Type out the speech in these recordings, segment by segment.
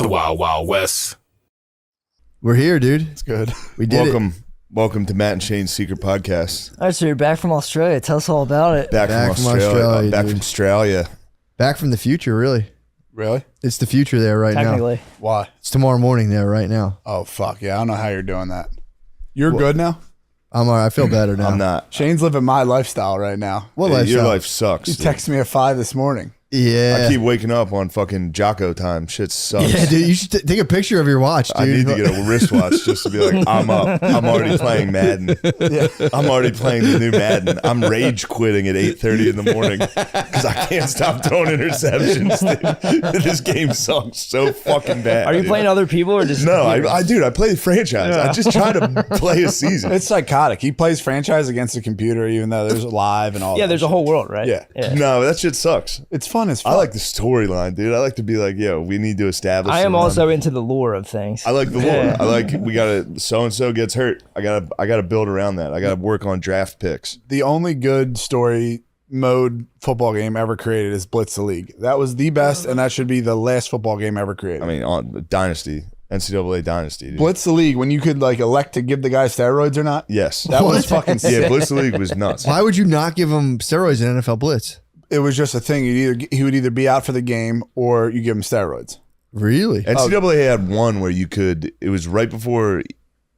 The Wild Wild West. We're here, dude. It's good. We did Welcome to Matt and Shane's Secret Podcast. All right, so you're back from Australia. Tell us all about it. Back from Australia. Back from Australia. Back from the future, really. Really? It's the future there right Technically. now. Why? It's tomorrow morning there right now. Oh, fuck. Yeah, I don't know how you're doing that. You're good now? I'm all right. I feel better now. I'm not. Shane's living my lifestyle right now. What Yeah, lifestyle? your life sucks. He dude. texted me at 5 this morning. Yeah. I keep waking up on fucking Jocko time. Shit sucks. Yeah, dude. You should take a picture of your watch, dude. I need to get a wristwatch just to be like, I'm up. I'm already playing Madden. I'm already playing the new Madden. I'm rage quitting at 8:30 in the morning because I can't stop throwing interceptions. Dude. This game sucks so fucking bad. Are you dude. playing other people or just No, computers? I play the franchise. I just try to play a season. It's psychotic. He plays franchise against the computer, even though there's live and all Yeah, that there's a shit. whole world, right? Yeah. No, that shit sucks. It's fun as fuck. I like the storyline, dude. I like to be like, yo, we need to establish. I am some also into the lore of things. I like the lore. Yeah. I like we gotta so and so gets hurt. I gotta build around that. I gotta work on draft picks. the only good story mode football game ever created is Blitz the League. That was the best, and that should be the last football game ever created. I mean, on Dynasty, NCAA Dynasty. Dude. Blitz the League, when you could like elect to give the guy steroids or not. Yes, That was fucking sick. yeah. Blitz the League was nuts. Why would you not give him steroids in NFL Blitz? It was just a thing. He would either be out for the game or you give him steroids. Really? NCAA had one where you could. It was right before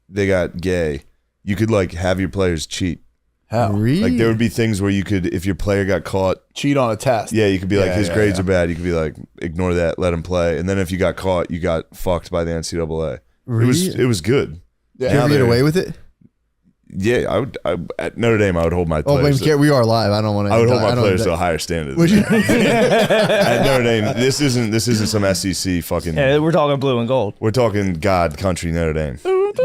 they got gay. You could like have your players cheat. Hell, Really? Like there would be things where you could, if your player got caught, cheat on a test. yeah, you could be like, his Yeah, grades yeah. are bad. You could be like, ignore that, let him play. And then if you got caught, you got fucked by the NCAA. Really? It was good. Yeah. Did you ever get away with it? Yeah, I would. At Notre Dame, I would hold my Oh, players. wait, we are live. I don't want to. I would hold my players to a higher standard. Would you? At Notre Dame, this isn't some SEC fucking. Yeah, we're talking blue and gold. We're talking God country Notre Dame.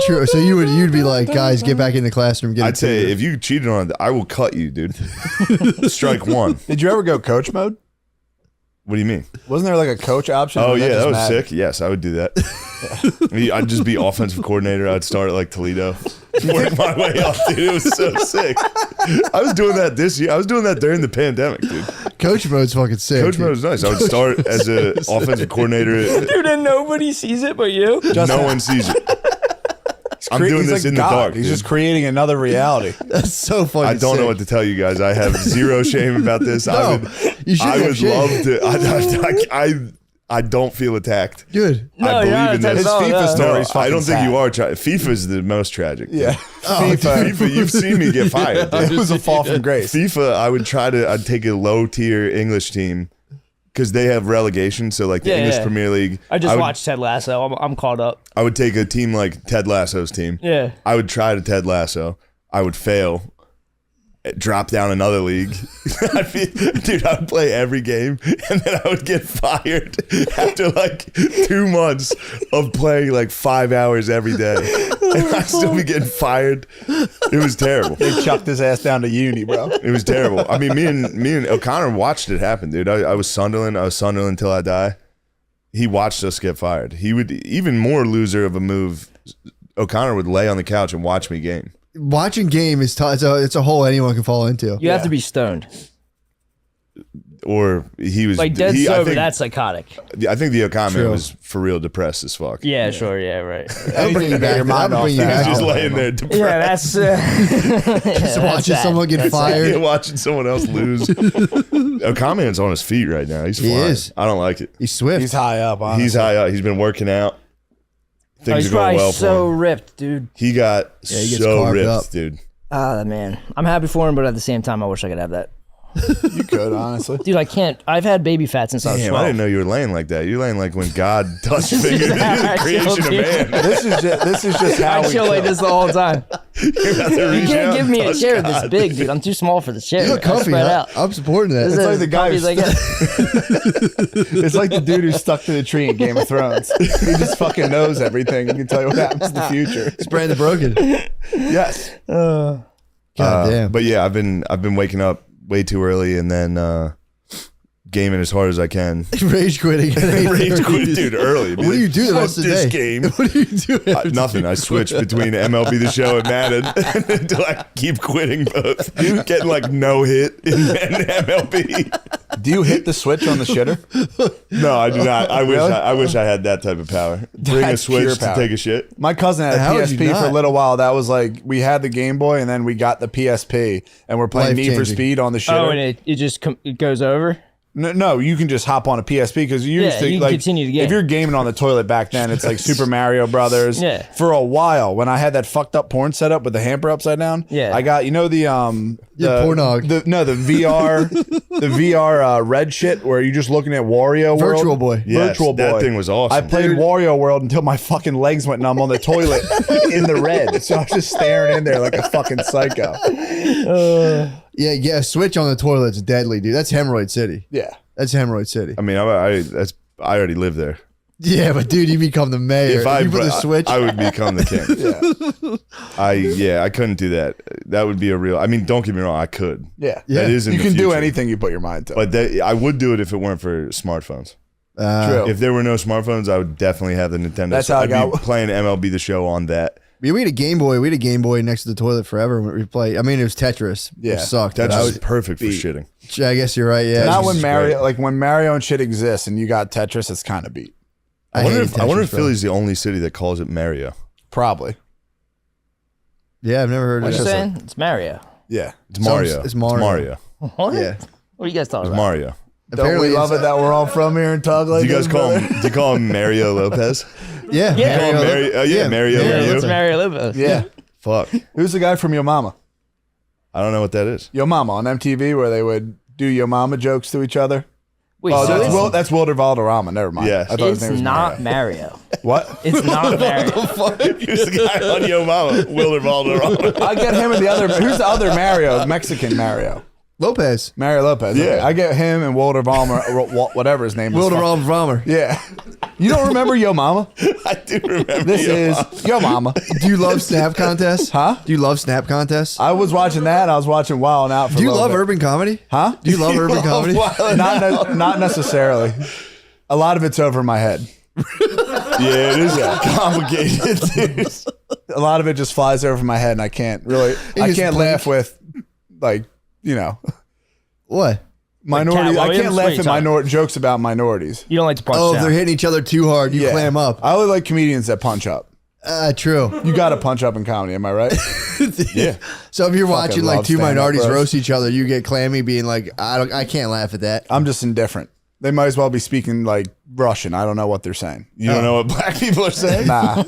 True. So you'd be like, guys, get back in the classroom. Get I'd say if you cheated on it, I will cut you, dude. Strike one. Did you ever go coach mode? What do you mean? Wasn't there like a coach option? Oh Or yeah, just that was mad? sick. Yes, I would do that. I'd just be offensive coordinator. I'd start at like Toledo, work my way up, dude. It was so sick. I was doing that this year. I was doing that during the pandemic, dude. Coach mode's fucking sick. Coach dude. mode was nice. I would start as an offensive coordinator. Dude, and nobody sees it but you. No one sees it. I'm doing He's this like in the God. dark. He's dude. just creating another reality. That's so funny. I don't know what to tell you guys. I have zero shame about this. No, you should I have would shame. love to. I don't feel attacked. Good. No, I you're believe not in this. His attacked. FIFA No, story No, is I fucking don't think sad. you are. FIFA is the most tragic. dude. Yeah. FIFA. FIFA. You've seen me get fired. dude. It was a fall from grace. FIFA. I'd take a low tier English team because they have relegation. So like the Yeah, English yeah. Premier League. I just would, watched Ted Lasso. I'm caught up. I would take a team like Ted Lasso's team. Yeah. I would try to Ted Lasso. I would fail. Drop down another league. Dude, I would play every game and then I would get fired after like 2 months of playing like 5 hours every day. And I'd still be getting fired. It was terrible. They chucked his ass down to uni, bro. It was terrible. I mean, me and O'Connor watched it happen, dude. I was Sunderland. I was Sunderland till I die. He watched us get fired. He would, even more loser of a move, O'Connor would lay on the couch and watch me game. Watching game is tough. It's a hole anyone can fall into. You have to be stoned. Or he was Like dead I sober, think- that's psychotic. I think the O'Connor True. was for real depressed as fuck. Yeah, sure. Yeah, right. I'll bring you back. your mind I'll bring off you that. back. Just Oh, laying there depressed. Yeah, that's Just watching someone get fired. Yeah, watching someone else lose. O'Connor's on his feet right now. He's He flying. is. I don't like it. He's swift. He's high up, honestly. He's high up. He's been working out. Things He's are going probably well so for him. ripped, dude. He got he gets so carved ripped, up. dude. Ah, man. I'm happy for him, but at the same time, I wish I could have that. You could, honestly. Dude, I can't. I've had baby fat since I was Damn, 12. I didn't know you were laying like that. You're laying like when God touched This is fingers how the I creation of chill, dude. man. This is just how I we chill like this the whole time. You're about to You reach can't out give and me a touch chair God. this big, dude. I'm too small for the chair. You look I'm comfy. spread I- out. I'm supporting that. This like is the guy comfy who's- as I get. It's like the dude who's stuck to the tree in Game of Thrones. He just fucking knows everything. He can tell you what happens in the future. It's Brandon Broken. Yes. God damn. But yeah, I've been waking up way too early and then gaming as hard as I can. Rage quitting. Rage quit, dude, early. What do you do the rest of the day? This game. What do you do? Nothing. I switch between MLB The Show and Madden until I keep quitting both. Getting like no hit in MLB. Do you hit the switch on the shitter? No, I do not. I Really? wish I had that type of power. Bring That's a switch pure to power. take a shit. My cousin had a How would you PSP for a not? little while. That was like, we had the Game Boy and then we got the PSP and we're playing Need for Life-changing. Speed on the shitter. Oh, and it just it goes over. No, you can just hop on a PSP because you used Yeah, to you can like continue to game. if you're gaming on the toilet back then, it's like Super Mario Brothers. Yeah. For a while, when I had that fucked up porn setup with the hamper upside down, Yeah. I got the Pornog. the VR the VR red shit where you're just looking at Wario World. Virtual Boy. Yes, Virtual Boy. that thing was awesome. I played Wario World until my fucking legs went numb on the toilet in the red. So I was just staring in there like a fucking psycho. Yeah, switch on the toilet's deadly, dude. That's hemorrhoid city. Yeah. That's hemorrhoid city. I mean, I already live there. Yeah, but dude, you become the mayor. If I you put the switch. I would become the king. I couldn't do that. That would be a real. I mean, don't get me wrong. I could. Yeah. Yeah. That is in You the can do future. anything you put your mind to. But I would do it if it weren't for smartphones. True. If there were no smartphones, I would definitely have the Nintendo. That's so how I I'd got- be playing MLB The Show on that. We had a Game Boy. We had a Game Boy next to the toilet forever. When we play. I mean, it was Tetris. Yeah. It sucked. That's but I just perfect for beat. shitting. I guess you're right. Yeah. Not Tetris when is Mario, great. like when Mario and shit exists, and you got Tetris, it's kind of beat. I wonder hate if Tetris, bro. Philly's the only city that calls it Mario. Probably. Yeah, I've never heard What of you that. saying? It's Mario. Yeah. It's Mario. It's Mario. It's Mario. What? Yeah. What are you guys talking It's about? Mario. Don't Apparently we love it's- it that we're all from here and talk like Do you guys this, call brother? him? Do you call him Mario Lopez? Yeah. Yeah. Call him Mario. Yeah, Mario. Yeah, Lopez. it's Mario Lopez. Yeah. Fuck. Who's the guy from Yo Mama? I don't know what that is. Yo Mama on MTV where they would do Yo Mama jokes to each other. Wait, Oh, so that's that's Wilder Valderrama. Never mind. Yes. I thought his it's name was not Mario. Mario. What? It's not Mario. Who's the guy on Yo Mama? Wilder Valderrama. I get him and the other. Who's the other Mario? Mexican Mario. Lopez. Mario Lopez. Yeah. Okay. I get him and Wilder Valmer, whatever his name is. Wilderalm Vromer. Yeah. You don't remember Yo Mama? I do remember. This Yo is Mama. Yo Mama. Do you love snap contests? Huh? Do you love snap contests? I was watching that. I was watching Wild 'N Out for Do a you little love bit. urban comedy? Huh? Do you love urban comedy? Not necessarily. A lot of it's over my head. Yeah, it is complicated. Dude. A lot of it just flies over my head, and I can't really. I just can't blink. laugh with, like, you know, What? minority. Cat I can't Williams? laugh What are you at talking- jokes about minorities. You don't like to punch Oh, if down. they're hitting each other too hard, you clam up. I only like comedians that punch up. True. You got to punch up in comedy. Am I right? Yeah. So if you're watching like love two stand-up, minorities bros. roast each other, you get clammy, being like, I can't laugh at that. I'm just indifferent. They might as well be speaking like Russian. I don't know what they're saying. You don't know what black people are saying? Nah.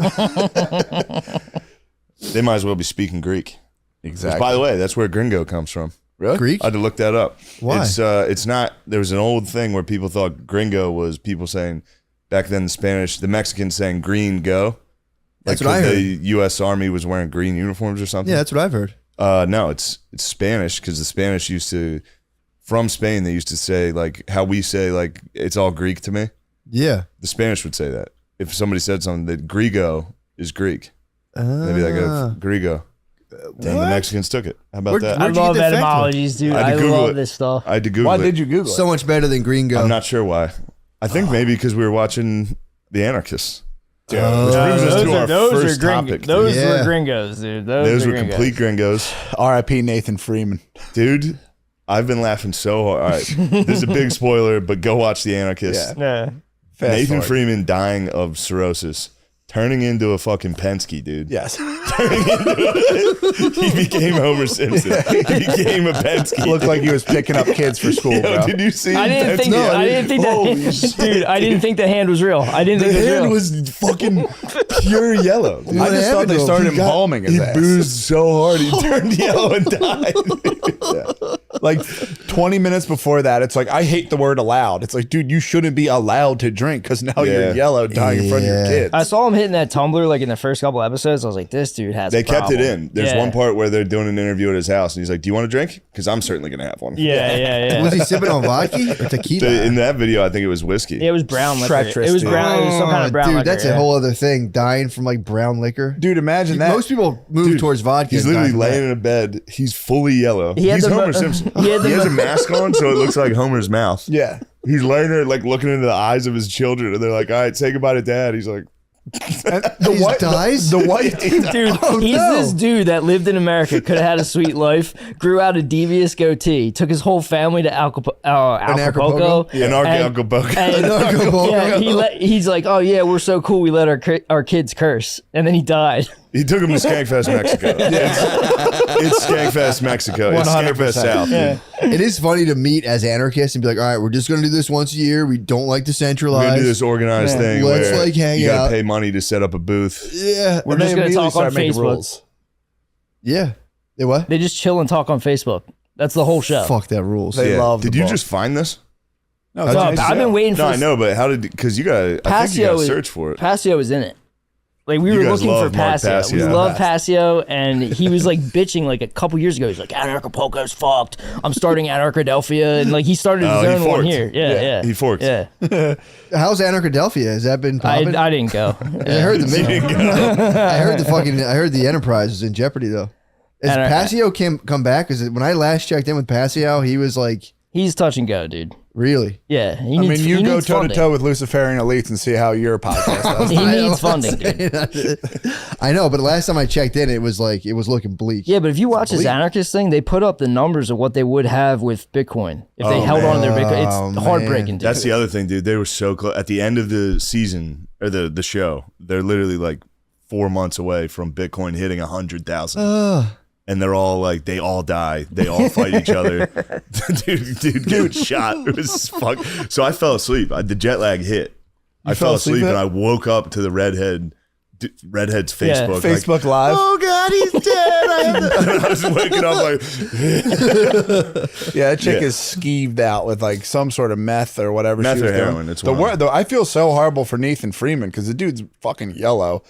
They might as well be speaking Greek. Exactly. By the way, that's where gringo comes from. Really? Greek? I had to look that up. Why? It's not. There was an old thing where people thought gringo was people saying back then in Spanish, the Mexicans saying green go. That's Like, what I 'cause heard. the U.S. Army was wearing green uniforms or something. Yeah, that's what I've heard. No, it's Spanish because the Spanish used to, from Spain, they used to say like how we say like it's all Greek to me. Yeah. The Spanish would say that if somebody said something that Grigo is Greek, they'd be like oh, Grigo. And the Mexicans took it. How about Where'd- that? I where'd you love get the fact etymologies, dude. I had I to Google love it. this stuff. I had to Google Why it. did you Google it? So much better than Gringo. I'm not sure why. I think maybe because we were watching The Anarchists. Which brings us those to are, our those first are gring- topic. Those Yeah. were gringos, dude. Those are were gringos. complete gringos. R.I.P. Nathan Freeman. Dude, I've been laughing so hard. All right, this is a big spoiler, but go watch The Anarchists. Yeah. Yeah. Fast Nathan forward. Freeman dying of cirrhosis, turning into a fucking Penske, dude. Yes. He became Homer Simpson. He became a Penske. Looked like he was picking up kids for school, Yo, bro. did you see I didn't think. Penske? I didn't think Holy that. shit. Dude, I didn't think the hand was real. I didn't The think it hand was real. was fucking pure yellow. dude. I just thought they started He got- embalming his He ass. boozed so hard, he turned yellow and died. Like 20 minutes before that, it's like, I hate the word allowed. It's like, dude, you shouldn't be allowed to drink because now Yeah. you're yellow dying in front of your Yeah. kids. I saw him hitting that tumbler like in the first couple episodes. I was like, this dude has. They a kept it problem. in. There's Yeah. one part where they're doing an interview at his house, and he's like, "Do you want a drink? Because I'm certainly gonna have one." Yeah. Was he sipping on vodka or tequila? In that video, I think it was whiskey. Yeah, it was brown liquor. Treacherous, It was dude. brown. It was some kind of brown dude, liquor. that's a yeah. whole other thing. Dying from like brown liquor. Dude, imagine that. Most people move towards vodka. He's and die literally from laying that. in a bed. He's fully yellow. He had He's the Homer mo- Simpson. He had He has a the, mask on, so it looks like Homer's mouth. Yeah. He's laying there, like looking into the eyes of his children, and they're like, "All right, say goodbye to Dad." He's like, The He white dies? The white dude, Oh, he's no. this dude that lived in America, could have had a sweet life, grew out a devious goatee, took his whole family to Acapulco. Acapulco? Uncle Boca. He's like, oh yeah, we're so cool. We let our kids curse, and then he died. He took him to Skankfest, Mexico. It's Skankfest, Mexico. It's 100%. Skankfest South. Yeah. It is funny to meet as anarchists and be like, all right, we're just going to do this once a year. We don't like to We're centralize. gonna do this organized thing Let's, where like, hang you gotta out. pay money to set up a booth. Yeah. We're And just they gonna immediately talk on start making Facebook. rules. Yeah. They what? They just chill and talk on Facebook. That's the whole show. Fuck that rules. They love the Did you book. just find this? No, No, it's I've been waiting for No, I this. know, but how did? Because you gotta. I think you gotta search for it. Passio was in it. Like we You were guys looking for love Mark Passio. We Passio. love Passio, and he was like bitching like a couple years ago. He's like, Anarchapulco's fucked. I'm starting Anarchadelphia, and like he started his he own one forked. here. Yeah. He forked. Yeah. How's Anarchadelphia? Has that been popping? I didn't go. I heard I heard the Enterprise is in jeopardy though. Is Anar- Passio come back? Because when I last checked in with Passio, he was like, He's touch and go, dude. really? Yeah. He I mean, needs, you he go needs toe to funding. toe with Luciferian elites and see how your podcast does. He I needs know. funding, dude. I know, but last time I checked in, it was looking bleak. Yeah, but if you watch this anarchist thing, they put up the numbers of what they would have with Bitcoin if they held on to their Bitcoin. It's man. heartbreaking, dude. That's the other thing, dude. They were so close. At the end of the season or the show, they're literally like 4 months away from Bitcoin hitting 100,000. And they're all like, they all die. They all fight each other. dude get shot. It was fuck. So I fell asleep. The jet lag hit. I fell asleep and I woke up to the redhead's Yeah. Facebook. Facebook Live. Oh God, he's dead. I was waking up like, Yeah, that chick Yeah. is skeeved out with like some sort of meth or whatever. Meth she was or doing. heroin, it's the one. word though. I feel so horrible for Nathan Freeman because the dude's fucking yellow,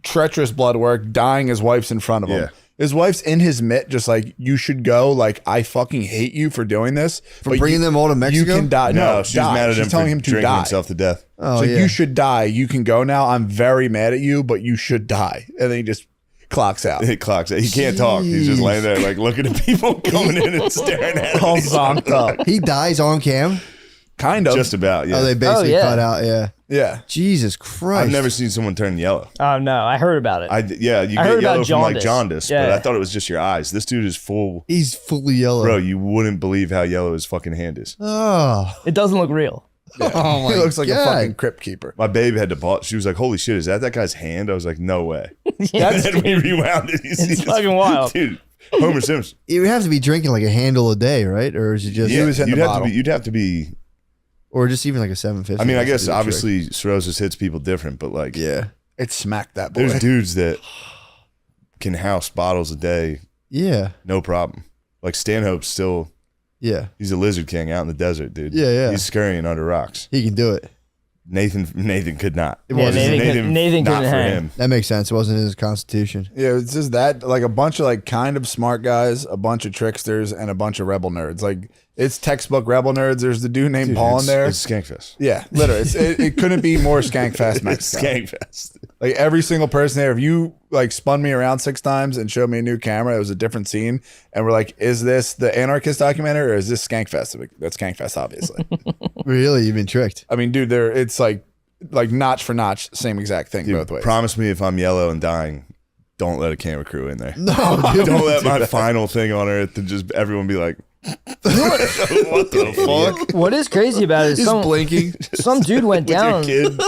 treacherous blood work, dying. His wife's in front of him. Yeah. His wife's in his mitt, just like, you should go. Like, I fucking hate you for doing this. For bringing them all to Mexico? You can die. no, she's die. mad at She's him telling for him to drinking die. himself to death. Oh So yeah. you should die. You can go now. I'm very mad at you, but you should die. And then he just clocks out. It clocks. He can't talk. He's just laying there, like looking at people coming in and staring at him. All zonked up. He dies on cam. Kind of. Just about, yeah. Oh, they basically yeah. cut out. Yeah. yeah. Jesus Christ. I've never seen someone turn yellow. Oh, no. I heard about it. You I get heard yellow about from like jaundice. jaundice, but Yeah. I thought it was just your eyes. This dude is full. He's fully yellow. Bro, you wouldn't believe how yellow his fucking hand is. Oh. It doesn't look real. Oh my He looks like a God. fucking crypt keeper. My babe had to pause. She was like, "Holy shit, is that guy's hand?" I was like, "No way." Yeah, And then we rewound it. You see it's this- fucking wild. dude. Homer Simpson. You would have to be drinking like a handle a day, right? Or is it just, was hitting you'd the have bottle. to be. You'd have to be. or just even like a 750? I mean, I just to guess do the trick. obviously cirrhosis hits people different, but like, Yeah. It smacked that boy. there's dudes that can house bottles a day, Yeah. no problem. Like Stanhope's still. Yeah. He's a lizard king out in the desert, dude. Yeah, yeah. He's scurrying under rocks. He can do it. Nathan could not. It Yeah, wasn't- Nathan not couldn't for hang. him. That makes sense. It wasn't in his constitution. Yeah, it's just that, like a bunch of like kind of smart guys, a bunch of tricksters, and a bunch of rebel nerds. Like, it's textbook rebel nerds. There's the dude named Paul in there. It's Skankfest. Yeah, literally. It couldn't be more Skankfest It's Mexico. Skankfest. Like every single person there, if you like spun me around 6 times and showed me a new camera, it was a different scene. And we're like, is this the Anarchist documentary or is this Skankfest? I'm like, that's Skankfest, obviously. Really? You've been tricked. I mean, dude, it's like notch for notch, same exact thing Dude, both ways. promise me if I'm yellow and dying, don't let a camera crew in there. No, dude. Don't let my final thing on earth to just everyone be like, what the fuck? What is crazy about it is He's some, blinking. some dude went With your down. kid.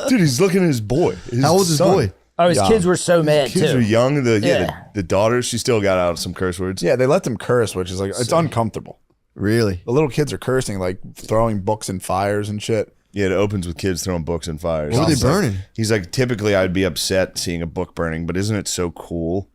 Dude, he's looking at his boy. How old's his son. boy? Oh, his Young. kids were so mad, Kids too. are young. Yeah. The daughter, she still got out some curse words. Yeah, they let them curse, which is like, it's uncomfortable. Really? The little kids are cursing, like throwing books in fires and shit. Yeah, it opens with kids throwing books in fires. What were they He's like- burning? He's like, typically I'd be upset seeing a book burning, but isn't it so cool?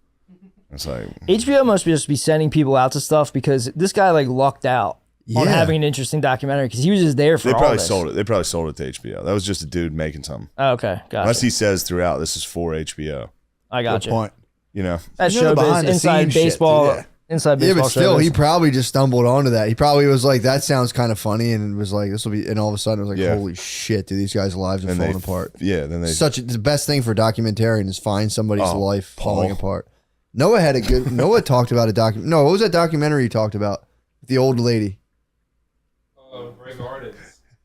It's like, HBO must just be sending people out to stuff because this guy like lucked out on Yeah. having an interesting documentary because he was just there for they all probably this. sold it. They probably sold it to HBO. That was just a dude making something. Oh, okay, gotcha. Unless he says throughout, this is for HBO. I got Good you. point. You know? That's You know the showbiz, behind the inside scenes shit, baseball, yeah. inside Yeah, baseball. but still, showbiz. he probably just stumbled onto that. He probably was like, that sounds kind of funny, and was like, this will be, and all of a sudden it was like, Yeah. holy shit, dude, these guys' lives are And falling apart. Yeah, then they. The best thing for a documentarian is find somebody's Oh, life Paul. falling apart. Noah had a good. Noah talked about a document. No, what was that documentary he talked about? the old lady. Grey Gardens.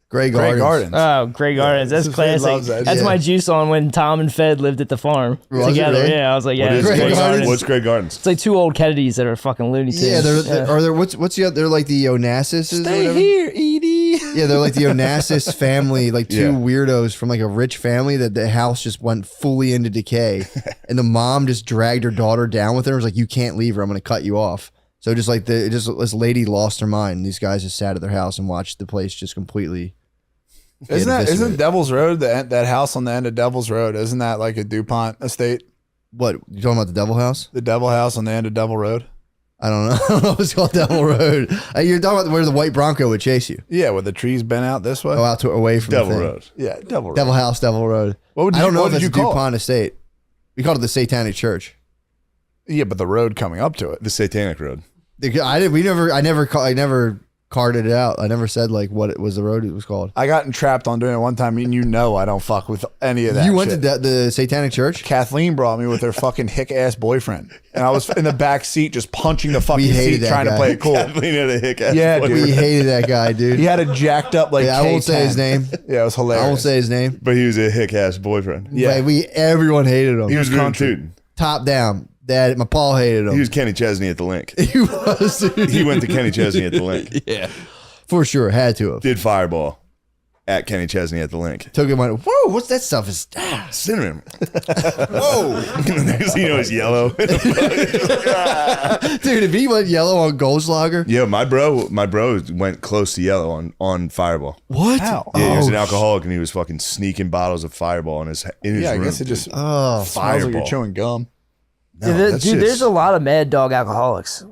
Grey Grey Gardens. Gardens. Oh, Grey Gardens. That's This kid loves classic. that That's shit. my juice on when Tom and Fed lived at the farm Was it together. really? Yeah, I was like, yeah, What is Grey Grey Gardens? What's Grey Gardens? it's like two old Kennedys that are fucking Looney Tunes. Yeah, are there what's the other? They're like the Onassis. Stay here, Edie. Yeah, they're like the Onassis family, like two Yeah. weirdos from like a rich family that the house just went fully into decay, and the mom just dragged her daughter down with her. And was like, "You can't leave her. I'm going to cut you off." So just like this lady lost her mind. And these guys just sat at their house and watched the place just completely. Isn't Devil's Road that house on the end of Devil's Road? Isn't that like a DuPont estate? What you talking about? The Devil House? The Devil House on the end of Devil Road. I don't know. I don't know if it's called Devil Road. You're talking about where the white Bronco would chase you. Yeah, where the trees bent out this way. Go out to away from Devil the thing. Road. Yeah, Devil Road. Devil House, Devil Road. What would I you- don't know what if did it's you a call it? DuPont estate. We called it the Satanic Church. Yeah, but the road coming up to it. The Satanic Road. I never carded it out. I never said like what it was the road it was called. I got entrapped on doing it one time, and you know I don't fuck with any of that. You went shit. to the Satanic Church? Kathleen brought me with her fucking hick ass boyfriend, and I was in the back seat just punching the fucking We hated seat, that trying guy. to play it cool. Kathleen had a hick ass. Yeah, boy. dude. We hated that guy, dude. He had a jacked up like. Yeah, I won't say his K10. name. Yeah, it was hilarious. I won't say his name. But he was a hick ass boyfriend. Yeah. But everyone hated him. He was country. dude. Top down. Dad, my Paul hated him. He was Kenny Chesney at the link. He was, dude. He went to Kenny Chesney at the link. Yeah, for sure. Had to have. Did fireball at Kenny Chesney at the link. Took him on. Whoa, what's that stuff? Is Cinnamon. Whoa. Next thing you know, it's yellow. dude? If he went yellow on Goldschlager, Yeah, my bro went close to yellow on fireball. what? How? Yeah, he was an Oh, alcoholic and he was fucking sneaking bottles of fireball in his Yeah, I room. guess it just Oh, smells like you're Fireball. chewing gum. No, Dude, that shit's- there's a lot of Mad Dog alcoholics.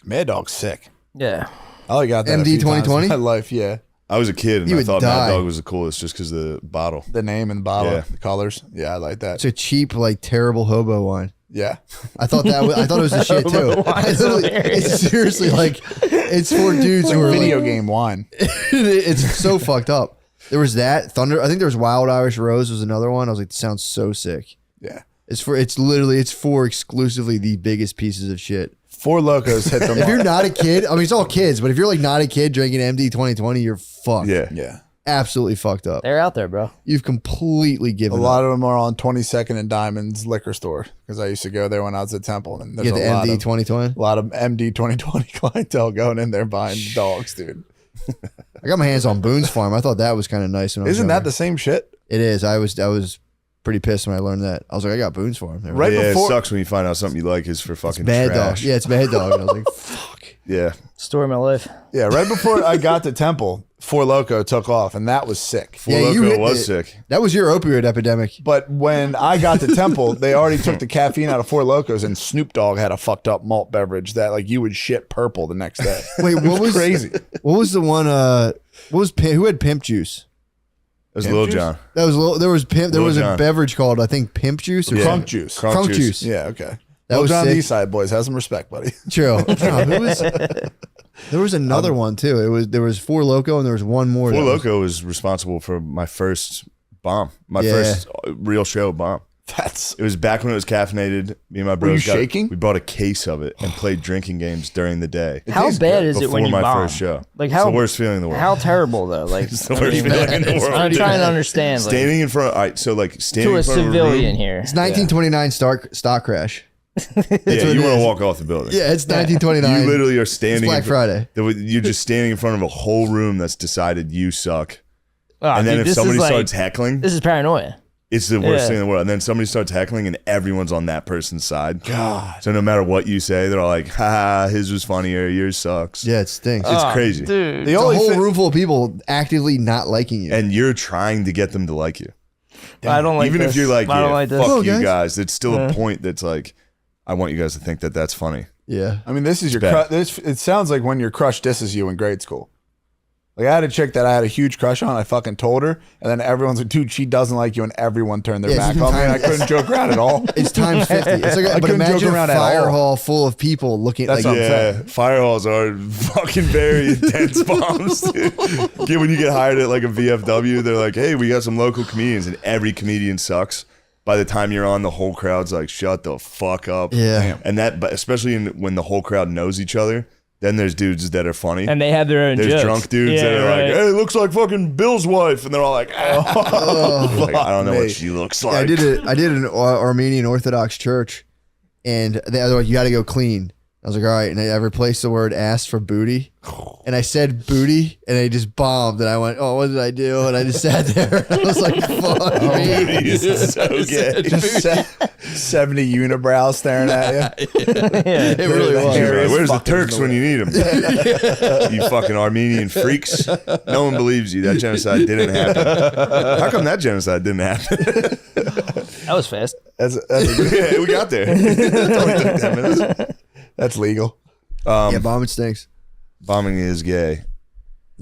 Mad Dog's sick. Yeah. I only got that MD a few times 2020? in my life. Yeah, I was a kid and You I would thought die. Mad Dog was the coolest just because of the bottle. the name and the bottle, Yeah. the colors. Yeah, I like that. it's a cheap, like terrible hobo wine. Yeah, I thought that. I thought it was the shit too. Hobo wine's I literally- hilarious. it's seriously like it's for dudes who are video like, game wine. it's so fucked up. There was that Thunder. I think there was Wild Irish Rose was another one. I was like, this sounds so sick. Yeah, It's for exclusively the biggest pieces of shit. Four Locos hit the If mark. you're not a kid, I mean it's all kids, but if you're like not a kid drinking MD 2020, you're fucked. Yeah. Yeah, Absolutely fucked up. They're out there, bro. You've completely a given up. lot of them are on 22nd and Diamonds liquor store because I used to go there when I was at Temple, and there's You get the a lot MD of 2020. a lot of MD 2020 clientele going in there buying dogs, dude. I got my hands on Boone's Farm. I thought that was kind of nice. When I was Isn't that younger. the same shit? It is. I was pretty pissed when I learned that. I was like, I got Boone's Farm. They were Right like, Yeah, before- it sucks when you find out something you like is for fucking Mad trash. Dog. Yeah, it's Mad Dog. And I was like, fuck. Yeah. Story of my life. Yeah, right before I got to Temple, Four Loco took off, and that was sick. Four Yeah, you Loko hit was it. sick. That was your opioid epidemic. But when I got to Temple, they already took the caffeine out of Four Locos, and Snoop Dogg had a fucked up malt beverage that like you would shit purple the next day. Wait, what was crazy? What was the one? Who had Pimp Juice? It was Pimp Lil juice? John. That was there was Pimp. There Lil was a Jon. beverage called I think Pimp Juice or Yeah. Crunk juice. Crunk juice. Yeah, okay. That Lil was John sick. Eastside boys, have some respect, buddy. True. No, there was another one too. There was Four Loco and there was one more. Four that was- Loko was responsible for my first bomb. My Yeah. first real show bomb. That's It was back when it was caffeinated. Me and my bros you shaking? we bought a case of it and played drinking games during the day. How tastes bad good. is it Before when you my bomb? first show. Like It's how the worst feeling in the world. How terrible though. Like It's the worst feeling in the world. I'm dude. trying to understand. Like, Standing in front. All right, so like standing to a in front civilian of a room, here. It's 1929 stock crash. Yeah, what you it want to is. walk off the building. Yeah, it's 1929. You literally are standing. Black in Friday. You're just standing in front of a whole room that's decided you suck. Oh, And then dude, if this somebody is like, starts heckling, this is paranoia. it's the worst Yeah. thing in the world. And then somebody starts heckling and everyone's on that person's side. God. So no matter what you say, they're all like, ha, his was funnier, yours sucks. Yeah, it stinks. It's Oh, crazy. dude. the It's a only whole thing. room full of people actively not liking you. And you're trying to get them to like you. I don't like Even this. if you're like, I don't yeah, like this. fuck Hello, you guys. guys, it's still a point that's like, I want you guys to think that that's funny. Yeah. I mean, this is your. bad. It sounds like when your crush disses you in grade school. Like I had a chick that I had a huge crush on. I fucking told her, and then everyone's like, "Dude, she doesn't like you," and everyone turned their Yeah, back it's on me. And I time- couldn't joke around at all. It's times 50. It's like, I but couldn't joke imagine a around at fire all. hall full of people looking That's like what I'm Yeah, saying. fire halls are fucking very intense bombs. Dude. Yeah, when you get hired at like a VFW, they're like, "Hey, we got some local comedians," and every comedian sucks. By the time you're on, the whole crowd's like, "Shut the fuck up." Yeah. And that, but especially when the whole crowd knows each other, Then there's dudes that are funny. And they have their own There's jokes. drunk dudes that are like, hey, it looks like fucking Bill's wife. And they're all like, like, I don't know what she looks like. I did an Armenian Orthodox church, and they were like, you got to go clean. I was like, all right. And I replaced the word ass for booty. And I said booty, and I just bombed. And I went, oh, what did I do? And I just sat there. I was like, fuck me. Booty is so gay. Just 70 unibrows staring at you. Yeah. It really was. Where's the Turks when you need them? You fucking Armenian freaks. No one believes you. That genocide didn't happen. How come that genocide didn't happen? That was fast. That's a, Yeah, we got there. It only took 10 minutes. that's legal. Yeah, bombing stinks. Bombing is gay.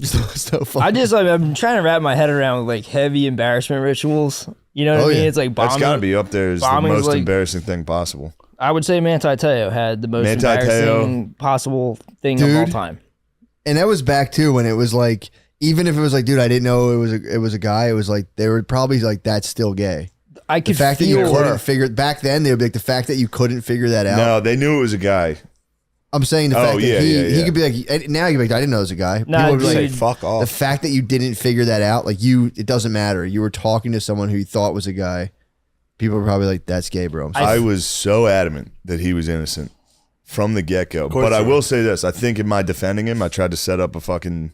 So fun. I'm trying to wrap my head around like heavy embarrassment rituals. You know what I mean? yeah. It's like bombing. That's got to be up there as the bombing's most like- embarrassing thing possible. I would say Manti Te'o had the most Manti embarrassing possible thing of all Dude. time. And that was back too when it was like, even if it was like, dude, I didn't know it was a guy. It was like they were probably like, that's still gay. I The could fact that you feel couldn't figure back then, they would be like, the fact that you couldn't figure that out. No, they knew it was a guy. I'm saying the Oh, fact yeah, that he yeah. could be like, now you could be like, I didn't know it was a guy. Nah, People would be dude. Say like, fuck the off. fact that you didn't figure that out, like it doesn't matter. You were talking to someone who you thought was a guy. People were probably like, that's gay, bro. I'm sorry. I was so adamant that he was innocent from the get-go. But I will say this. I think in my defending him, I tried to set up a fucking,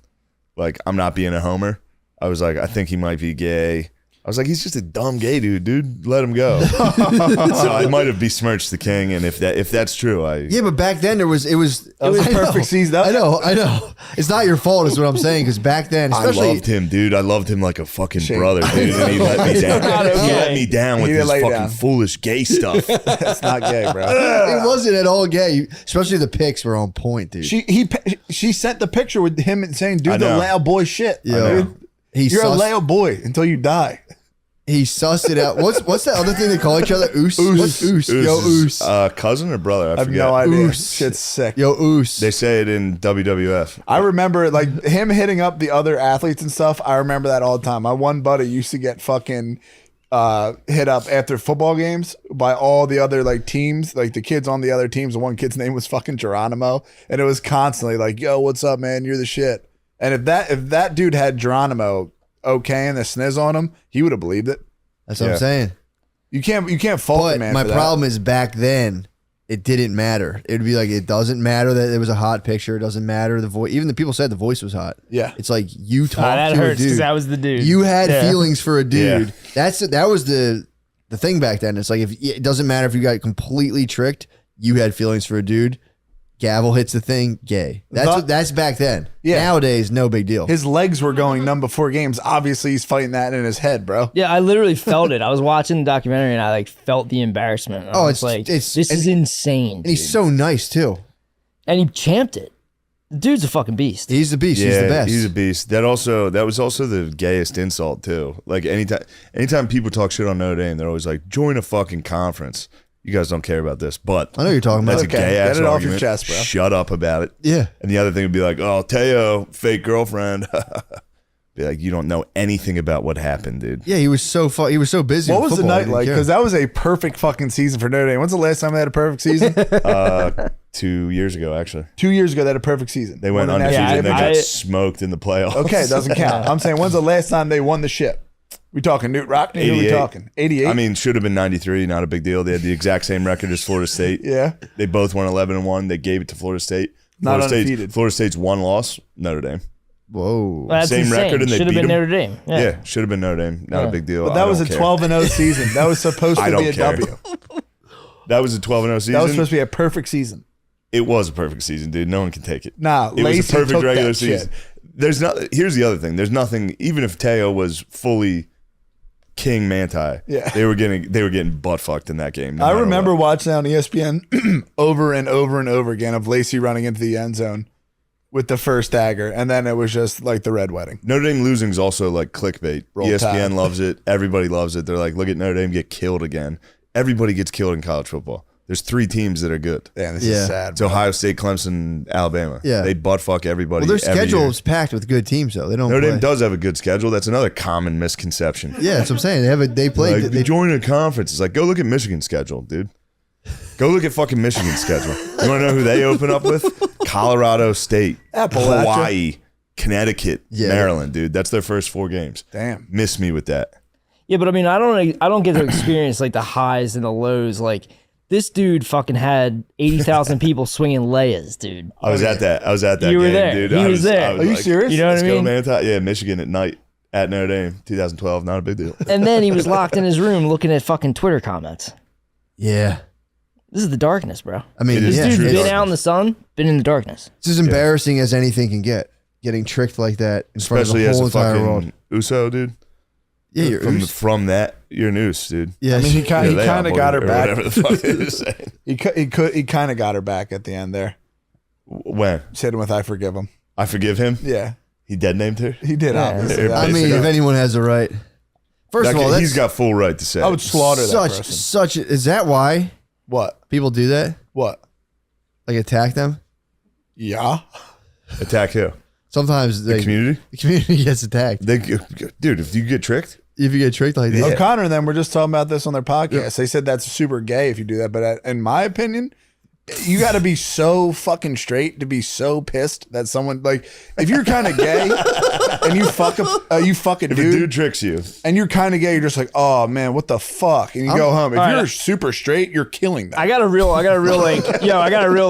like, I'm not being a homer. I was like, I think he might be gay. I was like, he's just a dumb gay dude. Let him go. So I might have besmirched the king, and if that's true, Yeah, but back then it was That was I a know. perfect season. I know. It's not your fault, is what I'm saying. Because back then, I especially loved him, dude. I loved him like a fucking Shame. brother, dude. And he let me down. not He okay. let me down with He his laid fucking down. foolish gay stuff. That's not gay, bro. it wasn't at all gay. Especially the pics were on point, dude. She sent the picture with him and saying, "Do I the know. loud boy shit." Yo, Dude. he You're a sussed, loud boy until you die. he sussed it out. What's that other thing they call each other? Oos. What's oos? Yo, Is, oos. cousin or brother? I have forget. no idea. Oos. Shit's sick. Yo, oos. They say it in WWF. I remember like him hitting up the other athletes and stuff. I remember that all the time. My one buddy used to get fucking hit up after football games by all the other like teams, like the kids on the other teams. The one kid's name was fucking Geronimo, and it was constantly like, "Yo, what's up, man? You're the shit." And if that dude had Geronimo okay and the sniz on him, he would have believed it. That's what Yeah. I'm saying. You can't fault the But man. my for that. problem is back then, it didn't matter. It would be like, it doesn't matter that it was a hot picture. It doesn't matter the voice. Even the people said the voice was hot. Yeah. It's like you talked that to a hurts because dude. that was the dude. You had Yeah. feelings for a dude. Yeah. That was the thing back then. It's like, if it doesn't matter if you got completely tricked, you had feelings for a dude. Gavel hits the thing, gay. That's back then. Yeah. Nowadays, no big deal. His legs were going numb before games. Obviously, he's fighting that in his head, bro. Yeah, I literally felt it. I was watching the documentary and I like felt the embarrassment. I was like, this is insane. And he's so nice too. And he champed it. The dude's a fucking beast. He's the beast. Yeah, He's the best. He's a beast. That was also the gayest insult too. Like anytime people talk shit on Notre Dame, they're always like, join a fucking conference. You guys don't care about this, but I know you're talking about. that's a Okay, gay ass get it off your argument. chest, bro. Shut up about it. Yeah. And the other thing would be like, oh, Teo, fake girlfriend. Be like, you don't know anything about what happened, dude. Yeah, he was so he was so busy. What with was the football, he night didn't like? care. Because that was a perfect fucking season for Notre Dame. When's the last time they had a perfect season? 2 years ago, actually. 2 years ago, they had a perfect season. They went Won the undefeated national and they I- got smoked in the playoffs. Okay, it doesn't count. I'm saying, when's the last time they won the ship? We talking Newt Rockne? Who we 88. talking? 88? I mean, should have been 93. Not a big deal. They had the exact same record as Florida State. yeah. They both won 11-1. They gave it to Florida State. Not Florida undefeated. Florida State's one loss, Notre Dame. Whoa. That's Same insane. record and they Should have beat been him. Notre Dame. Yeah, should have been Notre Dame. Not a big deal. But that I was a don't care. 12-0 season. That was supposed I to be don't a care. W. That was a 12-0 season. That was supposed to be a perfect season. It was a perfect season, dude. No one can take it. Nah, it was Lacey a perfect took regular that season. shit. There's not. Here's the other thing. There's nothing. Even if Teo was fully King Manti, Yeah. they were getting butt fucked in that game. no I matter remember what. watching on ESPN over and over and over again of Lacey running into the end zone with the first dagger, and then it was just like the red wedding. Notre Dame losing is also like clickbait. Roll ESPN Tide. loves it. Everybody loves it. They're like, look at Notre Dame get killed again. Everybody gets killed in college football. There's 3 teams that are good. Damn, this Yeah. is sad. It's Ohio State, Clemson, Alabama. Yeah. They butt fuck everybody. Well, their every schedule year. is packed with good teams, though. They don't. Notre play. Dame does have a good schedule. That's another common misconception. Yeah, that's what I'm saying. They play. Like, They join a conference. It's like, go look at Michigan's schedule, dude. Go look at fucking Michigan's schedule. You want to know who they open up with? Colorado State, Appalachia. Hawaii, Connecticut, Yeah. Maryland, dude. That's their first 4 games. Damn. Miss me with that. Yeah, but I mean, I don't get to experience like the highs and the lows. Like this dude fucking had 80,000 people swinging layas, dude. I was at that. You were game, there. dude. He I was there. I Are you like, serious? You know what Let's I go, mean? Manti. Yeah, Michigan at night at Notre Dame, 2012. Not a big deal. And then he was locked in his room looking at fucking Twitter comments. Yeah. This is the darkness, bro. I mean, It is This yeah, dude's true been darkness. out in the sun, been in the darkness. it's as embarrassing as anything can get. Getting tricked like that in Especially front as of the a whole entire world. fucking USO, dude. Yeah, you're From that, you're an Oos, dude. yeah. I mean, he kind Yeah, of they got her outvoted or back. Whatever the fuck they were saying. He kind of got her back at the end there. When? Said him with "I forgive him." I forgive him. Yeah, He dead named her. he did. Yeah. Obviously, I I mean, basically- if anyone has a right. First of all, that's he's got full right to say. I would slaughter that such person. such. Is that why What? people do that? What? Like attack them? Yeah. Attack who? Sometimes The the community? community gets attacked. Dude, if you get tricked, If you get tricked like that, Yeah. O'Connor and them were just talking about this on their podcast. They said that's super gay if you do that. But in my opinion, you got to be so fucking straight to be so pissed that someone like if you're kind of gay and you fuck a if a dude, dude tricks you, and you're kind of gay, you're just like, oh man, what the fuck? And you go home. If all you're right. super straight, you're killing them. I got a real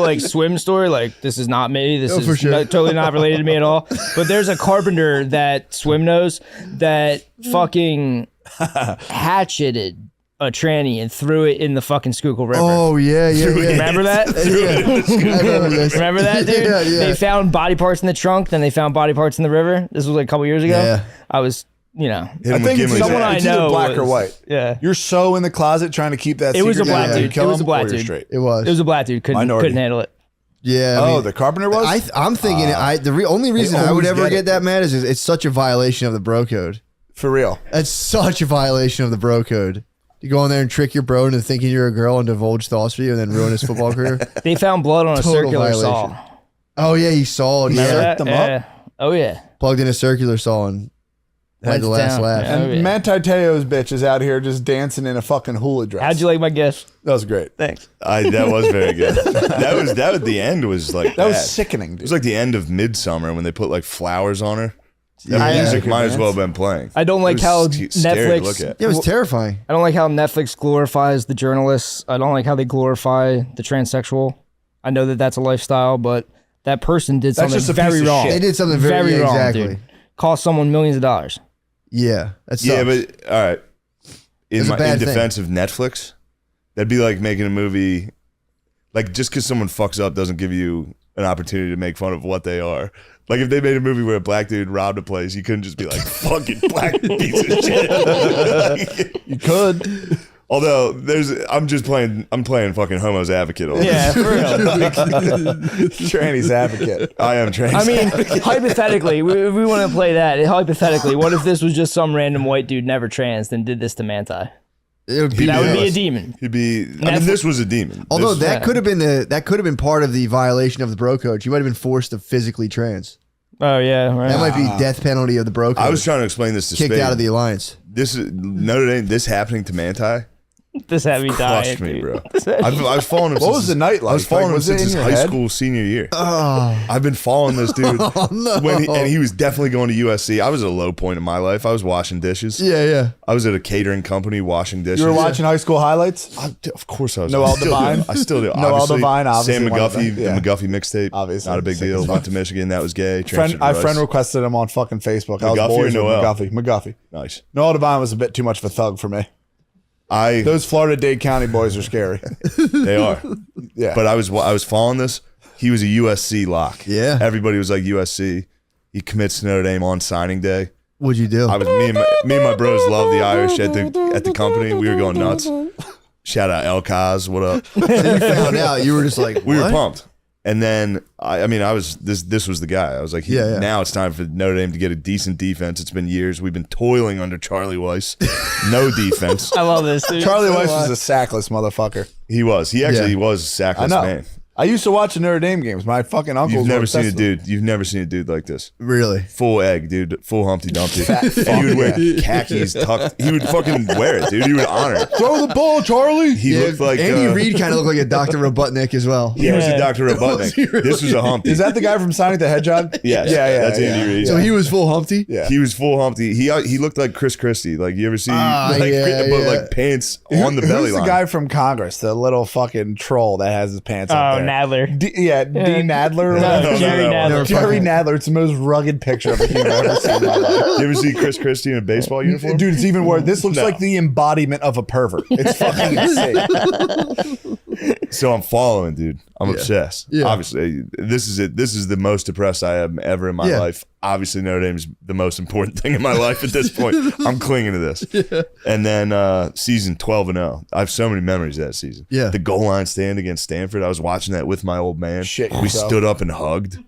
like swim story. Like this is not me. This is for sure. totally not related to me at all. But there's a carpenter that swim knows that fucking hatcheted a tranny and threw it in the fucking Schuylkill River. oh yeah, yeah, yeah. Remember that? Yeah. I remember this. Remember that, dude? Yeah, yeah. They found body parts in the trunk, then they found body parts in the river. This was like a couple years ago. Yeah. I was, hit I him with think it's Gimli's someone ass. I it's know either black or was- white. Yeah. You're so in the closet trying to keep that. It was a secret black that you dude. kill It was a them, black or you're dude. straight. It was. It was a black dude. Minority. Couldn't handle it. Yeah. I Oh, mean, the carpenter was. I'm thinking. Only reason I would always ever get get it. that mad is it's such a violation of the bro code. For real. That's such a violation of the bro code. You go in there and trick your bro into thinking you're a girl and divulge thoughts for you and then ruin his football career. They found blood on a Total circular violation. saw. Oh yeah, he saw it. Remember Yeah, that? them Yeah. Oh yeah. plugged in a circular saw and had Went the last down. laugh. Yeah. And Oh, yeah. Manti Te'o's bitch is out here just dancing in a fucking hula dress. How'd you like my gift? That was great. Thanks. That was very good. that was the end was like That was bad. sickening, It dude. was like the end of Midsummer when they put like flowers on her. That Yeah. music might as well have been playing. I don't It like was how scary to look Netflix. at. Yeah, it was terrifying. I don't like how Netflix glorifies the journalists. I don't like how they glorify the transsexual. I know that that's a lifestyle, but that person did something just a very piece of wrong. shit. They did something very, yeah, wrong, exactly. dude. Cost someone millions of dollars. Yeah, that's Yeah, but all right. It's a In bad thing. defense of Netflix, that'd be like making a movie. Like just because someone fucks up doesn't give you an opportunity to make fun of what they are. Like if they made a movie where a black dude robbed a place, you couldn't just be like fucking black piece of shit. You could. Although I'm playing fucking homo's advocate on Yeah, this. for real. Tranny's advocate. I am trans. I mean, hypothetically, if we want to play that. Hypothetically, what if this was just some random white dude never trans and did this to Manti? it would be That would be a worse. demon. he'd be. I mean, this was a demon. Although This- that could have been that could have been part of the violation of the bro code. You might have been forced to physically trans. Oh yeah, right. That might be death penalty of the bro code. I was trying to explain this to kicked Spade. out of the alliance. This is Notre Dame. This happening to Manti This had me dying, crushed me, dude. bro. This had me- I was following him. What since was the his- night like? I was following Like, him was it since in his your high head? school senior year. Oh, I've been following this dude. no. And he was definitely going to USC. I was at a low point in my life. I was washing dishes. Yeah, yeah. I was at a catering company washing dishes. You were watching high school highlights? Of course I was. Noel I still do. Devine? I still do. Noel Obviously, Devine, obviously Sam one of McGuffey, them. Yeah. the McGuffey mixtape. Obviously. Not a big Sick deal. as Went to Michigan. That was gay. I Transferred friend to Rice. requested him on fucking Facebook. I was McGuffey or boys with Noel? McGuffey. Nice. Noel Devine was a bit too much of a thug for me. Those Those Florida-Dade County boys are scary. they are. Yeah. But I was following this. He was a USC lock. Yeah. Everybody was like USC. He commits to Notre Dame on signing day. What'd you do? I was me and my bros love the Irish at the company. We were going nuts. Shout out El Kaz, what up? Then you found out. You were just like, We were what? pumped. And then I mean I was this was the guy. I was like, Yeah. now it's time for Notre Dame to get a decent defense. It's been years. We've been toiling under Charlie Weiss. No defense. I love this, dude. Charlie Weiss was a sackless motherfucker. He was. He actually Yeah. was a sackless I know. man. I used to watch the Notre Dame games. My fucking uncles. You've were never seen a obsessed with dude. You've never seen a dude like this. Really? Full egg, dude. Full Humpty Dumpty. Fat fuck, And he would wear yeah. khakis tucked. He would fucking wear it, dude. He would honor it. Throw the ball, Charlie. He looked like Andy Reid kind of looked like a Dr. Robotnik as well. He was a Yeah. Dr. Robotnik. he really? This was a Humpty. Is that the guy from Sonic the Hedgehog? Yes. Yeah. That's Andy Reid. So he was full Humpty? Yeah. He was full Humpty. He looked like Chris Christie. Like you ever see Ah, like, yeah, but yeah. like pants on the belly Who's line. the guy from Congress? The little fucking troll that has his pants Oh, up there. Nadler. D. Nadler. or No, whatever. Jerry no. Nadler. Jerry Nadler. It's the most rugged picture of a human I've ever seen in my life. You ever see Chris Christie in a baseball uniform? Dude, it's even worse. This looks No. like the embodiment of a pervert. It's fucking insane. So I'm following, dude. I'm obsessed. Yeah. Obviously, this is it. This is the most depressed I am ever in my Yeah. life. Obviously, Notre Dame's the most important thing in my life at this point. I'm clinging to this. And then season 12-0. I have so many memories of that season. Yeah. The goal line stand against Stanford. I was watching that with my old man. Shit We yourself. stood up and hugged.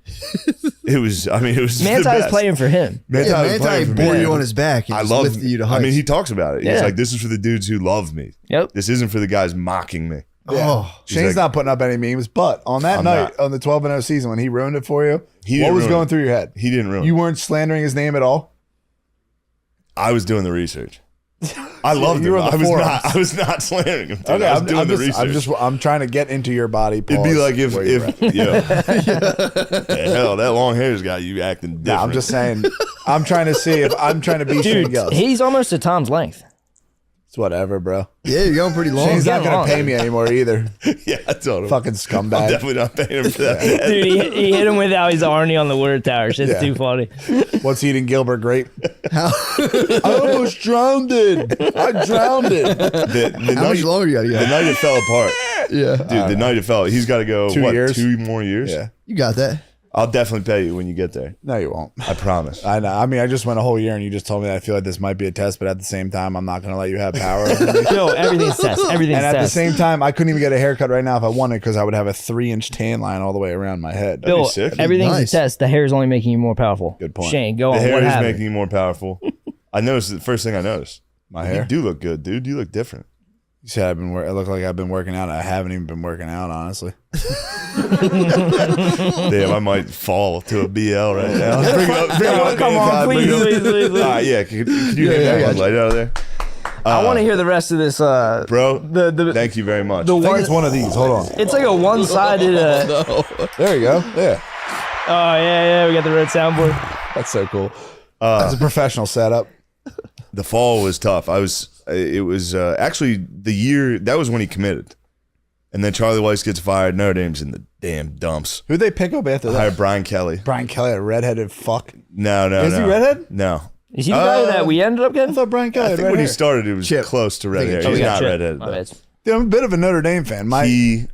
It was the Manti's best. playing for him. Manti Yeah, was playing Manti for me. bore you on his back and I just love lifted you to I heights. mean, he talks about it. He's Yeah. like, this is for the dudes who love me. Yep. This isn't for the guys mocking me. Oh, Shane's like- not putting up any memes, but on that I'm night, not. on the 12-0 season, when he ruined it for you, He what didn't was ruin going it. through your head? He didn't ruin You it. weren't slandering his name at all? I was doing the research. I loved You him. were on the I was forums. not. I was not slandering him. Dude. Okay, I was I'm, doing I'm the just, research. I'm trying to get into your body. It'd be like if where you're at. hell, that long hair's got you acting different. Yeah, I'm just saying. I'm trying to see if I'm trying to be Shane Dude, Gillis. he's almost at Tom's length. It's whatever, bro. yeah, you're going pretty long. Shane's not getting gonna long. pay me anymore either. yeah, I told him. Fucking I'm scumbag. definitely not paying him for that. Dude, he hit him with how he's Arnie on the water tower. Shit's Yeah. too funny. What's eating Gilbert Grape? I almost drowned it. I drowned it. The How much night, longer you got to the go? night it fell apart, Yeah. dude. The night it fell, he's got to go. 2 what? years? 2 more years? Yeah. You got that. I'll definitely pay you when you get there. No, you won't. I promise. I know. I mean, I just went a whole year, and you just told me that I feel like this might be a test, but at the same time, I'm not going to let you have power over me. Bill, everything's test. Everything's And at the test. same time, I couldn't even get a haircut right now if I wanted because I would have a 3-inch tan line all the way around my head. Bill, sick. everything's Nice. a test. The hair is only making you more powerful. Good point. Shane, go The on. hair What is happened? making you more powerful. I noticed the first thing I noticed. My You hair. do look good, dude. You look different. You said I look like I've been working out. I haven't even been working out, honestly. Damn, I might fall to a BL right now. Bring it up, Come on, Todd, bring please, it up. please, please, please. Yeah, can you Yeah, get yeah, I that got one you. light out of there? I want to hear the rest of this. Bro, The thank you very much. the I think one. it's one of these. Hold on. It's like a one-sided. There you go. Yeah. Oh yeah, we got the red soundboard. That's so cool. That's a professional setup. The fall was tough. It was actually the year, that was when he committed. And then Charlie Weiss gets fired. Notre Dame's in the damn dumps. Who'd they pick up after that? Hired Brian Kelly. Brian Kelly, a redheaded fuck. No. Is he redhead? No. Is he the guy that we ended up I getting? thought Brian Kelly I had think red when he hair. started, it was Chip. close to red hair. Chip. He's we got not Chip. redheaded. My though. bad. Dude, I'm a bit of a Notre Dame fan.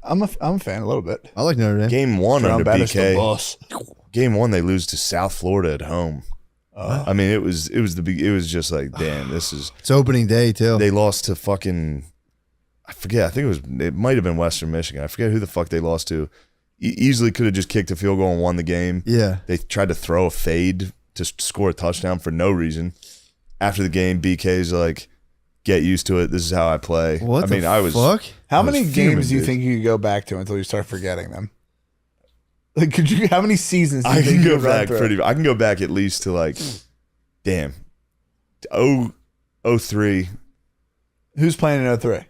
I'm a fan a little bit. I like Notre Dame. Game one Brown under Baptist the BK. boss. Game one, they lose to South Florida at home. I mean, it was just like, damn, this is. It's opening day too. They lost to fucking, I forget. I think it might have been Western Michigan. I forget who the fuck they lost to. Easily could have just kicked a field goal and won the game. Yeah. They tried to throw a fade to score a touchdown for no reason. After the game, BK's like, "Get used to it. This is how I play." What I the mean, I was. fuck? How I was many fuming, games do you dude. think you could go back to until you start forgetting them? Like, could you? How many seasons? Do you I think can you go could run back through? pretty. I can go back at least to like, damn, 03. Who's playing in 03?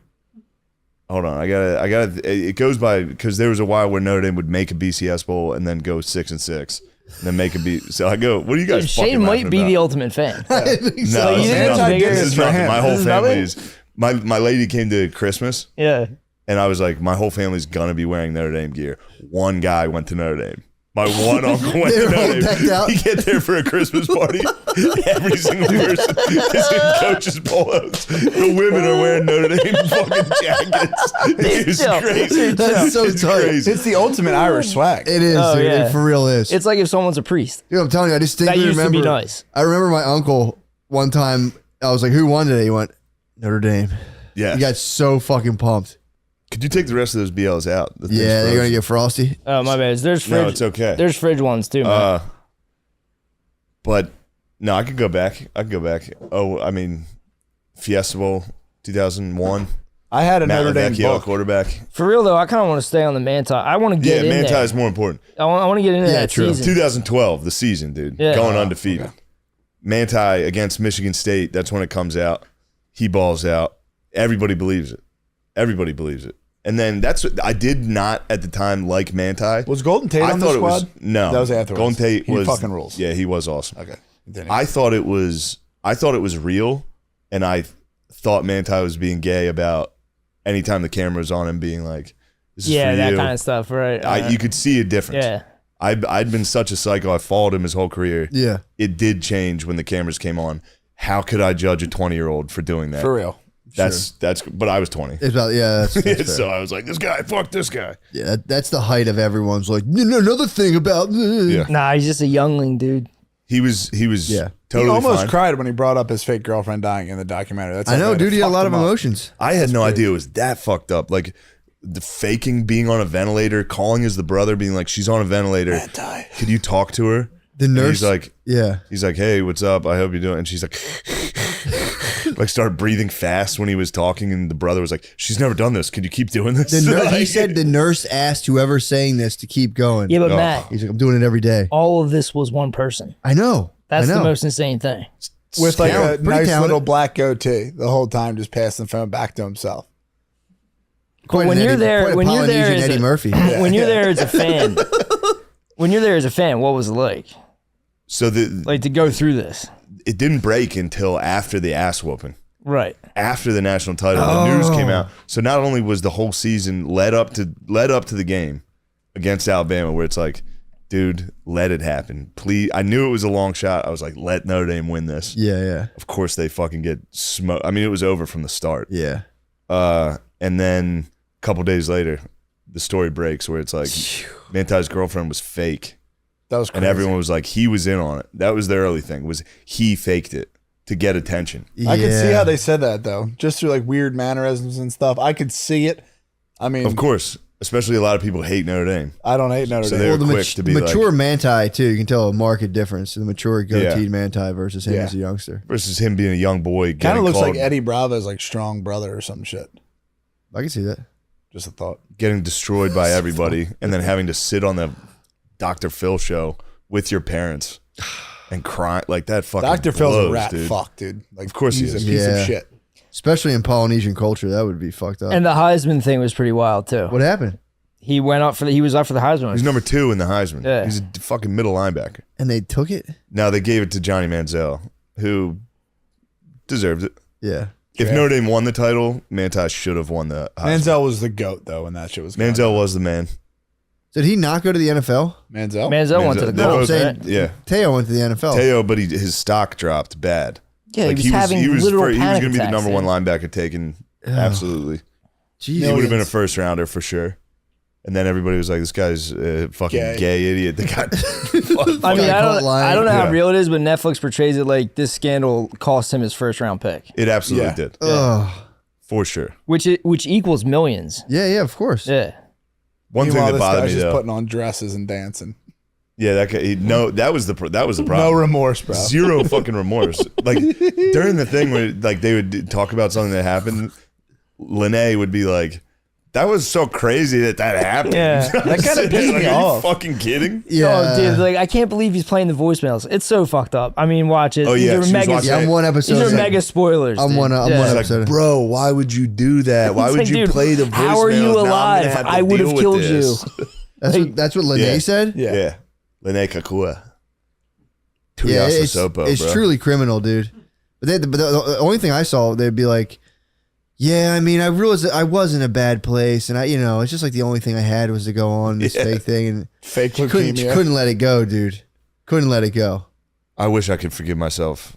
Hold on, I gotta. It goes by because there was a while where Notre Dame would make a BCS bowl and then go 6-6, and then make a B. So I go, what are you guys? Dude, fucking Shane might laughing be about? the ultimate fan. No, you this think is it's nothing. bigger? This is for nothing. him. My whole This is family nothing? is. My lady came to Christmas, Yeah. and I was like, my whole family's gonna be wearing Notre Dame gear. One guy went to Notre Dame. My one uncle went They to were all Notre decked Dame. out. He get there for a Christmas party. Every single person is in coach's polos. The women are wearing Notre Dame fucking jackets. It's chill. crazy. That's so It's tight. crazy. It's the ultimate Irish swag. It is, Oh, dude. yeah. It for real is. It's like if someone's a priest. Dude, I'm telling you, I distinctly That used to remember. be nice. I remember my uncle one time. I was like, "Who won today?" He went, "Notre Dame." Yeah. He got so fucking pumped. Could you take the rest of those BLs out? The thing's Yeah, they're gonna frozen. get frosty. Oh my bad. There's fridge. No, it's okay. There's fridge ones too, man. But no, I could go back. Oh, I mean, Fiesta Bowl 2001. I had a Matt Notre Dame Lavecchio, book. quarterback. For real though, I kind of want to stay on the Manti. I want to Yeah, get in Manti there. is more important. I want to get into that true. season. 2012, the season, dude. Yeah. Going undefeated. Manti against Michigan State, that's when it comes out. He balls out. Everybody believes it. Everybody believes it. And then that's what I did not at the time like Manti. Was Golden Tate I on the thought it squad? was no. That was afterwards. Golden Tate He was fucking rules. Yeah, he was awesome. Okay. Continue. I thought it was real, and I thought Manti was being gay about anytime the camera was on him being like, "This is Yeah, for that you." kind of stuff, right? You could see a difference. Yeah. I'd been such a psycho. I followed him his whole career. Yeah. It did change when the cameras came on. How could I judge a 20-year-old for doing that? For real. That's but I was 20. It's about that's fair. So I was like, this guy, fuck this guy. Yeah, that's the height of everyone's like, another thing about Yeah. Nah, he's just a youngling, dude. He was Yeah. totally He almost fine. cried when he brought up his fake girlfriend dying in the documentary. That's I know, dude. He had a lot of emotions. emotions. I had no idea it was that fucked up. Like the faking being on a ventilator, calling as the brother, being like, she's on a ventilator. Could you talk to her? The And nurse, he's like, hey, what's up? I hope you're doing. And she's like, like started breathing fast when he was talking, and the brother was like, she's never done this. Could you keep doing this? he Like- said the nurse asked whoever's saying this to keep going. Yeah, but Oh. Matt, He's like, I'm doing it every day. all of this was one person. I know. That's I know. the most insane thing. With like a Pretty nice talented. little black goatee the whole time, just passing the phone back to himself. Quite when an you're Eddie- there- quite a when you're there Polynesian as Eddie a- Murphy. When you're there as a fan, what was it like? So Like to go through this, it didn't break until after the ass whooping. right? After the national title, the news came out. So not only was the whole season led up to the game against Alabama, where it's like, dude, let it happen, please. I knew it was a long shot. I was like, let Notre Dame win this. Yeah. Of course, they fucking get smoked. I mean, it was over from the start. Yeah. And then a couple days later, the story breaks where it's like Manti's girlfriend was fake, That was crazy. and everyone was like, he was in on it. That was the early thing. Was he faked it to get attention? I could see Yeah. how they said that though, just through like weird mannerisms and stuff. I could see it. I mean, Of course, especially a lot of people hate Notre Dame. I don't hate Notre So Dame. they Well, were the quick to be mature Manti too. You can tell a marked difference. The mature goateed Yeah. Manti versus him Yeah. as a youngster. Versus him being a young boy. Kind Getting of looks called, like Eddie Bravo's like strong brother or some shit. I can see that. Just a thought. getting destroyed by everybody, and then having to sit on the Dr. Phil show with your parents and cry like that. Fucking Dr. Phil's blows, a rat dude. fuck, dude. Like, Of course he he's is. a piece Yeah. of shit. Especially in Polynesian culture, that would be fucked up. And the Heisman thing was pretty wild too. What happened? He went up for he was up for the Heisman. He's number 2 in the Heisman. Yeah. He's a fucking middle linebacker. And they took it? Now they gave it to Johnny Manziel, who deserved it. Yeah. If Yeah. Notre Dame won the title, Manti should have won the Heisman. Manziel was the goat though, when that shit was going Manziel on. was the man. Did he not go to the NFL? Manziel. Manziel went to the They Colts. both- Right? Yeah. Teo went to the NFL. Teo, but his stock dropped bad. Yeah, Like he was having literal he was panic going to be the attacks, number dude. 1 linebacker taken. Absolutely. Jeez. He would have been a Millions. first rounder for sure. And then everybody was like, this guy's a fucking Gay. gay idiot. They got I mean, Guy caught I don't know Yeah. how real it is, but Netflix portrays it like this scandal cost him his first round pick, It absolutely Yeah. did. Ugh. For sure. which equals millions. Yeah, of course. Yeah. One thing Meanwhile, that this bothered guy's me just though. putting on dresses and dancing. Yeah, that guy, that was the No problem. remorse, bro. Zero fucking remorse. Like during the thing where like they would talk about something that happened, Lene would be like, "That was so crazy that happened." Yeah. That kinda pissed me Are you off. fucking kidding? Yeah. Oh, dude, like I can't believe he's playing the voicemails. It's so fucked up. I mean, watch it. Oh, These yeah, are she was mega. watching Yeah, I'm one episode. These are in. mega spoilers. I'm dude. one- I'm Yeah. one It's episode. like, bro, why would you do that? Why It's would like, you dude, play the voicemails? how are you Now I'm gonna alive? have to I would have deal with killed this. you. That's what Lene Yeah. said? Yeah. Lene Kakua. Yeah, Tuiasa it's Sopo, bro. truly criminal, dude. But the only thing I saw, they'd be like, yeah, I mean, I realized that I was in a bad place, and it's just like the only thing I had was to go on this fake thing, and Fake couldn't leukemia. let it go, dude. Couldn't let it go. I wish I could forgive myself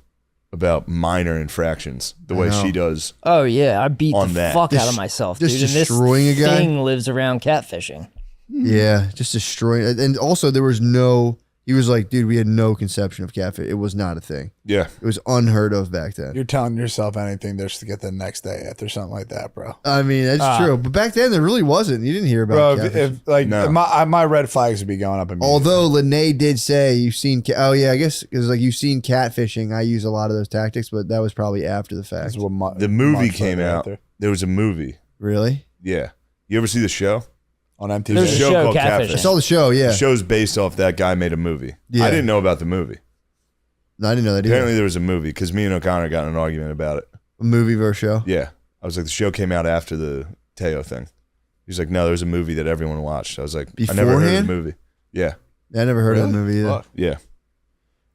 about minor infractions the way know. she does. Oh yeah, I beat On the that. fuck out Just- of myself, just dude. And this destroying a guy? thing lives around catfishing. Yeah, just destroying. And also, there was no. He was like, dude, we had no conception of catfish. It was not a thing. Yeah. It was unheard of back then. You're telling yourself anything just to get the next day after something like that, bro. I mean, that's true. But back then, there really wasn't. You didn't hear about Bro, catfish. if like No. my red flags would be going up immediately. Although Lene did say you've seen, oh yeah, I guess because like you've seen catfishing. I use a lot of those tactics, but that was probably after the fact. That's what The movie months came later out. after. There was a movie. Really? Yeah. You ever see the show? On MTV. There's a show show, called Catfish. I saw the show. Yeah. The show's based off that guy made a movie. Yeah. I didn't know about the movie. No, I didn't know that either. Apparently there was a movie because me and O'Connor got in an argument about it. A movie versus show. Yeah. I was like, the show came out after the Teo thing. He's like, no, there's a movie that everyone watched. I was like, I never heard of Beforehand? the movie. Yeah. Yeah, I never heard of the movie either. Fuck. Yeah.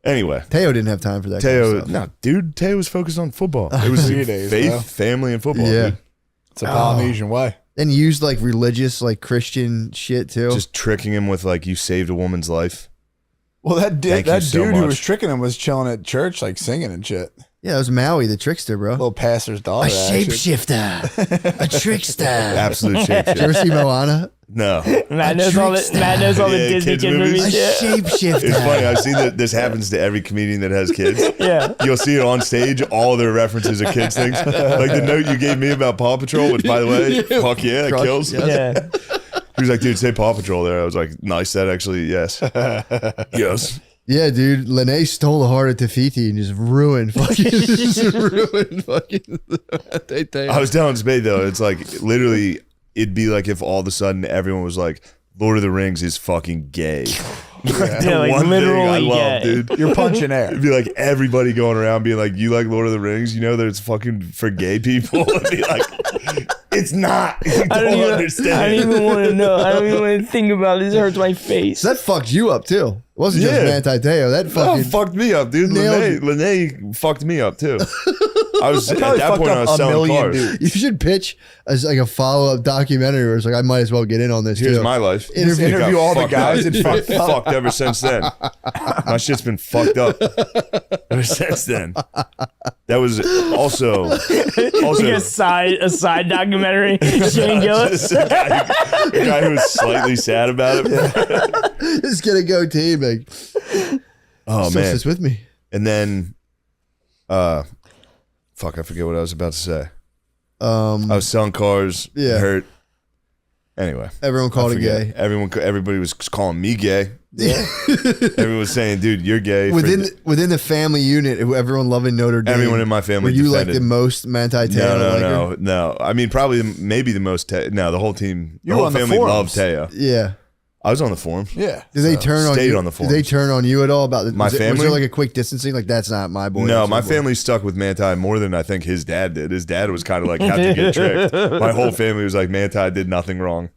Anyway. Teo didn't have time for that. Teo, kind of stuff. no, dude, Teo was focused on football. It was 3 days, faith, bro. family, and football. Yeah. Dude. It's a Polynesian way. And used like religious, like Christian shit too. Just tricking him with like, you saved a woman's life. Well, that Thank you so dude who much. was tricking him was chilling at church, like singing and shit. Yeah, it was Maui, the trickster, bro. Little pastor's daughter. shapeshifter, a trickster. Absolute shit. Did you ever see Moana? No. Matt knows all the Yeah, Disney kids kid movies. movies. A Yeah. shapeshifter. It's funny. I've seen that this happens to every comedian that has kids. Yeah. You'll see it on stage. All their references are kids things. Like the note you gave me about Paw Patrol, which by the way, fuck yeah, it Crush, kills. yeah. Yeah. He was like, dude, say Paw Patrol there. I was like, nice. That actually, yes. Yes. Yeah, dude. Lene stole the heart of Tafiti and just ruined fucking. I was telling Spade though, it's like literally, it'd be like if all of a sudden everyone was like, Lord of the Rings is fucking gay. Yeah, like One thing literally I love, gay. dude. You're punching air. It'd be like everybody going around being like, you like Lord of the Rings? You know that it's fucking for gay people? It'd be like, it's not. You don't understand. I don't even want to know. I don't even want to think about it. This hurts my face. So that fucked you up too. It wasn't just Yeah. Manti Teo. That Oh, fucking fucked me up, dude. nailed Lene fucked me up too. I was at probably that fucked point. up I was a selling million cars. dudes. You should pitch as like a follow up documentary where it's like I might as well get in on this Here's too. my life. Interview- It got interview all the fucked guys up. and It's fucked been up. fucked ever since then. My shit's been fucked up ever since then. That was also Like a side documentary. Shane Gillis. the guy who was slightly sad about it. Just get a goatee, like Oh "Sus man! this with me. And then, fuck, I forget what I was about to say. I was selling cars. Yeah. Hurt. Anyway, Everyone called I it forget. gay. Everybody was calling me gay. Everyone was saying, "Dude, you're gay." for Within the family unit, everyone loving Notre Dame. Everyone in my family Were you like defended. the most Manti Teo? No. I mean, probably maybe the most. No, the whole team, You the were whole on the family forums. loved Teo. Yeah. I was on the forums. Yeah. Did they turn on stayed you? on the Did they forums. turn on you at all about the, My was family? there like a quick distancing? Like that's not my boy. No, that's my your boy. family stuck with Manti more than I think his dad did. His dad was kind of like, how'd you get tricked? My whole family was like, Manti did nothing wrong.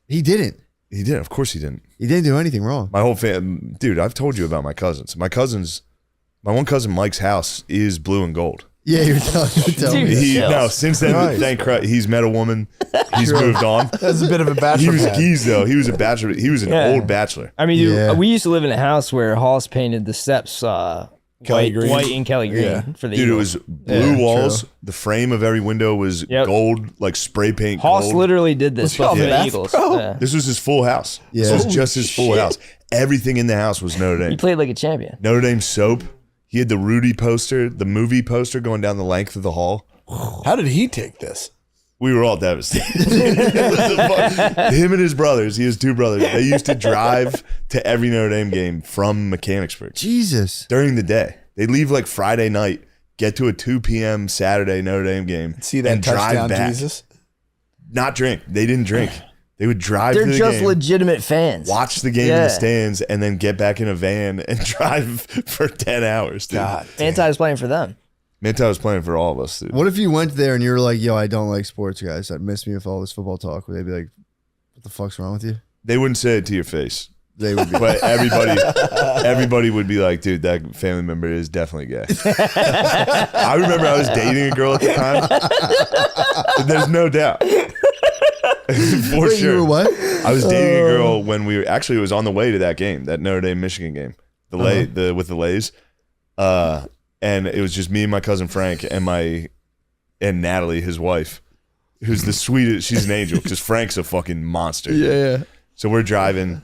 He didn't. He didn't. Of course he didn't. He didn't do anything wrong. My whole fam, dude. I've told you about my cousins. My one cousin Mike's house is blue and gold. Yeah, you're telling me. Dude. No, since then, Nice. thank Christ, he's met a woman. He's moved on. That's a bit of a He bachelor was pad. geese though. He was a bachelor. He was an Yeah. old bachelor. I mean, dude, Yeah. we used to live in a house where Hoss painted the steps Kelly Green. white and Kelly Green Yeah. for the Dude, it Eagles. was blue Yeah, walls. true. The frame of every window was Yep. gold, like spray paint. Hoss gold. literally did this stuff for the Beth, Eagles. bro? Yeah. This was his full house. Yeah. This was just his full shit. house. Everything in the house was Notre He Dame. played like a champion. Notre Dame soap. He had the Rudy poster, the movie poster going down the length of the hall. How did he take this? We were all devastated. Him and his brothers, he has two brothers, they used to drive to every Notre Dame game from Mechanicsburg Jesus. during the day. They'd leave like Friday night, get to a 2 p.m. Saturday Notre Dame game, See that and drive touchdown, back. Jesus? Not drink. They didn't drink. They would drive They're to the just game, legitimate fans. watch the game in Yeah. the stands, and then get back in a van and drive for 10 hours. Dude. God. Manti was playing for them. Manti was playing for all of us, dude. What if you went there and you were like, "Yo, I don't like sports, guys. That miss me with all this football talk." Would they be like, "What the fuck's wrong with you?" They wouldn't say it to your face. They would be. But everybody would be like, dude, that family member is definitely gay. I remember I was dating a girl at the time. There's no doubt. For Wait, sure. you were what? I was dating a girl when we were actually, it was on the way to that game, that Notre Dame Michigan game, with the Lays. And it was just me and my cousin Frank and Natalie, his wife, who's the sweetest. She's an angel because Frank's a fucking monster. dude. Yeah. So we're driving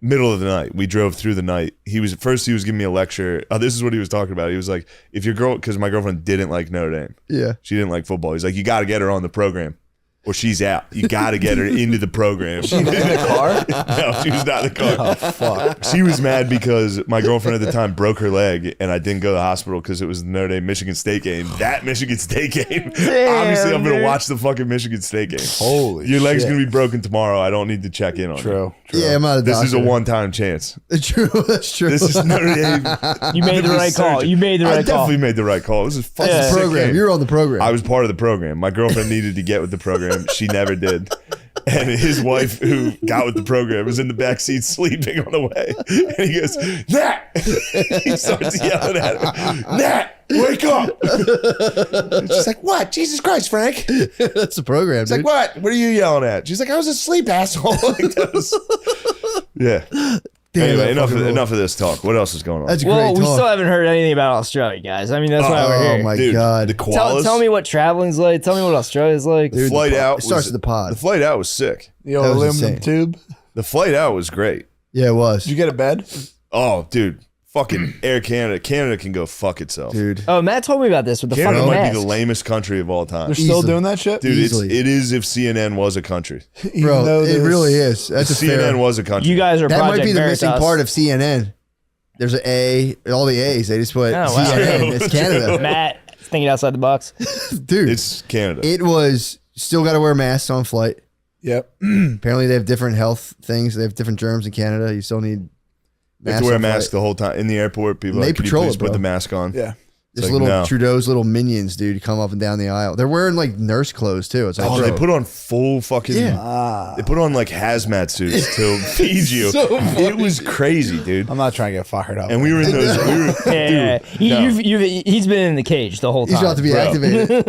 middle of the night. We drove through the night. He was giving me a lecture. Oh, this is what he was talking about. He was like, if your girl, because my girlfriend didn't like Notre Dame. Yeah. She didn't like football. He's like, you got to get her on the program. or she's out. You got to get her into the program. In the car? No, she was not in the car. Oh, fuck. She was mad because my girlfriend at the time broke her leg, and I didn't go to the hospital because it was the Notre Dame Michigan State game. That Michigan State game. Obviously, I'm gonna dude. watch the fucking Michigan State game. Holy Your leg's shit. gonna be broken tomorrow. I don't need to check in on you. True. Yeah, I'm not a This is a doctor. one-time chance. True. That's true. This is Notre Dame. You made the right call. You made the I right call. definitely made the right call. This is fucking That's the sick program. game. You're on the program. I was part of the program. My girlfriend needed to get with the program. She never did. And his wife, who got with the program, was in the back seat sleeping on the way. And he goes, Nat! He starts yelling at her, Nat, wake up! And she's like, what? Jesus Christ, Frank. It's That's the program, dude. like, what? What are you yelling at? She's like, I was asleep, asshole. Like that was, yeah. Damn, Anyway, that enough fucking of this talk. What else is going on? That's Well, great we talk. still haven't heard anything about Australia, guys. I mean, that's why we're Oh here. my Dude, God. the koalas. Tell me what traveling's like. Tell me what Australia's like. Dude, flight the pod- out It starts was- with the pod. The flight out was sick. The old That was aluminum insane. tube. The flight out was great. Yeah, it was. Did you get a bed? Oh, dude. Fucking Air Canada. Canada can go fuck itself. Dude. Oh, Matt told me about this with the Canada fucking might mask. be the lamest country of all time. They're still Easily. doing that shit? Dude, Easily. it is if CNN was a country. Even Bro, though it there's- really is. That's a CNN fair. was a country. You guys are That Project might be the missing Veritas. part of CNN. There's an A, all the A's. They just put Oh, wow. CNN. True, It's Canada. Matt thinking outside the box. Dude, It's Canada. it was still got to wear masks on flight. Yep. Apparently, they have different health things. They have different germs in Canada. You still need They have to wear a on mask flight. the whole time. In the airport, people are They like, can you patrol please it, put bro. the mask on? Yeah. Just like, little no. Trudeau's little minions, dude, come up and down the aisle. They're wearing like nurse clothes too. It's like, Oh, bro, they put on full fucking... Yeah. They put on like hazmat suits to feed you. It was crazy, dude. I'm not trying to get fired up. And we were in those... Yeah, no. he's been in the cage the whole time. he's about to be Bro. activated.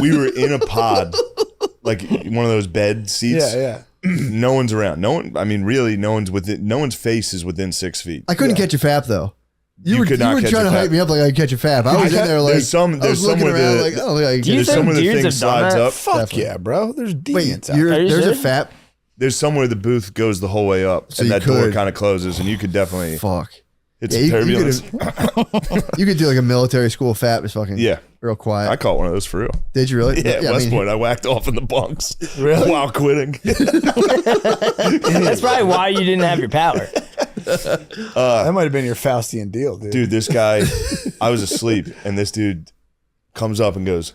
we were in a pod, like one of those bed seats. yeah. No one's around. No one. I mean, really, no one's within. No one's face is within 6 feet. I couldn't catch a fap though. You could were not catch trying a to fap. hype me up like I could catch a fap. I was in there like There's I was looking somewhere around the- like oh like Do you There's think somewhere the dudes thing have done slides that? up. Fuck Definitely. yeah, bro. There's wait, deviants out Are there. you there's a serious? fap. There's somewhere the booth goes the whole way up, So and you that door could- kind of closes, and you could definitely. Fuck. It's Yeah, you turbulence. you could do like a military school fap. It's fucking Yeah. real quiet. I caught one of those for real. Did you really? Yeah, I West mean, Point. I whacked off in the bunks Really? while quitting. That's probably why you didn't have your power. That might have been your Faustian deal, dude. Dude, this guy, I was asleep, and this dude comes up and goes,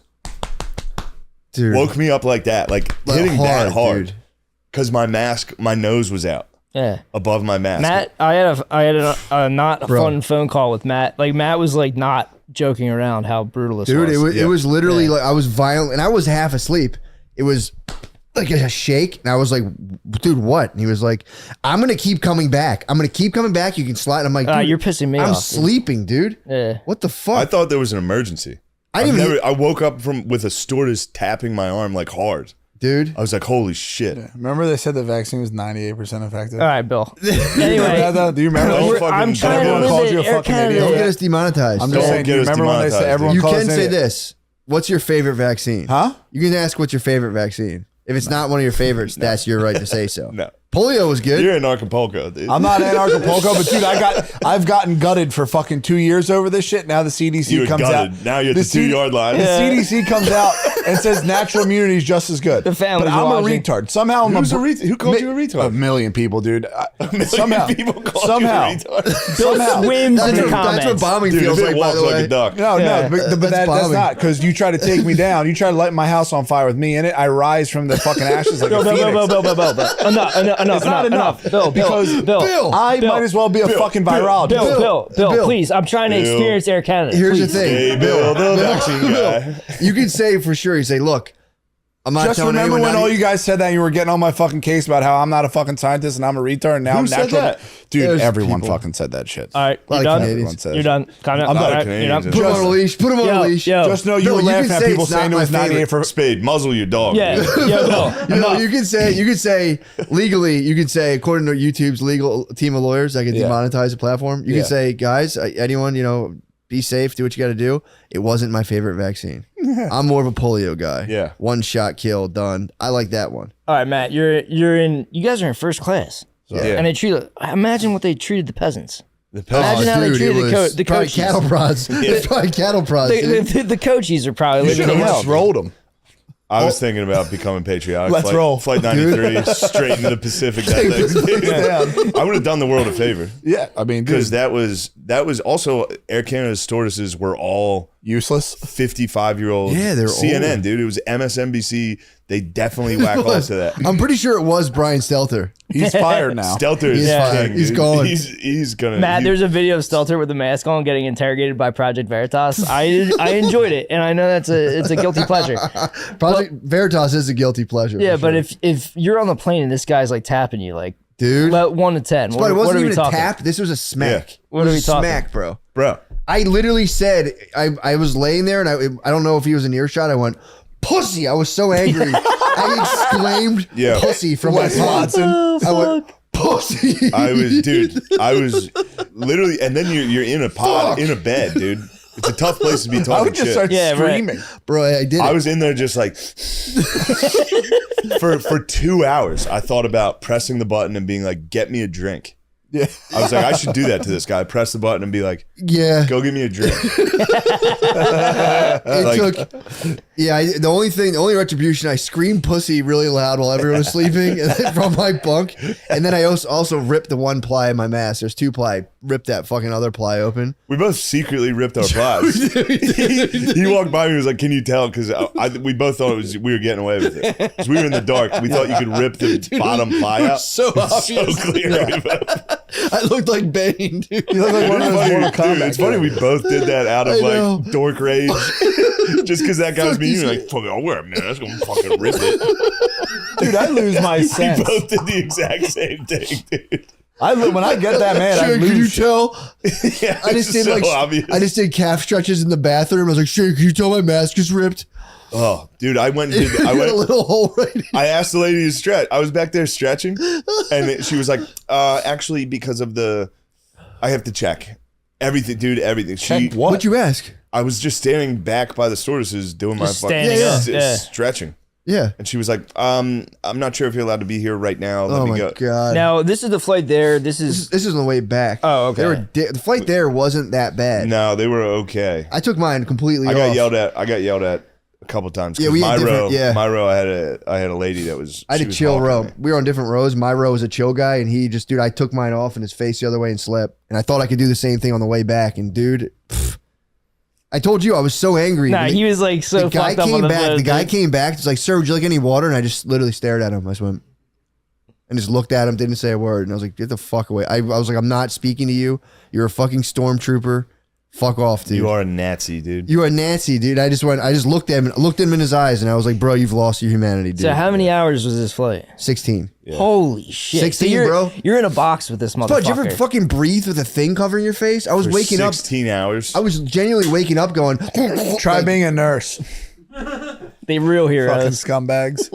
dude, woke me up like that, like like hitting that hard, dude. because my mask, my nose was out Yeah. above my mask. Matt, I had a not Bro. fun phone call with Matt. Like Matt was like not joking around how brutal this Dude, was. it was literally like I was violent and I was half asleep. It was like a shake, and I was like, "Dude, what?" And he was like, "I'm gonna keep coming back. I'm gonna keep coming back. You can slide." And I'm like, dude, You're pissing me I'm off. dude. sleeping, dude. Yeah. What the I fuck? thought there was an emergency. I didn't even, I woke up with a stewardess tapping my arm like hard. dude. I was like, holy shit. Remember they said the vaccine was 98% effective? All right, Bill. Remember Anyway, that, though? Do you remember? Don't that? fucking- I'm trying to everyone live called it. you a Air fucking Canada. Don't idiot. get us demonetized. I'm just Don't saying, do get you us remember when they said demonetized, everyone You called can us an say idiot? this. What's your favorite vaccine? Huh? You can ask what's your favorite vaccine. If it's not one of your favorites, that's your right to say so. No. Polio was good. You're in Acapulco, dude. I'm not in Acapulco, but dude, I've gotten gutted for fucking 2 years over this shit. Now the CDC You were comes gutted. out. Now you're at the 2-yard line. The Yeah. CDC comes out and says natural immunity is just as good. The family's but I'm watching. a retard. Somehow I'm Who's a a retard? Who called you a retard? A million people, dude. million somehow, people called somehow, you a retard. somehow. Swims in That's the what, comments. that's what bombing Dude, feels if like, it by walks the like way. a duck. No, Yeah. but That's that's bombing. not because you try to take me down. You try to light my house on fire with me in it. I rise from the fucking ashes like a Bill, phoenix. Bill. Enough. It's not enough. Bill, Because Bill. I Bill. might as well be a fucking virologist. Bill, please. I'm trying to Bill. experience Air Canada. Here's the please. thing. Hey, Bill, the vaccine guy. You can say for sure, you say, look, I'm not Just telling remember anyone when not all to- you guys said that and you were getting on my fucking case about how I'm not a fucking scientist and I'm a retard and now Who I'm said natural. that? Dude, There's everyone people. fucking said that shit. All right, lot you're of done. Canadians. Everyone says You're done. Calm down. I'm done. All right, Canadians you're and done. Put him on a leash. Put him on a leash. Yo. Just know you Bill, were you laughing can at say people it's not saying it my was 98 favorite. for. Spade, muzzle your dog. Yeah, dude. Bill. enough. You could say legally, you could say according to YouTube's legal team of lawyers that can Yeah. demonetize the platform. You Yeah. can say, guys, anyone, be safe, do what you got to do. It wasn't my favorite vaccine. I'm more of a polio guy. Yeah. One shot kill, done. I like that one. All right, Matt. You guys are in first class, Yeah. and they treat. Imagine what they treated the peasants. The peasants. Imagine how they Dude, treated it was the probably coaches. cattle prods. It's probably cattle prods. dude. The coaches are probably You living should in have hell. just rolled them. I was thinking about becoming patriotic. Let's roll. Flight 93, straight into the Pacific. I would have done the world a favor. Yeah, I mean, Because dude, that was also Air Canada's stewardesses were all useless. 55-year-old. Yeah, they're CNN, old. dude. It was MSNBC. They definitely whack off to that. I'm pretty sure it was Brian Stelter. He's fired now. Stelter is He's fired. king, He's dude. gone. He's gonna. Matt, there's a video of Stelter with the mask on getting interrogated by Project Veritas. I enjoyed it, and I know it's a guilty pleasure. Project Veritas is a guilty pleasure. Yeah, for but sure. if you're on the plane and this guy's like tapping you, like dude, 1 to 10, but what, it what wasn't are we even a talking? tap. This was a smack. Yeah. What It was are we a talking? Smack, bro. bro. I literally said I was laying there and I don't know if he was in earshot. I went pussy. I was so angry. I exclaimed Yeah. pussy from my Wes pod. Watson. I went pussy. I was literally, and then you're in a pod, in a bed, dude. It's a tough place to be I talking would just shit. start Yeah, right. screaming. Bro, I did I it. was in there just like for 2 hours. I thought about pressing the button and being like, "Get me a drink." Yeah. I was like, I should do that to this guy. Press the button and be like, Yeah. "Go get me a drink." The only retribution, I screamed pussy really loud while everyone was sleeping and then from my bunk. And then I also ripped the one ply in my mask. There's 2 ply. Ripped that fucking other ply open. We both secretly ripped our plies. He walked by me and was like, "Can you tell?" Because we both thought we were getting away with it. Because we were in the dark. We thought you could rip the bottom ply out. So So obvious. clear. I looked like Bane, dude. You look like one of those Mortal Dude, Kombat it's funny we both did that out of I know. like dork rage. Just because that guy was Fuck mean, these- you're like, "Fuck it, I'll wear a mask. I'm gonna fucking rip it." Dude, I lose my We sense. both did the exact same thing, dude. When I get that mad, I Shane, can you lose. tell? Yeah, I just it's did so like obvious. I just did calf stretches in the bathroom. I was like, Shane, can you tell my mask is ripped? Oh, dude, I went and did. I got a little hole right in. I asked the lady to stretch. I was back there stretching, and she was like, "Actually, because of I have to check everything, dude. Everything." Check what? What'd you ask? I was just standing back by the stewardesses doing Just my fucking standing up, yeah. stretching, Yeah. and she was like, "I'm not sure if you're allowed to be here right now. Let Oh me my go." god. Now this is the flight there. This is This is on the way back. Oh, okay. They were the flight there wasn't that bad. No, they were okay. I took mine completely I off. got yelled at. I got yelled at a couple times. 'Cause Yeah, we had my row. different- yeah. My row. I had a lady that was. I she had a was chill hawking row. me. We were on different rows. My row was a chill guy, and he just, dude, I took mine off and his face the other way and slept. And I thought I could do the same thing on the way back. And dude, I told you I was so angry. nah. The- He was like so the guy fucked up on came back. The guy the- came back. He's like, "Sir, would you like any water?" And I just literally stared at him. I just went and just looked at him, didn't say a word. And I was like, "Get the fuck away!" I was like, "I'm not speaking to you. You're a fucking stormtrooper. Fuck off, dude. You are a Nazi, dude. You are a Nancy, dude." I just looked at him in his eyes, and I was like, "Bro, you've lost your humanity, dude." So how many hours was this flight? 16. Holy shit! 16, you're, bro. You're in a box with this Bro, did you motherfucker. ever fucking breathe with a thing covering your face? I was For waking up. 16 hours. I was genuinely waking up going, Try like, being a nurse. They real Fucking heroes. scumbags.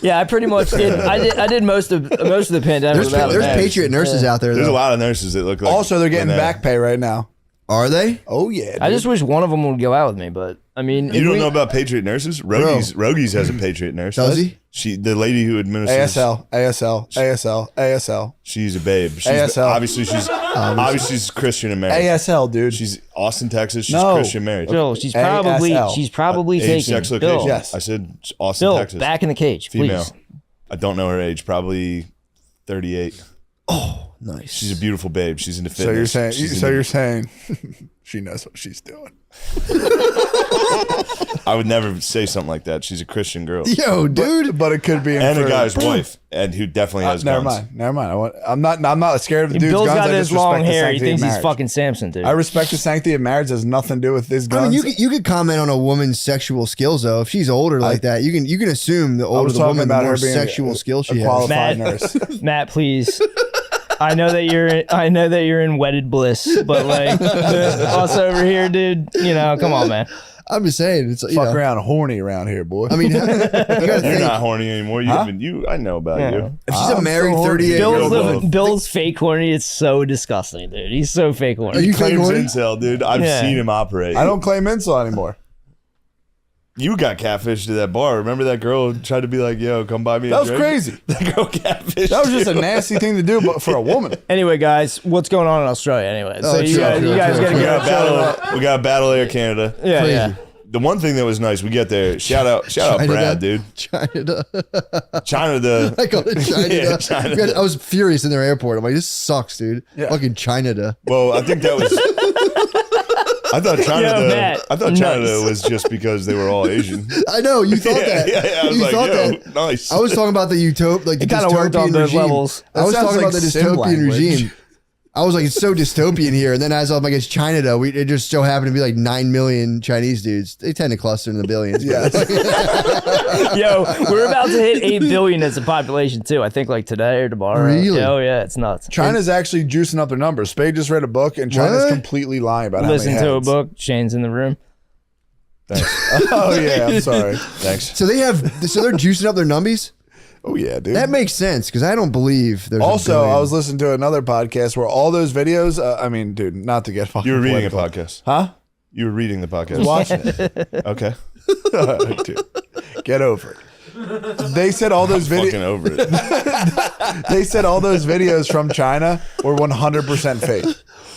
Yeah, I pretty much did. I did most of the pandemic. There's without a there's mask. Patriot nurses out there, There's a though. lot of nurses that look like. Also, they're getting when they- back pay right now. Are they? Oh yeah. I dude. just wish one of them would go out with me, but I mean, You don't know about Patriot nurses? Rogies has a Patriot nurse. Does he? The lady who administers. ASL. She's a babe. She's ASL. Obviously, she's Christian and married. ASL, dude. She's Austin, Texas. She's No. Christian married. Bill, she's ASL. probably Age, taking sex, location. Bill. Yes. I said Austin, Bill, Texas. back in the cage, Female. please. I don't know her age. Probably 38. Nice. She's a beautiful babe. She's into So you're fitness. saying She's into- you're saying she knows what she's doing. I would never say something like that. She's a Christian girl Yo, dude. But it could be in and a for- guy's wife, and who definitely has Never guns. mind. Never mind. I'm not scared of the dude's Bill's guns. got I this just long respect the hair. He sanctity of thinks he's marriage. fucking Samson, dude. I respect the sanctity of marriage. Has nothing to do with this I guns. mean, you could comment on a woman's sexual skills though. If she's older like that, you can assume the I older was the talking woman, the about more her being sexual skills she a has. qualified Matt, nurse. Matt, please. I know that you're in wedded bliss, but like us over here, dude. You know, come on, man. I'm just saying, it's you Fuck know. around horny around here, boy. I mean, you gotta You're think. not horny anymore. Huh? I know about Yeah. you. If she's a I'm married so horny. 38 year Bill's, old, Bill's fake horny. It's so disgusting, dude. He's so fake horny. Are you fake Claims horny? incel, dude. I've Yeah. seen him operate. I don't claim insult anymore. You got catfished at that bar. Remember that girl tried to be like, "Yo, come buy me." That a was drink? crazy. That girl catfished. That was just a you. nasty thing to do, but for a woman. Anyway, guys, what's going on in Australia? Anyway, so Oh, you true, guys, true, you guys true, gotta We true. get got battle. We got Battle Air Canada. Yeah, Crazy. yeah. the one thing that was nice, we get there. Shout out Brad, dude. China. China the. I call it China. Yeah, China. I was furious in their airport. I'm like, this sucks, dude. Yeah. Fucking China. Well, I think that was. I thought China. Yo, Matt, I thought China nice. was just because they were all Asian. I know you thought that. Yeah. I was You like, thought yo, that. nice. I was talking about the the It kind of worked on dystopian those regime. levels. I was That sounds talking about like the sim dystopian language. regime. I was like, it's so dystopian here. And then as I'm like, it's China though. It just so happened to be like 9 million Chinese dudes. They tend to cluster in the billions. Yeah. Yo, we're about to hit 8 billion as a population too. I think like today or tomorrow. Really? Oh yeah, it's nuts. China's actually juicing up their numbers. Spade just read a book, and China's What? completely lying about Listen how many to a heads. book. Shane's in the room. Thanks. Oh yeah, I'm sorry. Thanks. So they're juicing up their numbies. Oh yeah, dude. That makes sense because I don't believe there's. Also, a billion. I was listening to another podcast where all those videos. I mean, dude, not to get fucking. You were reading a political. podcast. huh? You were reading the podcast. Watching it. Okay. Dude, get over it. They said all those Fucking videos. over it. They said all those videos from China were 100% fake.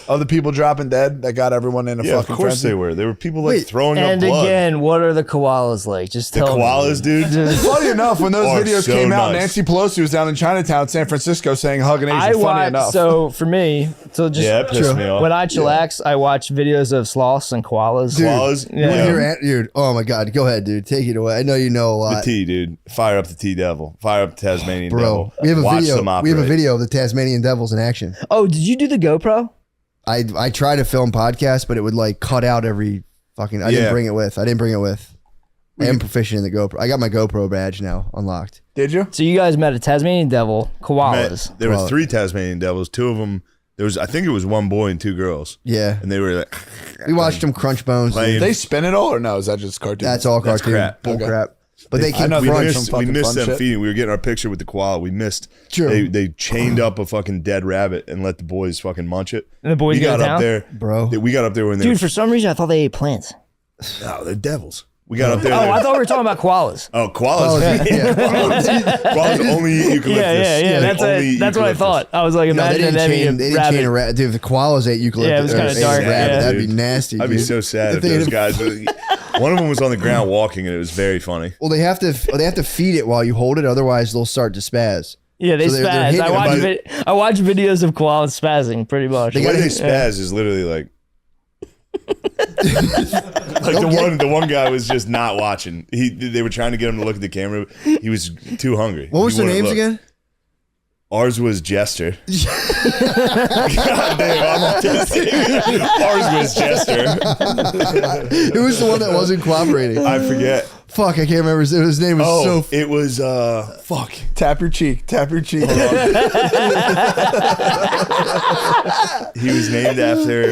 Of the people dropping dead that got everyone in a Yeah, of fucking course frenzy. they were. There were people like Wait, throwing up And blood. again, what are the koalas like? Just The tell me. koalas, dude. Funny enough, when those Are videos so came out, nice. Nancy Pelosi was down in Chinatown, San Francisco, saying "Hug an Asian." I Funny watch enough, so for me, so just Yeah, it pissed me off. when I chillax, I watch videos of sloths and koalas. Koalas. You wanna Yeah. hear dude. Oh my god, go ahead, dude. Take it away. I know you know a The lot, T, dude. Fire up the T devil. Fire up the Tasmanian bro. devil. We have a Watch video. them We have a operate. video of the Tasmanian devils in action. Oh, did you do the GoPro? I tried to film podcasts, but it would like cut out every fucking. I Yeah. didn't bring it with. I am proficient in the GoPro. I got my GoPro badge now unlocked. did you? So you guys met a Tasmanian devil, koalas. There were Well- 3 Tasmanian devils. 2 of them. There was. I think it was 1 boy and 2 girls. Yeah, And they were like, we watched them crunch bones. Playing- dude. They spin it all, or no? Is that just cartoon? That's all That's cartoon crap. bull Okay. crap. But they I can know we they crunch. missed- missed, some we fucking missed fun them shit. feeding. We were getting our picture with the koala. We missed. True. They chained up a fucking dead rabbit and let the boys fucking munch it. And the boys we go got up down? there, Bro. We got up there when they Dude, for some reason I thought they ate plants. no, they're devils. We got up there. Oh, they were- I thought we were talking about koalas. Oh, koalas. Yeah. Koalas only eat eucalyptus. Yeah. They That's only eat that's what I eucalyptus. thought. I was like, No, they imagine didn't them chain. eating They a didn't chain a rabbit. rabbit. Dude, if the koalas ate eucalyptus, Yeah, it was or kinda ate a dark, rabbit, yeah. that'd be Dude. nasty. I'd be dude. so sad if they those had- guys. One of them was on the ground walking, and it was very funny. Well, they have to feed it while you hold it, otherwise they'll start to spaz. Yeah, they So they're spaz. hitting I watch videos of koalas spazzing pretty much. The way gotta they hit- spaz is literally like. Like the one guy was just not watching. They were trying to get him to look at the camera. He was too hungry. What was He their wouldn't names look. again? Ours was Jester. God damn, I'm autistic. Ours was Jester. Who was the one that wasn't cooperating? I forget. Fuck, I can't remember. His name was Oh, so. it was fuck. Tap your cheek. Tap your cheek. He was named after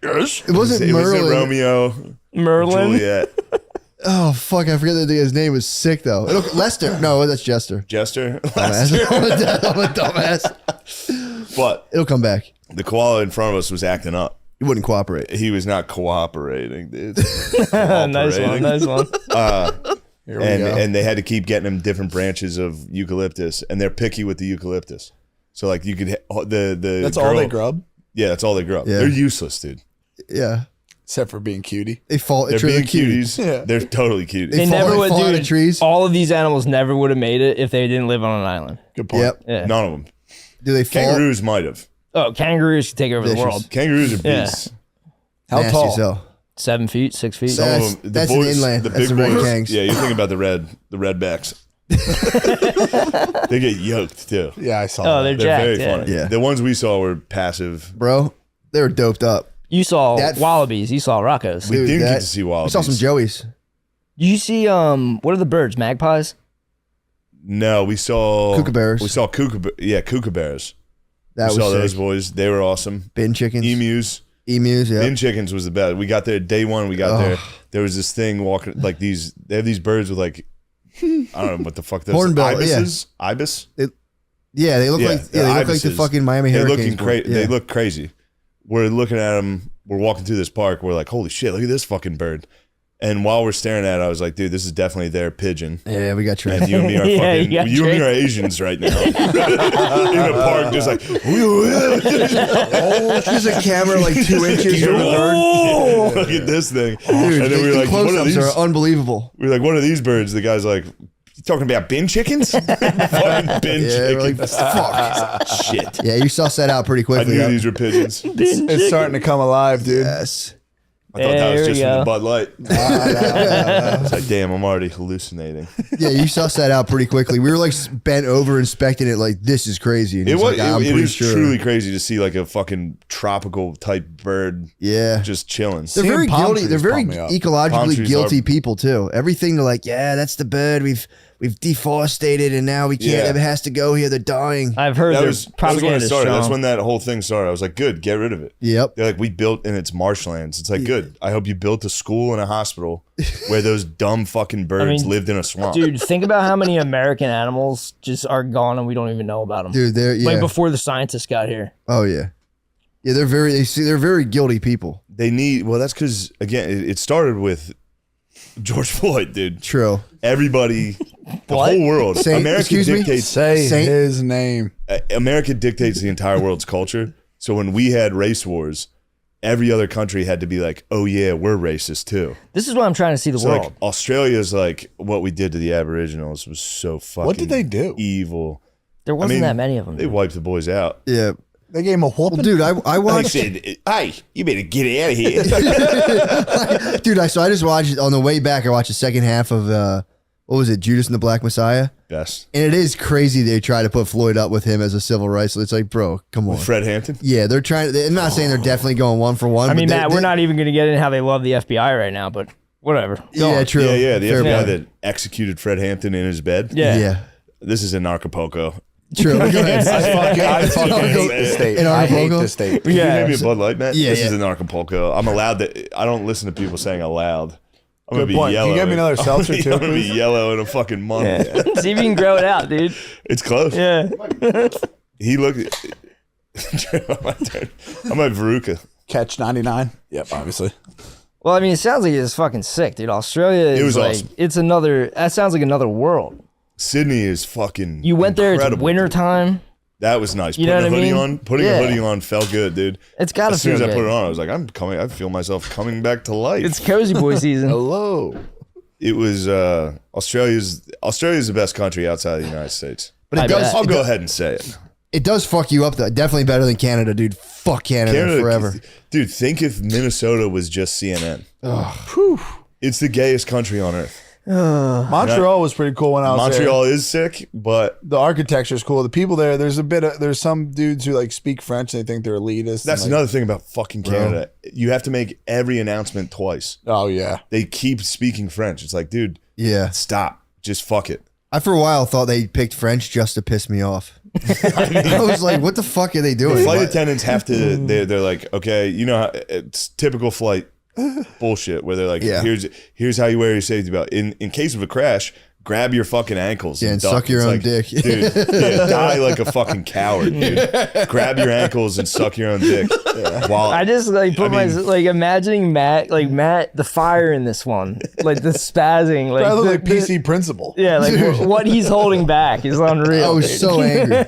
It wasn't it was Merlin. Romeo Merlin. Juliet. Oh fuck, I forget that his name was sick though. Lester. No, that's Jester. Jester. Dumbass. I'm a dumbass. But It'll come back. the koala in front of us was acting up. He wouldn't cooperate. He was not cooperating, dude. Nice one. Nice one. Here we go. And they had to keep getting him different branches of eucalyptus, and they're picky with the eucalyptus. So like you could the That's girl, all they grub, Yeah, that's all they grow. Yeah. They're useless, dude. Yeah, except for being cutie. they fall. They're It's really being cute. cuties. Yeah. They're totally cuties. They fall- never they would fall out do of trees. All of these animals never would have made it if they didn't live on an island. Good point. Yep. Yeah. None of them. Do they fall? Kangaroos might have. Oh, kangaroos could take over Vicious. the world. Kangaroos are Yeah. beasts. How Nasty tall? So. 7 feet, 6 feet. Some That's- of them, that's in inland. The That's big the red boys. kangs. Yeah, you're thinking about the redbacks. They get yoked too. Yeah, I saw. Oh, that. they're They're jacked. very Yeah. funny. Yeah. The ones we saw were passive. Bro, they were doped up. You saw That- wallabies. You saw roccos. We Dude, didn't that- get to see We wallabies. saw some joeys. You see, what are the birds? Magpies? No, we saw Kookaburras. We saw kookaburras. That We was saw sick. those boys. They were awesome. Bin chickens. Emus. Emus, yeah. Bin chickens was the best. We got there day one. We got there. There was this thing walking like these. They have these birds with like I don't know what the fuck those Hornbill, ibises. Ibis. Yeah, they look Yeah, like they're they look like the ibises. fucking Miami They're Hurricanes. looking crazy. Yeah. They look crazy. We're looking at them. We're walking through this park. We're like, holy shit! Look at this fucking bird. And while we're staring at it, I was like, dude, this is definitely their pigeon. Yeah, we got And tricked. you and me are Yeah, fucking, you got you and me tricked. are Asians right now. In a park, just like, Oh, there's a camera like 2 inches from the bird. look at this thing. Dude, And then we were the like, what are close-ups these? are unbelievable. We were like, what are these birds? The guy's like, you talking about bin chickens? Fucking bin Yeah, we're like, chickens. fuck. Shit. Yeah, you sussed that out pretty I quickly. knew huh? these were pigeons. It's starting to come alive, dude. Yes. I thought that was There just we from the go. Bud Light. I was like, damn, I'm already hallucinating. Yeah, you sussed that out pretty quickly. We were like bent over inspecting it, like this is crazy. And It he's was. like, I'm It pretty is sure. truly crazy to see like a fucking tropical type bird Yeah, just chilling. they're Seeing very palm guilty. They're trees very pump me up. Palm ecologically trees guilty are- people too. Everything they're like, yeah, that's the bird. We've deforested and now we can't. Yeah. It has to go here. They're dying. I've heard That their was when propaganda it is started. That's strong. when that whole thing started. I was like, good, get rid of it. Yep. They're like, we built in its marshlands. It's like, good. I hope you built a school and a hospital where those dumb fucking birds mean, lived in a swamp. Dude, think about how many American animals just are gone and we don't even know about them. Dude, they're yeah. Like before the scientists got here. Oh yeah. Yeah, they're very guilty people. They need, well, that's because, again, it started with George Floyd, dude. True. Everybody, the What? whole world. Saint- America excuse me? dictates Say Saint- his name. America dictates the entire world's culture. So when we had race wars, every other country had to be like, oh yeah, we're racist too. This is what I'm trying to see the So world. like Australia's like, what we did to the Aboriginals was so fucking What did they do? evil. There wasn't mean, that many of them. They wiped the boys out. Yeah. They gave him a whooping. Dude, I watched. hey, you better get out of here. Dude, so I just watched on the way back. I watched the second half of what was it, Judas and the Black Messiah, Yes. and it is crazy they try to put Floyd up with him as a civil rights. It's like, bro, come on. Fred Hampton. Yeah, they're trying. I'm not saying they're definitely going one for one. I mean, but Matt, we're not even going to get into how they love the FBI right now, but whatever. Go Yeah, on. true. Yeah, the Fair FBI point. that executed Fred Hampton in his bed. Yeah. Yeah, This is in Acapulco. true. Go ahead. I fucking hate this state. In I hate Acapulco? this state. Can Yeah. you give me a Bud Light, Matt? Yeah, This yeah. is in Acapulco. I'm allowed to. I don't listen to people saying aloud. I'm gonna Good be point. yellow. Can you get me another seltzer, too, I'm gonna be please? yellow in a fucking month. Yeah. See if you can grow it out, dude. It's close. Yeah. He looked. I'm at Veruca. Catch 99. Yep, obviously. Well, I mean, it sounds like it's fucking sick, dude. Australia is was like, awesome. it's another, that sounds like another world. Sydney is fucking. You went there, it's incredible, winter dude. time. That was nice. You know Putting a what I hoodie mean? on, putting Yeah. a hoodie on felt good, dude. It's got to As soon feel as I good. put it on, I was like, I'm coming. I feel myself coming back to life. It's cozy boy season. Hello. It was Australia's the best country outside of the United States. But I it does. bet. I'll go ahead and say it. It does fuck you up though. Definitely better than Canada, dude. Fuck Canada, forever. Dude, think if Minnesota was just CNN. It's the gayest country on earth. Montreal was pretty cool when I was Montreal is sick, but there. The architecture is cool. The people there, there's some dudes who like speak French and they think they're elitist. that's and, like, another thing about fucking Canada. You have to make every announcement twice. Oh, yeah. They keep speaking French. It's like, dude, Yeah, stop. Just fuck it. I for a while thought they picked French just to piss me off. I was like, what the fuck are they doing? Flight What? attendants have to. They're like, okay, you know, how, it's typical flight bullshit where they're like, Yeah. here's how you wear your safety belt. In case of a crash, grab your fucking ankles. Yeah, and duck. suck your It's own like, dick. dude. Yeah, die like a fucking coward, dude. Grab your ankles and suck your own dick. While I just like put I mean- my like imagining Matt the fire in this one, like the spazzing, like I look the- like PC principal. yeah, like what he's holding back is unreal. I was dude. so angry.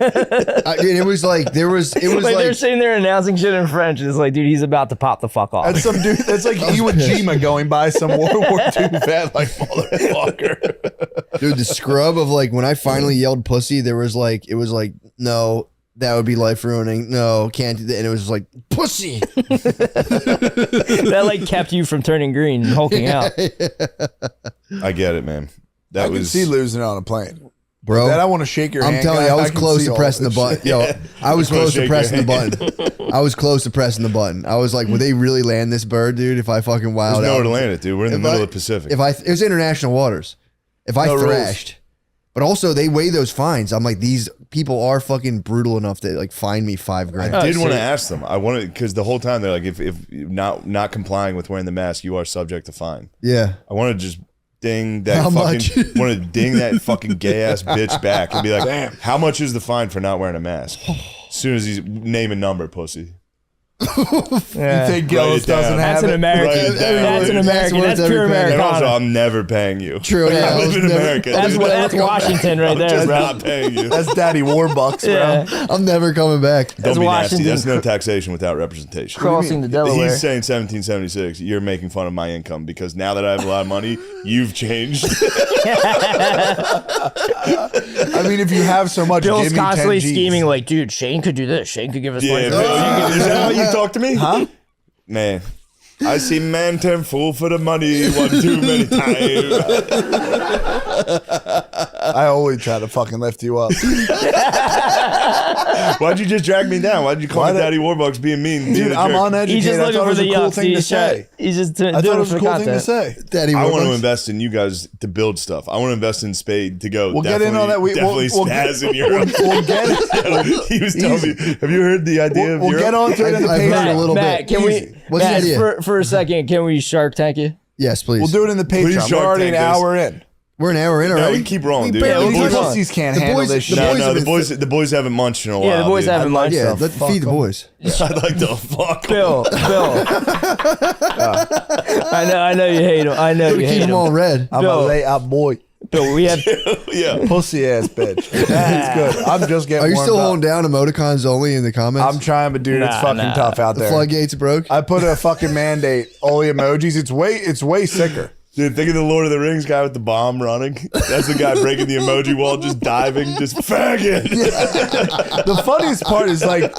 Dude, it was like it was like, like they're sitting there announcing shit in French. And it's like, dude, he's about to pop the fuck off. That's some dude. That's like Iwo Jima going by some World War II vet, like motherfucker. dude, the scrub of like when I finally yelled pussy, it was like no, that would be life ruining. No, can't do that. And it was like pussy. That like kept you from turning green and hulking out. I get it, man. That I can was see losing it on a plane. Bro, That I want to shake your I'm hand. telling you, I was can close see to all pressing the this button. shit. Yo, I was close to shake pressing the your hand. button. I was close to pressing the button. I was like, would they really land this bird, dude? If I fucking there's wild nowhere out. to land it, dude. We're in the If middle I- of the Pacific. If it was international waters. If I No rules. thrashed. But also they weigh those fines. I'm like, these people are fucking brutal enough to like fine me $5,000. I did so- want to ask them. I wanted because the whole time they're like, if not complying with wearing the mask, you are subject to fine. Yeah. I want to just ding that How fucking much? want to ding that fucking gay ass bitch back and be like, Damn. how much is the fine for not wearing a mask? As soon as he's name a number, pussy. Yeah. You think Gillis doesn't That's have an it? American. Write it down. That's an That's American. worth That's pure every penny. And also, Americana. I'm never paying you. True. I Yeah, live in never- America. That's dude. what. That's Washington right I'm there, just bro. not paying you. That's Daddy Warbucks, bro. Yeah. I'm never coming back. Don't That's be Washington. nasty. That's no taxation without representation. Crossing the Delaware. He's saying 1776. You're making fun of my income because now that I have a lot of money, you've changed. I mean, if you have so much, Bill's give me 10 constantly Gs. scheming like, dude, Shane could do this. Shane could give us money. Yeah, for Bill, this. is that how you talk to me? Huh? Man, I see man turn fool for the money one too many times. I always try to fucking lift you up. Why'd you just drag me down? Why'd you call Why me did- Daddy Warbucks being mean? being Dude, a I'm jerk? uneducated. He's just I looking thought it for was the a cool yucks. thing to say. He's just doing I thought it it was for a cool thing to content. say. Daddy I want to Warbucks. invest in you guys to build stuff. I want to invest in Spade to go. We'll get in on that. Definitely spaz in Europe. We'll get He was telling me, have you heard the idea of we'll Europe? get on to it in the I've heard Patreon. a little Matt, bit. can we? Easy. What's the Matt, idea? for a second, can we Shark Tank you? Yes, please. We'll do it in the Please Patreon. We're Shark already an Tank this. hour in. We're an hour in No, already. we keep rolling, dude. barely These touched it. pussies can't The handle boys- this the shit. No, boys no, have the been- boys, the boys haven't munched in a while. Yeah, the boys dude. haven't munched. Yeah, So. let feed the boys. I'd like to fuck. Bill. I know you hate him. I know you Keep hate them him. all red. I'm Bill. a lay out boy. Bill, we have Yeah. Pussy ass bitch. It's good. I'm just getting Are you still warmed holding up. down emoticons only in the comments? I'm trying, but dude, it's Nah, fucking nah. tough out The there. floodgates broke. I put a fucking mandate. Only emojis. It's way sicker. Dude, think of the Lord of the Rings guy with the bomb running. That's the guy breaking the emoji wall, just diving, just faggot. The funniest part is like,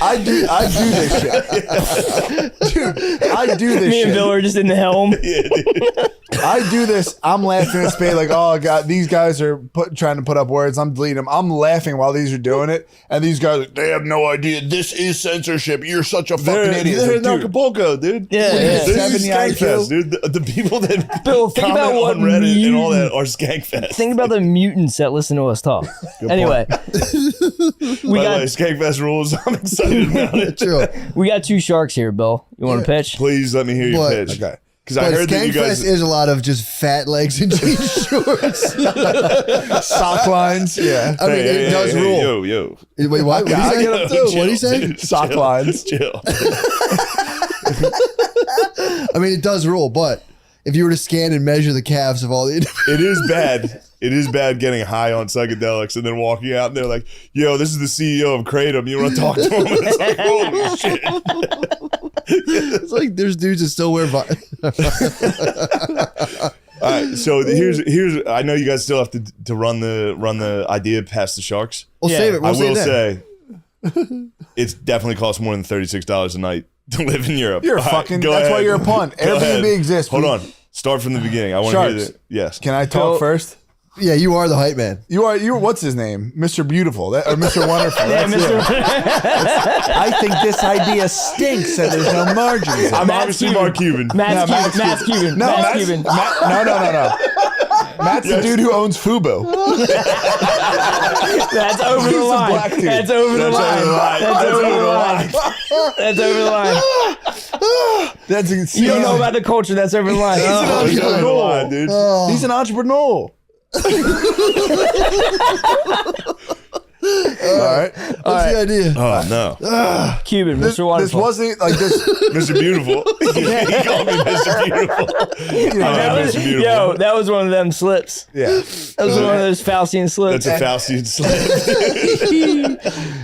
I do this shit, dude. I do this me and shit. Bill are just in the helm. Yeah, dude. I do this. I'm laughing at Spade like, oh god, these guys are trying to put up words. I'm deleting them. I'm laughing while these are doing it, and these guys, like, they have no idea. This is censorship. You're such a fucking idiot. They're It's in like, dude, Acapulco, dude. Yeah, yeah. This is 70 Skankfest, IQ. dude. The people that Bill, think comment about what on Reddit and all mutant- that are Skankfest. Think about the mutants that listen to us talk. Anyway, we By the way, got Skankfest rules. I'm excited about it. True. we got two sharks here, Bill. You want to pitch? Please let me hear your But- pitch. Okay. Because I But heard that you Skankfest guys. is a lot of just fat legs and jean shorts. sock lines. Yeah, I mean, it does rule. Yo. Wait, what? What did I he get say? them too. What did he say? Sock Chill. lines. Chill. I mean, it does rule, but if you were to scan and measure the calves of all the It is bad. It is bad getting high on psychedelics and then walking out and they're like, yo, this is the CEO of Kratom. You want to talk to him? And it's like, holy shit. it's like there's dudes that still wear. All right, so here's. I know you guys still have to run the idea past the Sharks. We'll Yeah. save it. We'll I save will that. say, it's definitely costs more than $36 a night to live in Europe. You're All right, fucking. go That's ahead. why you're a punt. Go ahead. Airbnb exists. Hold on. Start from the beginning. I want to hear Sharks. that. Yes. Can I talk Bill- first? Yeah, you are the hype man. You are. What's his name? Mr. Beautiful or Mr. Wonderful? Yeah, That's Mr. it. I think this idea stinks and there's no margins. I'm Matt's obviously Cuban. Mark Cuban. Matt's No, Cuban. Matt's Cuban. No, Matt's Matt's- Cuban. No. Matt's the dude who owns Fubo. That's over He's the a line. black dude. That's over the That's line. over the line. That's over the line. That's over the line. That's insane. You don't know about the culture. That's over the line. Oh, he's over the line, dude. He's an entrepreneur. All right. What's the idea? Oh no, Cuban, This Mr. Wonderful. wasn't like this. Mr. Beautiful. He called me Mr. Beautiful. That was- Mr. Beautiful. Yo, that was one of them slips. Yeah. That was one of those Faustian slips. That's a Faustian slip.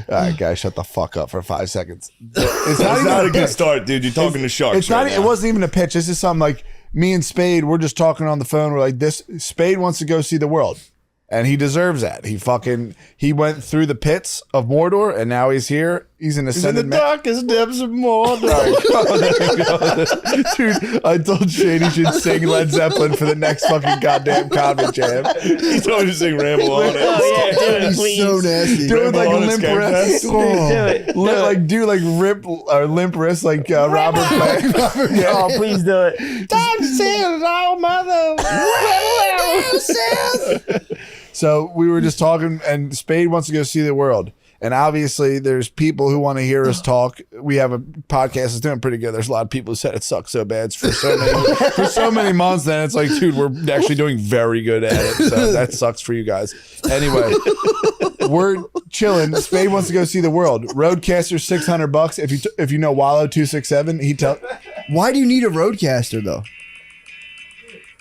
All right, guys, shut the fuck up for 5 seconds. It's That's not a good pitch. start, dude. You're talking to Sharks. It's not. right It now. wasn't even a pitch. This is something like me and Spade. We're just talking on the phone. We're like, this. Spade wants to go see the world, and he deserves that. He went through the pits of Mordor, and now he's here. He's an He's in ascended the man. darkest depths of Mordor. Dude, I told Shane he should sing Led Zeppelin for the next fucking goddamn comedy jam. He told me to sing Ramble on It. Oh, yeah, do it, He's please. so nasty. Do it like Ramble on It, limp Skankfest. wrist. Do it. Do like rip or limp wrist like Robert Plant. Oh, please do it. So we were just talking, and Spade wants to go see the world. And obviously, there's people who want to hear us talk. We have a podcast that's doing pretty good. There's a lot of people who said it sucks so bad for so many months. Then it's like, dude, we're actually doing very good at it. So that sucks for you guys. Anyway, we're chilling. Spade wants to go see the world. Roadcaster $600. If you know Wallow 267, Why do you need a roadcaster though?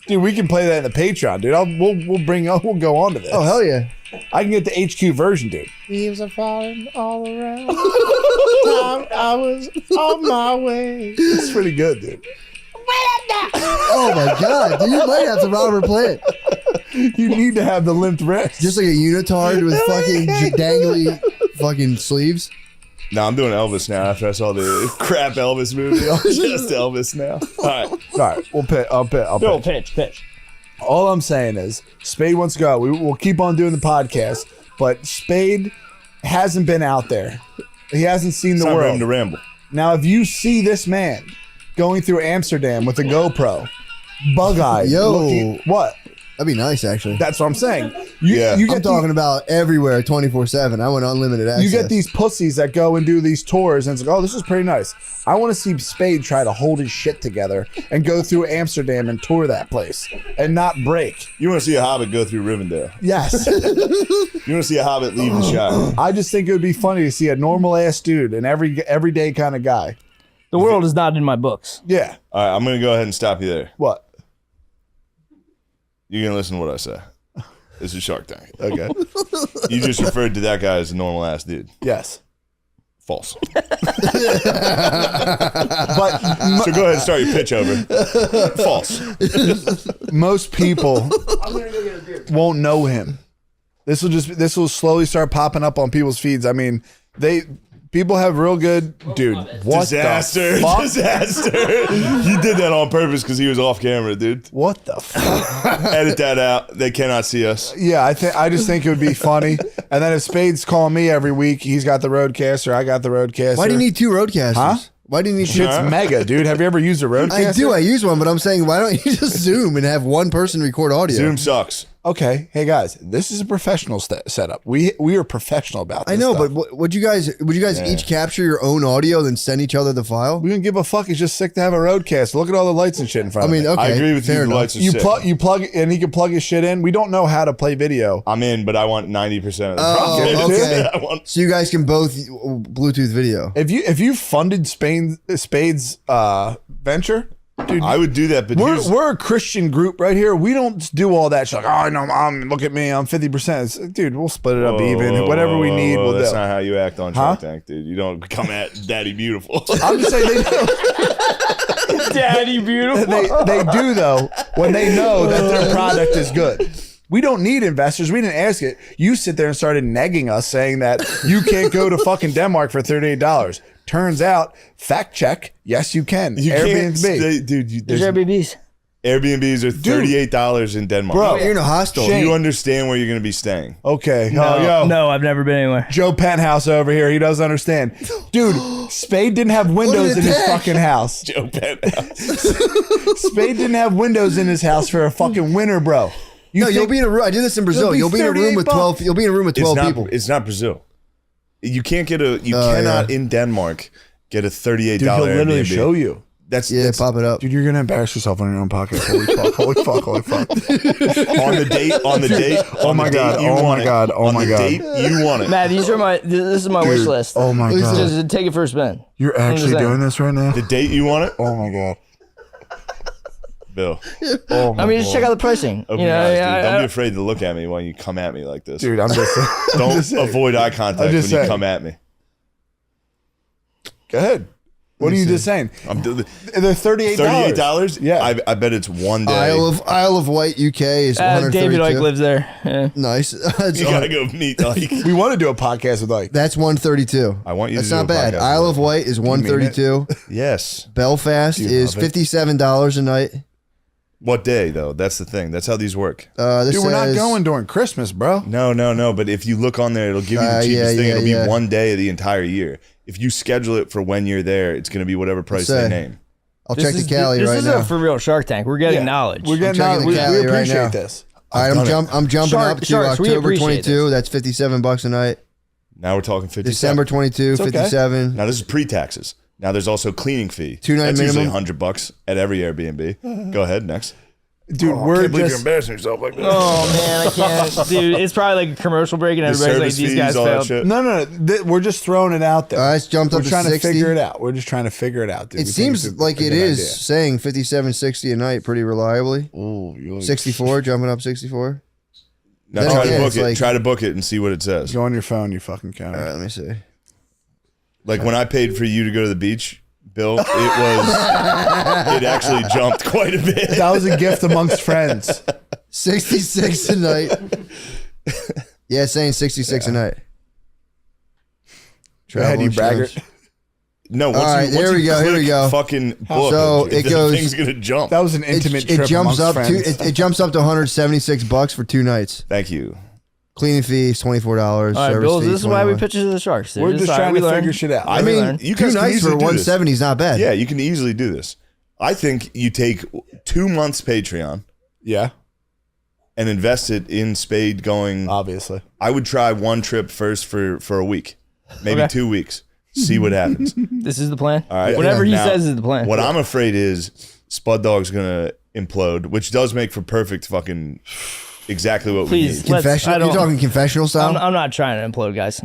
dude, we can play that in the Patreon, dude. We'll go on to this. Oh hell yeah! I can get the HQ version, dude. Leaves are falling all around. I was on my way. It's pretty good, dude. Oh my god, dude, you might have to Robert play it. You need to have the limped wrist. Just like a unitard with fucking dangly fucking sleeves. No, I'm doing Elvis now after I saw the crap Elvis movie. I'm just Elvis now. All right. We'll pitch. I'll Bill, pitch. pitch. All I'm saying is, Spade wants to go. We'll keep on doing the podcast, but Spade hasn't been out there. He hasn't seen It's the time for him world. to ramble. Now, if you see this man going through Amsterdam with a GoPro, bug-eyed, Yo. what? That'd be nice, actually. That's what I'm saying. Yeah. you I'm get talking about everywhere, 24/7. I want unlimited access. You get these pussies that go and do these tours, and it's like, oh, this is pretty nice. I want to see Spade try to hold his shit together and go through Amsterdam and tour that place and not break. You want to see a hobbit go through Rivendell. Yes. You want to see a hobbit leave the Shire. I just think it would be funny to see a normal ass dude, an everyday kind of guy. The world is not in my books. Yeah. All right, I'm going to go ahead and stop you there. What? You're going to listen to what I say. This is Shark Tank. Okay. You just referred to that guy as a normal ass dude. Yes. False. But So go ahead and start your pitch over. False. most people won't know him. This will slowly start popping up on people's feeds. I mean, people have real good dude. What Disaster. the fuck? Disaster. He did that on purpose because he was off camera, dude. What the fuck? Edit that out. They cannot see us. Yeah, I just think it would be funny. And then if Spade's calling me every week, he's got the Roadcaster, I got the Roadcaster. Why do you need two roadcasters? Huh? Why do you need two? Shit's mega, dude. Have you ever used a Roadcaster? I do. I use one, but I'm saying, why don't you just Zoom and have one person record audio? Zoom sucks. Okay, hey guys, this is a professional setup. We are professional about this. I know, stuff. but would you guys each capture your own audio, then send each other the file? we don't give a fuck. It's just sick to have a Roadcaster. Look at all the lights and shit in front I mean, of it. okay, I agree with you. fair The enough. lights are You sick. plug, and he can plug his shit in. We don't know how to play video. I'm in, but I want 90% of the Oh, profit. okay. I want- So you guys can both Bluetooth video. If you funded Spade's venture, dude, I would do that, but here's, we're a Christian group right here. We don't do all that shit. Like, oh no, look at me, I'm 50%. Dude, we'll split it up even. Whatever we need, we'll That's do. not how you act on Shark Tank, dude. You don't come at Daddy Beautiful. I'm just saying Daddy beautiful. they do though when they know that their product is good. We don't need investors. We didn't ask it. You sit there and started negging us saying that you can't go to fucking Denmark for $38. Turns out, fact check, yes you can. You can't Airbnb. stay, dude. There's Airbnbs. Airbnbs are $38 in Denmark. Bro. You're in a hostel. Shane. You understand where you're going to be staying. Okay. No, Oh, yo. no, I've never been anywhere. Joe Penthouse over here. He doesn't understand. Dude, Spade didn't have windows in his attack. fucking house. Joe Penthouse. Spade didn't have windows in his house for a fucking winter, bro. No, you'll be in a room. I did this in Brazil. It'll be You'll be in a room with 38 12. You'll be in a room with 12 people. It's not Brazil. You can't get you cannot in Denmark get a $38 Dude, he'll literally Airbnb. show you. That's Pop it up. Dude, you're gonna embarrass yourself on your own podcast. Holy fuck! Holy fuck! Holy fuck! on the date. Oh my God, oh my God, oh on my the God. date, you want it. Matt, this is my wish list. Oh my god! Just take it for a spin. You're actually saying. doing this right now? The date you want it, Oh my god! Bill. Oh my I mean, just check out the pricing. Open You your know, eyes, yeah, dude. Don't be afraid to look at me when you come at me like this. dude, I'm just Don't just saying. avoid eye contact when just you saying. come at me. Go ahead. What are you just saying? I'm doing They're $38. $38. Yeah. I bet it's one day. Isle of Wight, UK is 132. David Icke lives there. Yeah. Nice. You gotta go meet. Like, We want to do a podcast with like. That's 132. I want you That's to do not a bad. podcast Isle with of Wight is 132. yes. Belfast is love it? $57 a night. What day though? That's the thing. That's how these work. This Dude, we're not says- going during Christmas, bro. No. But if you look on there, it'll give you the cheapest thing. It'll be one day of the entire year. If you schedule it for when you're there, it's going to be whatever price they say? name. I'll check the Cali This right is now. a for real Shark Tank. We're getting knowledge. We're getting checking out. the We Cali right appreciate now. this. All right, I'm jumping Shark- up to Sharks, we October appreciate 22. That's $57 a night. Now we're talking 57. December 22, okay. 57. Now this is pre-taxes. Now there's also cleaning fee. 2 night That's usually minimum. $100 at every Airbnb. Go ahead, next. Dude, I we're can't believe you're just embarrassing yourself like that. Oh man, I can't, dude. It's probably like a commercial break, and The everybody's like, service "These fees, guys all that failed." shit. no. We're just throwing it out there. All right, it's jumped We're up to trying 60. to figure it out. We're just trying to figure it out, dude. It We think seems it's a like it good is idea. saying 57, 60 a night pretty reliably. Ooh, you're 64, jumping up 64. Now Then try again, to book it's it. like- Try to book it and see what it says. Go on your phone, you fucking counter. All right, let me see. Like when I paid for you to go to the beach, Bill, it actually jumped quite a bit. That was a gift amongst friends. 66 a night. Yeah, it's saying 66 a night. Go ahead, you insurance. braggart. No, once All right, you, there once we you go, here we click go. Fucking book, So it the goes- thing's gonna jump. That was an intimate It trip jumps amongst up to friends. it jumps up to $176 for 2 nights. Thank you. Cleaning fees $24. All right, Service Bill. fee, This is why we 21. pitch it to the Sharks. Dude. We're It's just all right, trying we to learn. figure shit out. I I mean, mean, you 2 guys can nights for easily do this. 170 is not bad. Yeah, you can easily do this. I think you take 2 months Patreon Yeah, and invest it in Spade going. obviously. I would try one trip first for a week, maybe Okay. 2 weeks. See what happens. This is the plan. All right. Whatever he Now, says is the plan. What I'm afraid is Spud Dog's gonna implode, which does make for perfect fucking exactly what Please. we need. Let's- I Confessional. don't- You're talking confessional style? I'm not trying to implode, guys.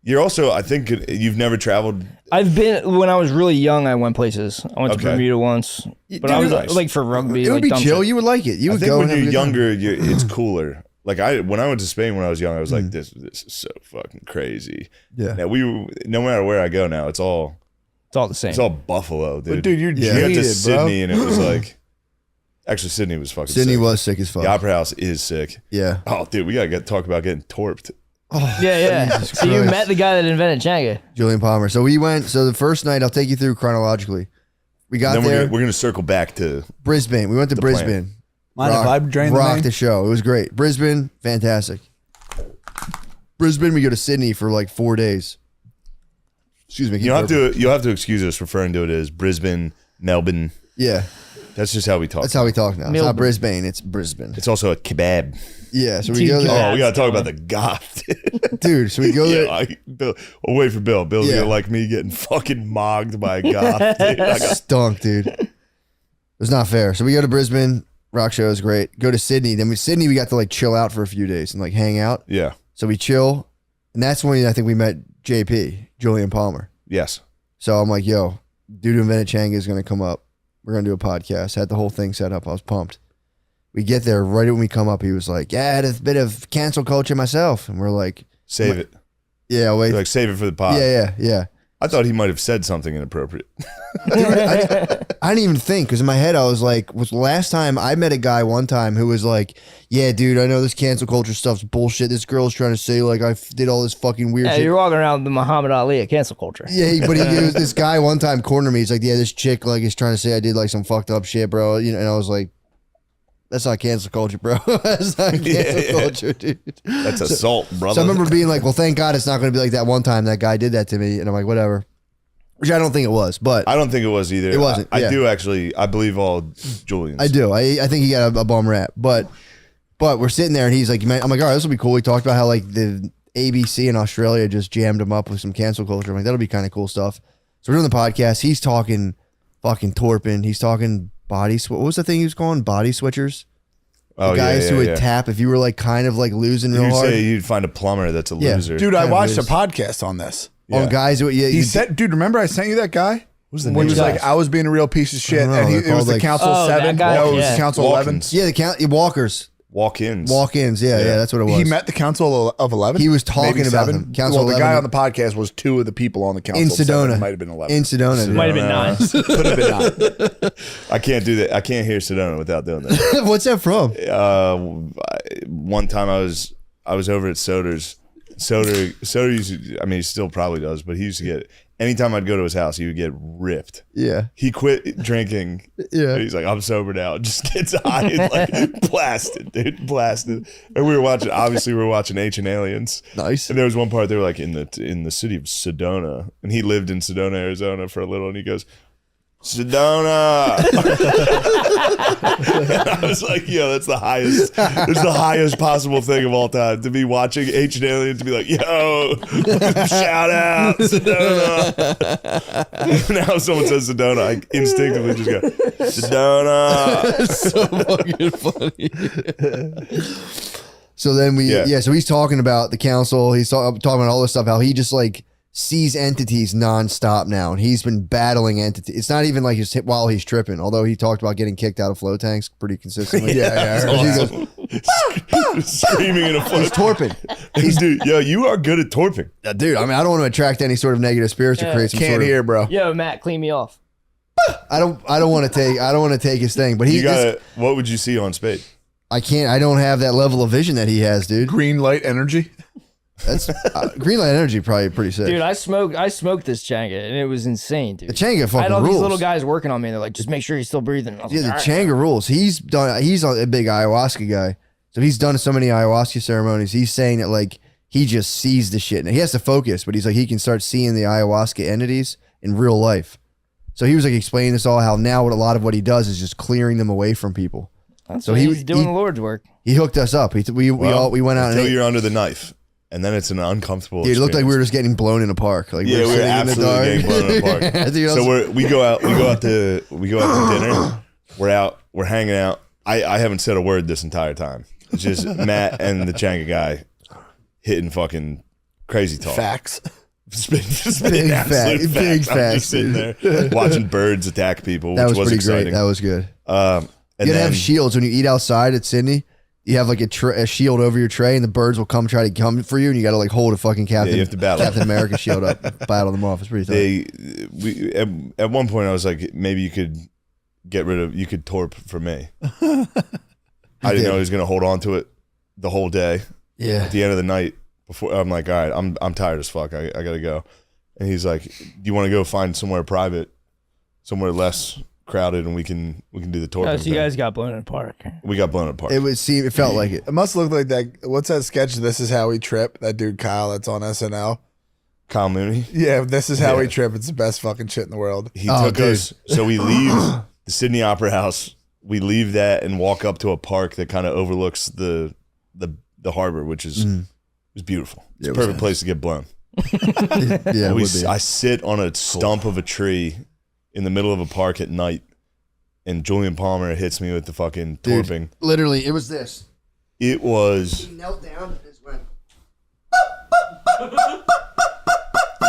You're also, I think, you've never traveled. I've been when I was really young. I went places. I went to Okay. Bermuda once, but I was nice. like for rugby. it would like be dumb chill. shit. You would like it. You I would think go when and have you're a good time. younger, it's cooler. Like when I went to Spain when I was young, I was like, this is so fucking crazy. Yeah. Now no matter where I go now, it's all It's all the same. Buffalo, dude. But dude, you're we got to jaded, bro. Sydney and it was like, actually Sydney was fucking. Sydney sick. was sick as fuck. The Opera House is sick. Yeah. Oh, dude, we gotta talk about getting torped. yeah. Jesus So you Christ. met the guy that invented Changa. Julian Palmer. So we went. So the first night, I'll take you through chronologically. We got Then there. we're gonna circle back to Brisbane. We went to plan. Brisbane. Mind if I drain the rocked name? the show. It was great. Brisbane, fantastic. Brisbane, we go to Sydney for like 4 days. Excuse me. you'll have to excuse us referring to it as Brisbane, Melbourne. Yeah, That's just how we talk. that's how we talk now. It's Melbourne. not Brisbane. It's Brisbane. It's also a kebab. Yeah. So we Two go there, Oh, we gotta That's talk fine. about the goth. dude. So we go there. Yeah, Bill, we'll wait for Bill. Bill's Yeah. gonna like me getting fucking mogged by a goth. Dude. I got Stunk, dude. It was not fair. So we go to Brisbane. Rock show is great. Go to Sydney. Then Sydney, we got to like chill out for a few days and like hang out. yeah. So we chill, and that's when I think we met JP, Julian Palmer. Yes. So I'm like, yo, dude who invented Changa is going to come up. We're going to do a podcast. Had the whole thing set up. I was pumped. We get there. Right when we come up, he was like, yeah, I had a bit of cancel culture myself. And we're like, Save it. yeah, wait. Like save it for the pod. Yeah. I thought he might have said something inappropriate. Dude, I didn't even think, because in my head, I was like, was the last time I met a guy one time who was like, yeah, dude, I know this cancel culture stuff's bullshit. This girl's trying to say like I did all this fucking weird Yeah, shit. you're walking around with the Muhammad Ali of cancel culture. Yeah, but this guy one time cornered me. He's like, yeah, this chick like is trying to say I did like some fucked up shit, bro. You know, and I was like, that's not cancel culture, bro. That's not cancel culture, dude. That's assault, brother. So I remember being like, well, thank God it's not going to be like that one time that guy did that to me. And I'm like, whatever. Which I don't think it was, but I don't think it was either. It wasn't, I yeah. do actually. I believe all Julians. I do. I think he got a bum rap. But we're sitting there and he's like, man, I'm like, all right, this will be cool. We talked about how like the ABC in Australia just jammed him up with some cancel culture. I'm like, that'll be kind of cool stuff. So we're doing the podcast. He's talking fucking Torpin. He's talking what was the thing he was calling? Body switchers? Oh, Guys yeah, who would yeah. tap if you were like kind of like losing real You hard. say you'd find a plumber that's a Yeah. loser. Dude, I Kind of watched a is. podcast on this. Oh, guys, yeah, He said, dude, remember I sent you that guy? What's the When he name? was of like, that? I was being a real piece of shit. I don't know, And they're it was called, the like- Council Oh, that 7. guy? No, it was Yeah. the Council 11. Walk-ins. yeah, walkers, Walk-ins. walk-ins. Yeah, that's what it was. He met the Council of 11. He was talking Maybe about 7. them. Council well, the 11. guy on the podcast was 2 of the people on the Council in of 7. Sedona. It might have been 11. In Sedona. dude. Might have been 9. Could have been 9. I can't do that. I can't hear Sedona without doing that. What's that from? One time I was over at Soder's. Soder used to, I mean, he still probably does, but he used to get, anytime I'd go to his house, he would get ripped. Yeah. He quit drinking. Yeah. He's like, I'm sober now. Just gets high and like blasted, dude, blasted. And we were watching Ancient Aliens. Nice. And there was one part they were like in the city of Sedona, and he lived in Sedona, Arizona for a little, and he goes, Sedona. And I was like, yo, that's the highest possible thing of all time, to be watching Ancient Alien, to be like, yo, shout out Sedona. Now if someone says Sedona, I instinctively just go, Sedona. So fucking funny. So then so he's talking about the council. He's talking about all this stuff, how he just like sees entities nonstop now, and he's been battling entities. It's not even like while he's tripping, although he talked about getting kicked out of flow tanks pretty consistently. Yeah. He goes, Screaming in a flow. he's torping. Dude, yo, you are good at torping. Dude, I mean, I don't want to attract any sort of negative spirits or create some Can't sort of, hear, bro. Yo, Matt, clean me off. I don't want to take his thing, but You got what would you see on Spade? I don't have that level of vision that he has, dude. Green light energy. That's green light energy, probably pretty sick. Dude, I smoked this Changa, and it was insane, dude. The Changa I had fucking all rules. these little guys working on me, and they're like, just make sure he's still breathing. I was Yeah, like, the "All right." Changa rules. He's a big ayahuasca guy. So he's done so many ayahuasca ceremonies. He's saying that like he just sees the shit. And he has to focus, but he's like he can start seeing the ayahuasca entities in real life. So he was like explaining this all, how now a lot of what he does is just clearing them away from people. So he's doing the Lord's work. He hooked us up. We went out until and you're under the knife, and then it's an uncomfortable. it looked like we were experience. just getting blown in a park. Like Yeah, we were sitting absolutely getting blown in a park. Dude, So we go out to dinner. We're hanging out. I haven't said a word this entire time. It's just Matt and the Changa guy hitting fucking crazy talk. Facts. Spitting absolute big facts. I'm just sitting there watching birds attack people, that which was was pretty exciting. great. That was good. And You gotta then have shields when you eat outside at Sydney. You have like a shield over your tray, and the birds will try to come for you, and you got to like hold a fucking Captain, you have to battle. Captain America shield up, battle them off. It's pretty tough. at one point I was like, maybe you could torp for me. I didn't know he was gonna hold on to it the whole day. Yeah. At the end of the night, before I'm like, all right, I'm tired as fuck. I gotta go. And he's like, do you want to go find somewhere private, somewhere less torping, and we can do the torping. Oh, so you guys got blown in a park. We got blown apart. It felt like it. It must look like that. What's that sketch? This is how we trip. That dude Kyle that's on SNL. Kyle Mooney. Yeah, this is how Yeah. we trip. It's the best fucking shit in the world. He Oh, took dude. us. So we leave the Sydney Opera House. We leave that and walk up to a park that kind of overlooks the harbor, which is beautiful. It's Yeah, a it was perfect place to get blown. Yeah, it would be. I sit on a stump of a tree in the middle of a park at night, and Julian Palmer hits me with the fucking Dude, torping. literally, it was this. It was, He knelt down and just went.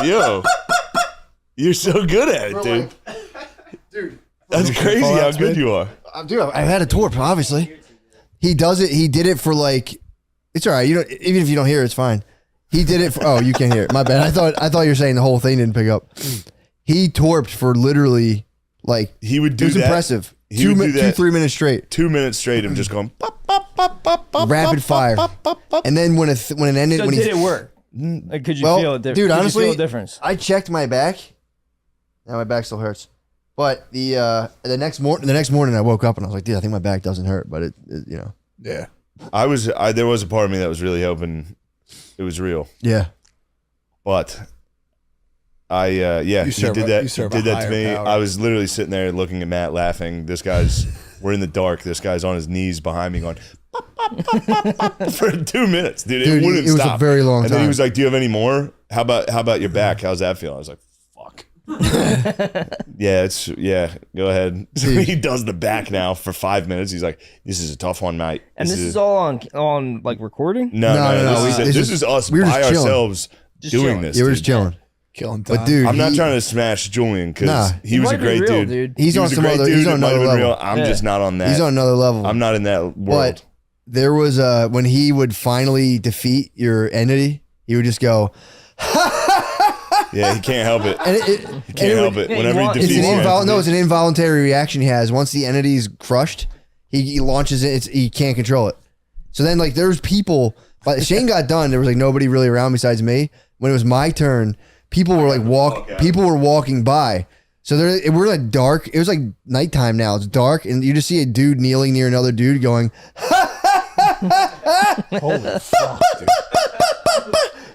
yo, you're so good at it, dude. Dude. That's crazy how good you are. Dude, I've had a torp, obviously. He does it. He did it for like, it's all right. You don't, even if you don't hear it, it's fine. He did it for, oh, you can't hear it. My bad. I thought you were saying the whole thing didn't pick up. He torped for literally like, He would do it was that. impressive. He would do that 3 minutes straight. 2 minutes straight of just going pop, pop, pop, pop, pop, Rapid pop, fire. pop, pop, pop. And then when it ended, So when did he, it work? Like, could you well, feel it? dude, Could you honestly, feel a difference? I checked my back. Now my back still hurts. But the next morning I woke up and I was like, dude, I think my back doesn't hurt, but it you know. Yeah. There was a part of me that was really hoping it was real, Yeah. but he serve did a- that. you serve He a did that to higher me. power. I was literally sitting there looking at Matt, laughing. We're in the dark. This guy's on his knees behind me, going pop, pop, pop, pop, pop, for 2 minutes, dude. Dude, it wouldn't it was a stop. very long And then he time. was like, "Do you have any more? How about your back? How's that feel?" I was like, "Fuck." Go ahead. So Dude. he does the back now for 5 minutes. He's like, "This is a tough one, mate." And this is all on like recording? No. No, This is us we were by just chilling. ourselves Just doing chilling. this. Yeah, we're dude. just chilling. Killing time. But dude, I'm not trying to smash Julian because Nah. he was a might be great real, dude. He's He on was a some great other. dude. He's It on might have another been level. real. I'm Yeah. just not on that. He's on another level. I'm not in that world. But there was when he would finally defeat your entity, he would just go, Yeah, he can't help it. and He can't help it. yeah, Whenever he it's defeats your entity- it's an involuntary reaction he has. Once the entity's crushed, he launches it. He can't control it. So then, like, there's people. But Shane got done. There was like nobody really around besides me. When it was my turn, people were like People were walking by. So we're like dark. It was like nighttime now. It's dark, and you just see a dude kneeling near another dude going, Holy fuck, dude.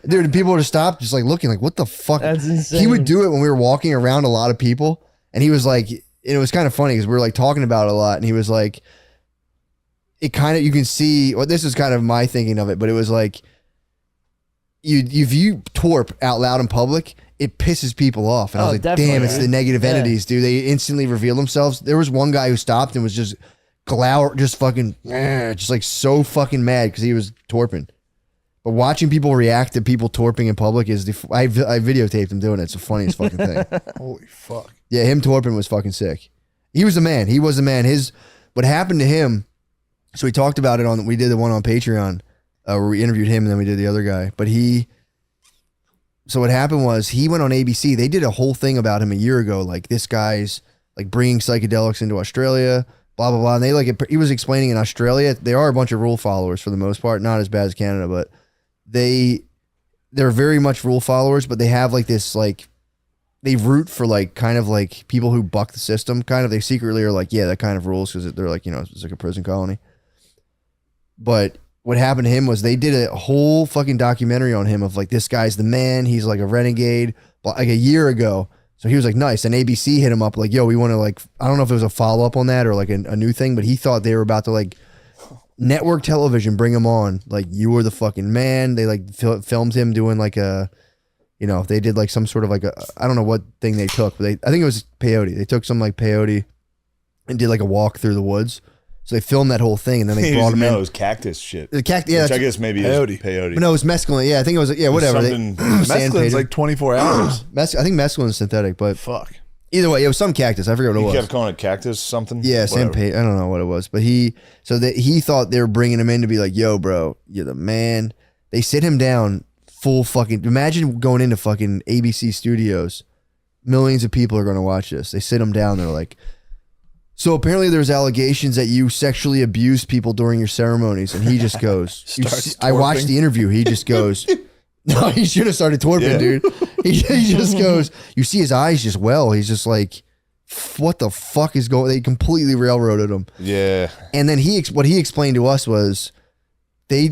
dude, and people would just stop, just like looking, like, what the fuck? That's insane. He would do it when we were walking around a lot of people, and he was like, it was kind of funny because we were like talking about it a lot, and he was like, it kind of, you can see, well, this is kind of my thinking of it, but it was like, you view twerp out loud in public, it pisses people off. And I was like, definitely, damn, it's right? the negative entities, dude. They instantly reveal themselves. There was one guy who stopped and was just just fucking, just like so fucking mad because he was twerping. But watching people react to people twerping in public is I videotaped him doing it. It's the funniest fucking thing. Holy fuck. Yeah, him twerping was fucking sick. He was a man. He was a man. What happened to him, so we talked about it we did the one on Patreon where we interviewed him and then we did the other guy. But so what happened was he went on ABC. They did a whole thing about him a year ago. Like, this guy's like bringing psychedelics into Australia, blah, blah, blah. And he was explaining in Australia, they are a bunch of rule followers for the most part, not as bad as Canada, but they're very much rule followers, but they have like this, like, they root for like kind of like people who buck the system. Kind of, they secretly are like, yeah, that kind of rules because they're like, it's like a prison colony. But what happened to him was they did a whole fucking documentary on him of like, this guy's the man. He's like a renegade, like a year ago. So he was like, nice. And ABC hit him up like, yo, we want to like, I don't know if it was a follow up on that or like a new thing, but he thought they were about to like network television, bring him on. Like, you were the fucking man. They like filmed him doing like they did like some sort of like I don't know what thing they took, but I think it was peyote. They took some like peyote and did like a walk through the woods. So they filmed that whole thing and then they brought him in. No, it was cactus shit. The yeah, which I guess maybe peyote. is peyote. But no, it was mescaline. Yeah, I think it was, whatever. Mescaline's like 24 hours. I think mescaline is synthetic, but Fuck. either way, it was some cactus. I forget what it You was. kept calling it cactus something? Yeah, Whatever. I don't know what it was, but he thought they were bringing him in to be like, yo, bro, you're the man. They sit him down full fucking, imagine going into fucking ABC studios. Millions of people are going to watch this. They sit him down. They're like, so apparently there's allegations that you sexually abused people during your ceremonies. And he just goes, I watched the interview. He just goes, no, he should have started twerping, dude. He just goes, you see his eyes just well. He's just like, what the fuck is going? They completely railroaded him. Yeah. And then what he explained to us was they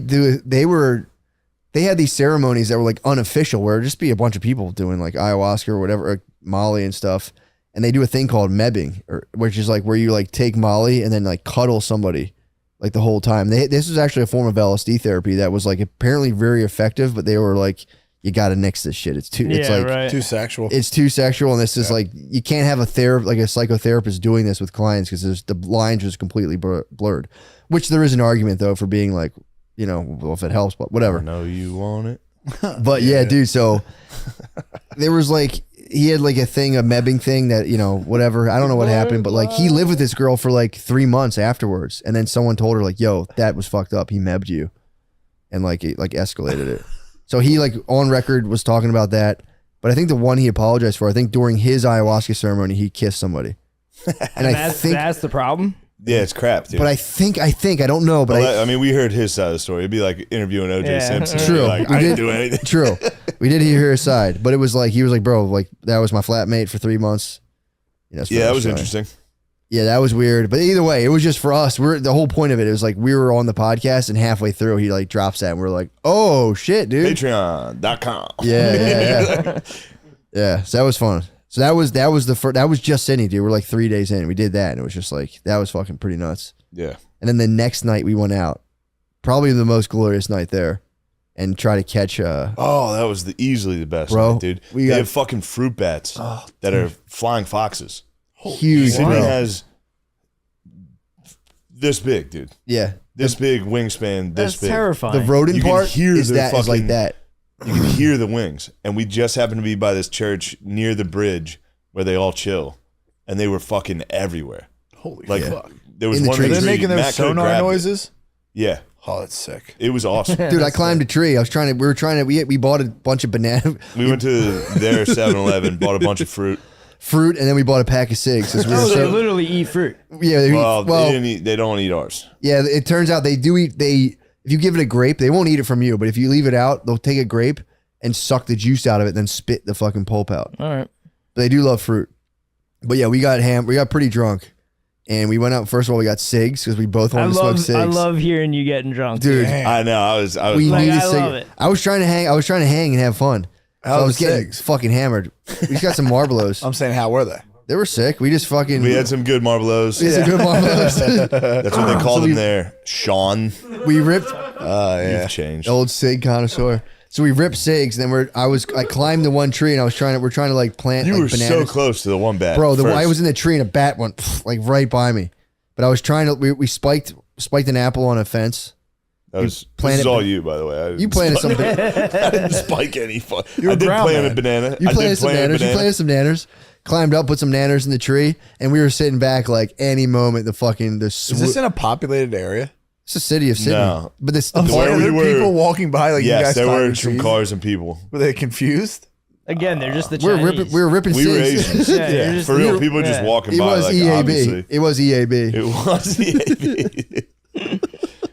had these ceremonies that were like unofficial where it'd just be a bunch of people doing like ayahuasca or whatever, or Molly and stuff. And they do a thing called mebbing, which is like where you like take Molly and then like cuddle somebody like the whole time. This was actually a form of LSD therapy that was like apparently very effective, but they were like, you got to nix this shit. It's too sexual. It's too sexual. And this is like, you can't have a psychotherapist doing this with clients because the lines just completely blurred, which there is an argument though for being like, well, if it helps, but whatever. I know you want it. But yeah, dude. So there was like, he had like a mebbing thing that, whatever. I don't know what happened, but like he lived with this girl for like 3 months afterwards. And then someone told her like, yo, that was fucked up. He mebbed you. And like, it like escalated it. So he like on record was talking about that. But I think the one he apologized for, I think during his ayahuasca ceremony, he kissed somebody. And that's the problem. Yeah, it's crap, dude. But I think, I don't know. But I mean, we heard his side of the story. It'd be like interviewing OJ Simpson. True. Like, I didn't do anything. True. We did hear his side, but it was like, he was like, bro, like that was my flatmate for 3 months. Yeah, that was interesting. Yeah, that was weird. But either way, it was just for us. The whole point of it was like we were on the podcast and halfway through he like drops that and we're like, oh shit, dude. Patreon.com. Yeah. Yeah. So that was fun. So that was just Sydney, dude. We're like 3 days in. We did that and it was just like, that was fucking pretty nuts. Yeah. And then the next night we went out. Probably the most glorious night there. And try to catch that was easily the best bro, night, dude. They have fucking fruit bats that are flying foxes. Huge. Sydney has this big, dude. Yeah. This big wingspan, this That's big. terrifying. The rodent You can part hear is the that is like fucking- that. You can hear the wings. And we just happened to be by this church near the bridge where they all chill. And they were fucking everywhere. Holy fuck. There was In the one trees. They're tree, making those Matt could've sonar grabbed it. noises? Yeah. Oh, that's sick. It was awesome. Dude, I climbed a tree. We bought a bunch of banana We went to their 7-Eleven, bought a bunch of fruit. and then we bought a pack of cigs. We Oh, they literally eat fruit. yeah, They don't eat ours. yeah. It turns out they do eat. If you give it a grape, they won't eat it from you. But if you leave it out, they'll take a grape and suck the juice out of it, then spit the fucking pulp out. All right. But they do love fruit. But yeah, we got pretty drunk, and we went out. First of all, we got cigs because we both wanted to smoke cigs. I love hearing you getting drunk, dude. I know. I was We Like, need a I cig. love it. I was trying to hang and have fun. How I were was the getting cigs? fucking hammered. We just got some Marlboros. I'm saying, how were they? They were sick. We just fucking. We had some good Marlboros. We had some good marbles. That's what they called him there. Sean. We ripped You've changed. old cig connoisseur. So we ripped cigs, and then I climbed the one tree, and we're trying to like plant. You like, were bananas. so close to the one bat. Bro. first. I was in the tree, and a bat went like right by me. But I was trying to. We spiked an apple on a fence. This planted- is all you, by the way. You planted some. I didn't spike any. I did ground plant a man. banana. You I planted did some plant a nanners. You banana. planted some nanners. Climbed up, put some nanners in the tree, and we were sitting back like any moment. Is this in a populated area? It's the city of Sydney. No. But this Why Where are we there were- people walking by like you Yes, guys there were climbing some trees? cars and people. Were they confused? Again, they're just the we were Chinese. ripping We were cigs. Asians. Yeah, you're just- For real, you're- people were just yeah. walking It by. was Like, EAB. obviously. It was EAB. It was EAB.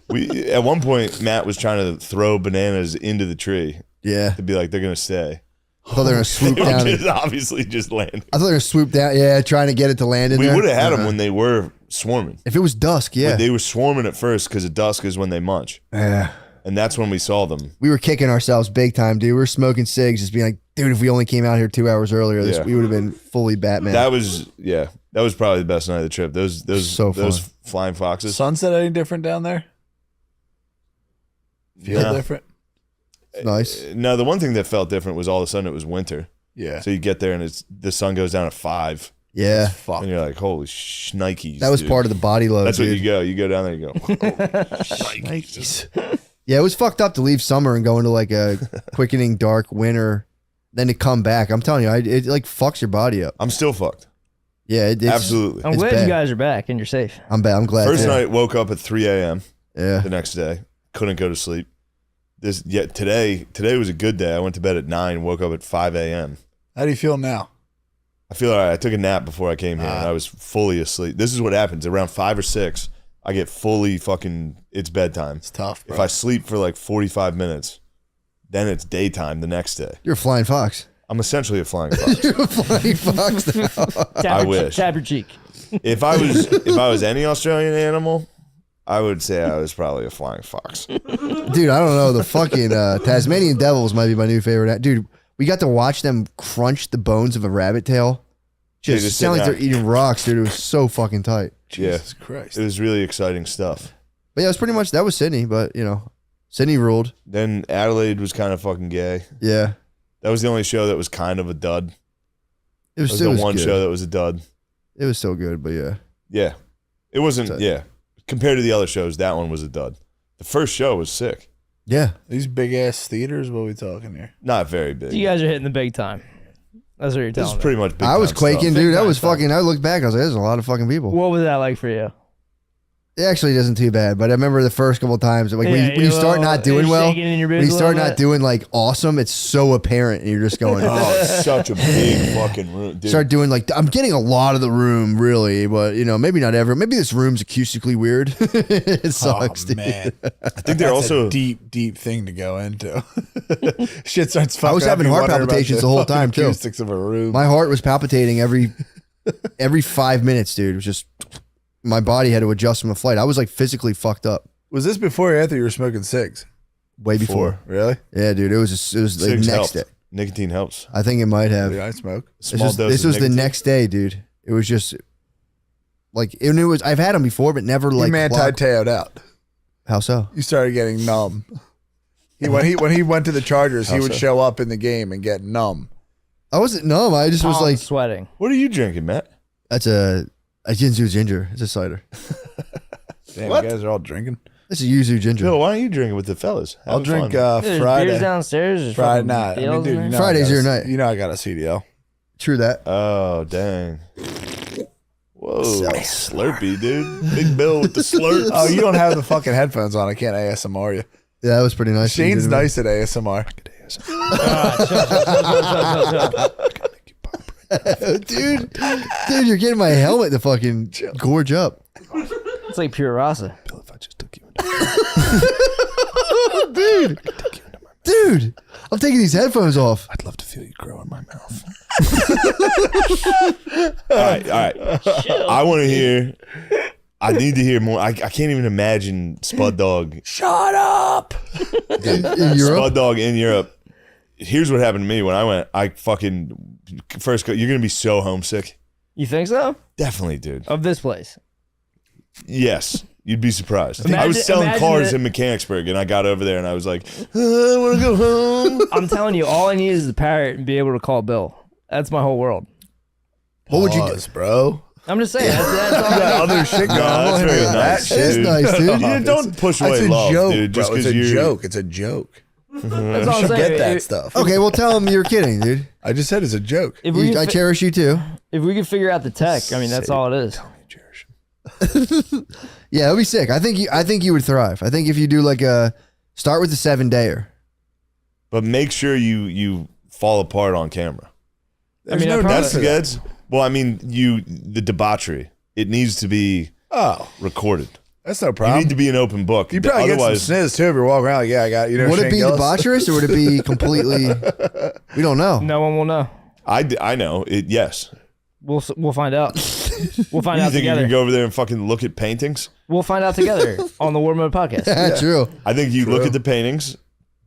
We at one point Matt was trying to throw bananas into the tree Yeah. to be like they're gonna stay. I thought they were gonna swoop They were down. just obviously just landing. I thought they were gonna swoop down. Yeah, trying to get it to land in We there. would have had them Uh-uh. when they were swarming. If it was dusk, yeah. They were swarming at first because at dusk is when they munch, Yeah. and that's when we saw them. We were kicking ourselves big time, dude. We were smoking cigs, just being like, dude, if we only came out here 2 hours earlier, Yeah. we would have been fully Batman. That was probably the best night of the trip. Those So those fun. flying foxes. Sunset any different down there? Feel No. different? It's nice. No, the one thing that felt different was all of a sudden it was winter. Yeah. So you get there and the sun goes down at 5, Yeah. Fuck. and you're like, holy shnikes. That was dude. part of the body load, That's dude. what you go. You go down there, you go. Shnikes. Yeah, it was fucked up to leave summer and go into like a quickening dark winter, then to come back. I'm telling you, it like fucks your body up. I'm still fucked. Yeah, it's, Absolutely. I'm It's glad bad. you guys are back and you're safe. I'm bad. I'm glad. First too. night, woke up at 3 a.m. Yeah. the next day. Couldn't go to sleep. Today was a good day. I went to bed at 9, woke up at 5 a.m. How do you feel now? I feel all right. I took a nap before I came here, and I was fully asleep. This is what happens. Around 5 or 6, I get fully fucking, it's bedtime. It's tough, bro. If I sleep for like 45 minutes, then it's daytime the next day. You're a flying fox. I'm essentially a flying fox. You're a flying fox now. Tap wish. Tap your cheek. If I was any Australian animal, I would say I was probably a flying fox. Dude, I don't know. The fucking Tasmanian devils might be my new favorite. Dude, we got to watch them crunch the bones of a rabbit tail. Just just sound like sit they're eating rocks, dude. It was so fucking tight. Jesus Yeah. Christ. It was really exciting stuff. But yeah, it was pretty much, that was Sydney, but you know, Sydney ruled. Then Adelaide was kind of fucking gay. Yeah. That was the only show that was kind of a dud. It was, That was it the was one good. show that was a dud. It was still good, but yeah. Yeah. It wasn't, So- yeah. Compared to the other shows, that one was a dud. The first show was sick. Yeah. These big ass theaters, what are we talking here? Not very big. You guys are hitting the big time. That's what you're This is telling me. pretty much big I was time quaking, stuff. dude. That time was stuff. fucking, I looked back, I was like, there's a lot of fucking people. What was that like for you? It actually isn't too bad, but I remember the first couple of times, like when Yeah, you start you're not doing you're well, shaking in your when boots you a start little not bit. doing like awesome, it's so apparent, and you're just going, Oh, it's such a big fucking room. Dude, start doing like, I'm getting a lot of the room, really, but you know, maybe not ever. Maybe this room's acoustically weird. It sucks, Oh, dude. man. I think they're That's also a deep thing to go into. Shit starts fucking I was up, having you heart wonder about palpitations the whole fucking time, too. acoustics of a room. My heart was palpitating every 5 minutes, dude. It was just, my body had to adjust from the flight. I was like physically fucked up Was this before or after you were smoking cigs? way before. Really? Yeah, dude. It was the cigs next helped. day. Nicotine helps. I think it might have. Yeah, I smoke. Small dose This of was the nicotine. next day, dude. It was just like, and it was. I've had them before, but never Your like. man tailed out. How so? You started getting numb. When he went to the Chargers, he How would so? show up in the game and get numb. I wasn't numb. I just was Palms like, sweating. What are you drinking, Matt? that's a yuzu ginger. It's a cider. Damn, What? you guys are all drinking. It's a yuzu ginger. Bill, why don't you drink it with the fellas? Have I'll drink fun. There's Friday. beers downstairs. There's Friday fucking night. I mean, deals dude, in you know there. Friday's I got your a- night. You know I got a CDL. True that. Oh, dang. Whoa, Slurpee, dude. Big Bill with the slurps. Oh, you don't have the fucking headphones on. I can't ASMR you. Yeah, that was pretty nice. You Shane's did it. nice at ASMR. dude, you're getting my helmet to fucking gorge up. It's like pure rasa. Bill, if I just took you Dude, I'm taking these headphones off. I'd love to feel you grow in my mouth. all right. I want to hear. I need to hear more. I can't even imagine Spud Dog. Shut up. In Europe? Spud Dog in Europe. Here's what happened to me when I went. I fucking first. You're gonna be so homesick. You think so? Definitely, dude. Of this place? Yes. You'd be surprised. I Imagine- was selling imagine cars it- in Mechanicsburg, and I got over there, and I was like, I want to go home. I'm telling you, all I need is the parrot and be able to call Bill. That's my whole world. What would you do? Pause, bro? I'm just saying. That's all I need. Other shit going that's on. very That nice. shit. It's dude. nice, dude. Yeah, don't push That's away a love, joke, dude. Just bro. It's because a you're joke. It's a joke. That's all I'm You saying. get that If- stuff. Okay, well, tell him you're kidding, dude. I just said it's a joke. If we, I could cherish you too. if we could figure out the tech, I mean, that's all it is. Yeah, it'll be sick. I think you would thrive. I think if you do like a start with a 7-dayer. But make sure you fall apart on camera. There's mean, I no probably- need That's for that. good. Well, I mean, the debauchery. It needs to be Oh, recorded. that's no You problem. need to be an open book. You probably Otherwise, get some sniz too if you're walking around like, yeah, I got, you know, Would it Shane be Gillis. debaucherous or would it be completely? We don't know. No one will know. I know it. Yes. We'll find out. We'll find You out think you together. can go over there and fucking look at paintings? We'll find out together on the WARMODE podcast. Yeah, true. I think you look at the paintings.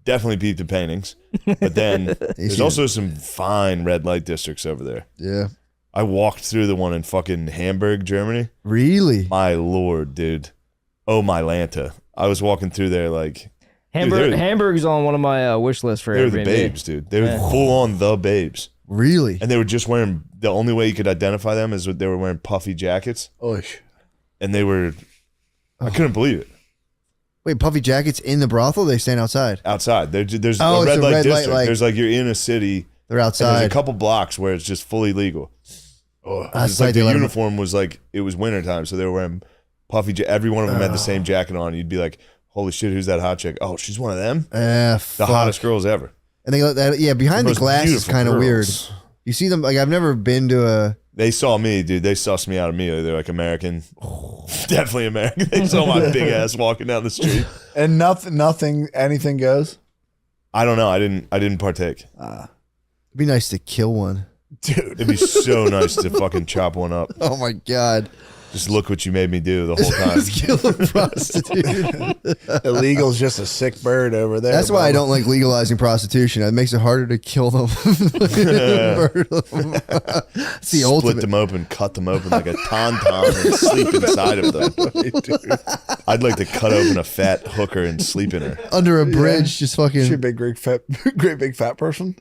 Definitely peep the paintings. But then there's should. also some fine red light districts over there. Yeah. I walked through the one in fucking Hamburg, Germany. Really? My lord, dude. Oh, my Lanta. I was walking through there like they're- Hamburg's on one of my wish lists for they were the Airbnb. babes, dude. They were Yeah. full on the babes. Really? And they were just wearing, the only way you could identify them is that they were wearing puffy jackets. Oish. And they were, I couldn't believe it. Wait, puffy jackets in the brothel? They stand outside. Outside. There's Oh, a it's red a light red light, district. like- There's like, you're in a city. They're And there's outside. a couple blocks where it's just fully legal. Oh, That's it's like like the they let 'em- uniform was like, it was wintertime, so they were wearing puffy, every one of them had the same jacket on. You'd be like, holy shit, who's that hot chick? Oh, she's one of them? The The hottest girls ever. And they let that. Yeah, behind the Most glass is beautiful kind of weird. girls. You see them like I've never been to a. They saw me, dude. They sussed me out immediately. They're like, American. Definitely American. They saw my big ass walking down the street. And nothing, anything goes. I don't know. I didn't partake. It'd be nice to kill one. Dude. It'd be so nice to fucking chop one up. Oh my god! Just look what you made me do the whole time. Let's kill a prostitute. Illegal's just a sick bird over there. That's why I bro. don't like legalizing prostitution. It makes it harder to kill them. Murder them. It's the Split ultimate. them open, cut them open like a tauntaun and sleep inside of them. I'd like to cut open a fat hooker and sleep in her. Under a bridge, just fucking. She a big, great big fat person.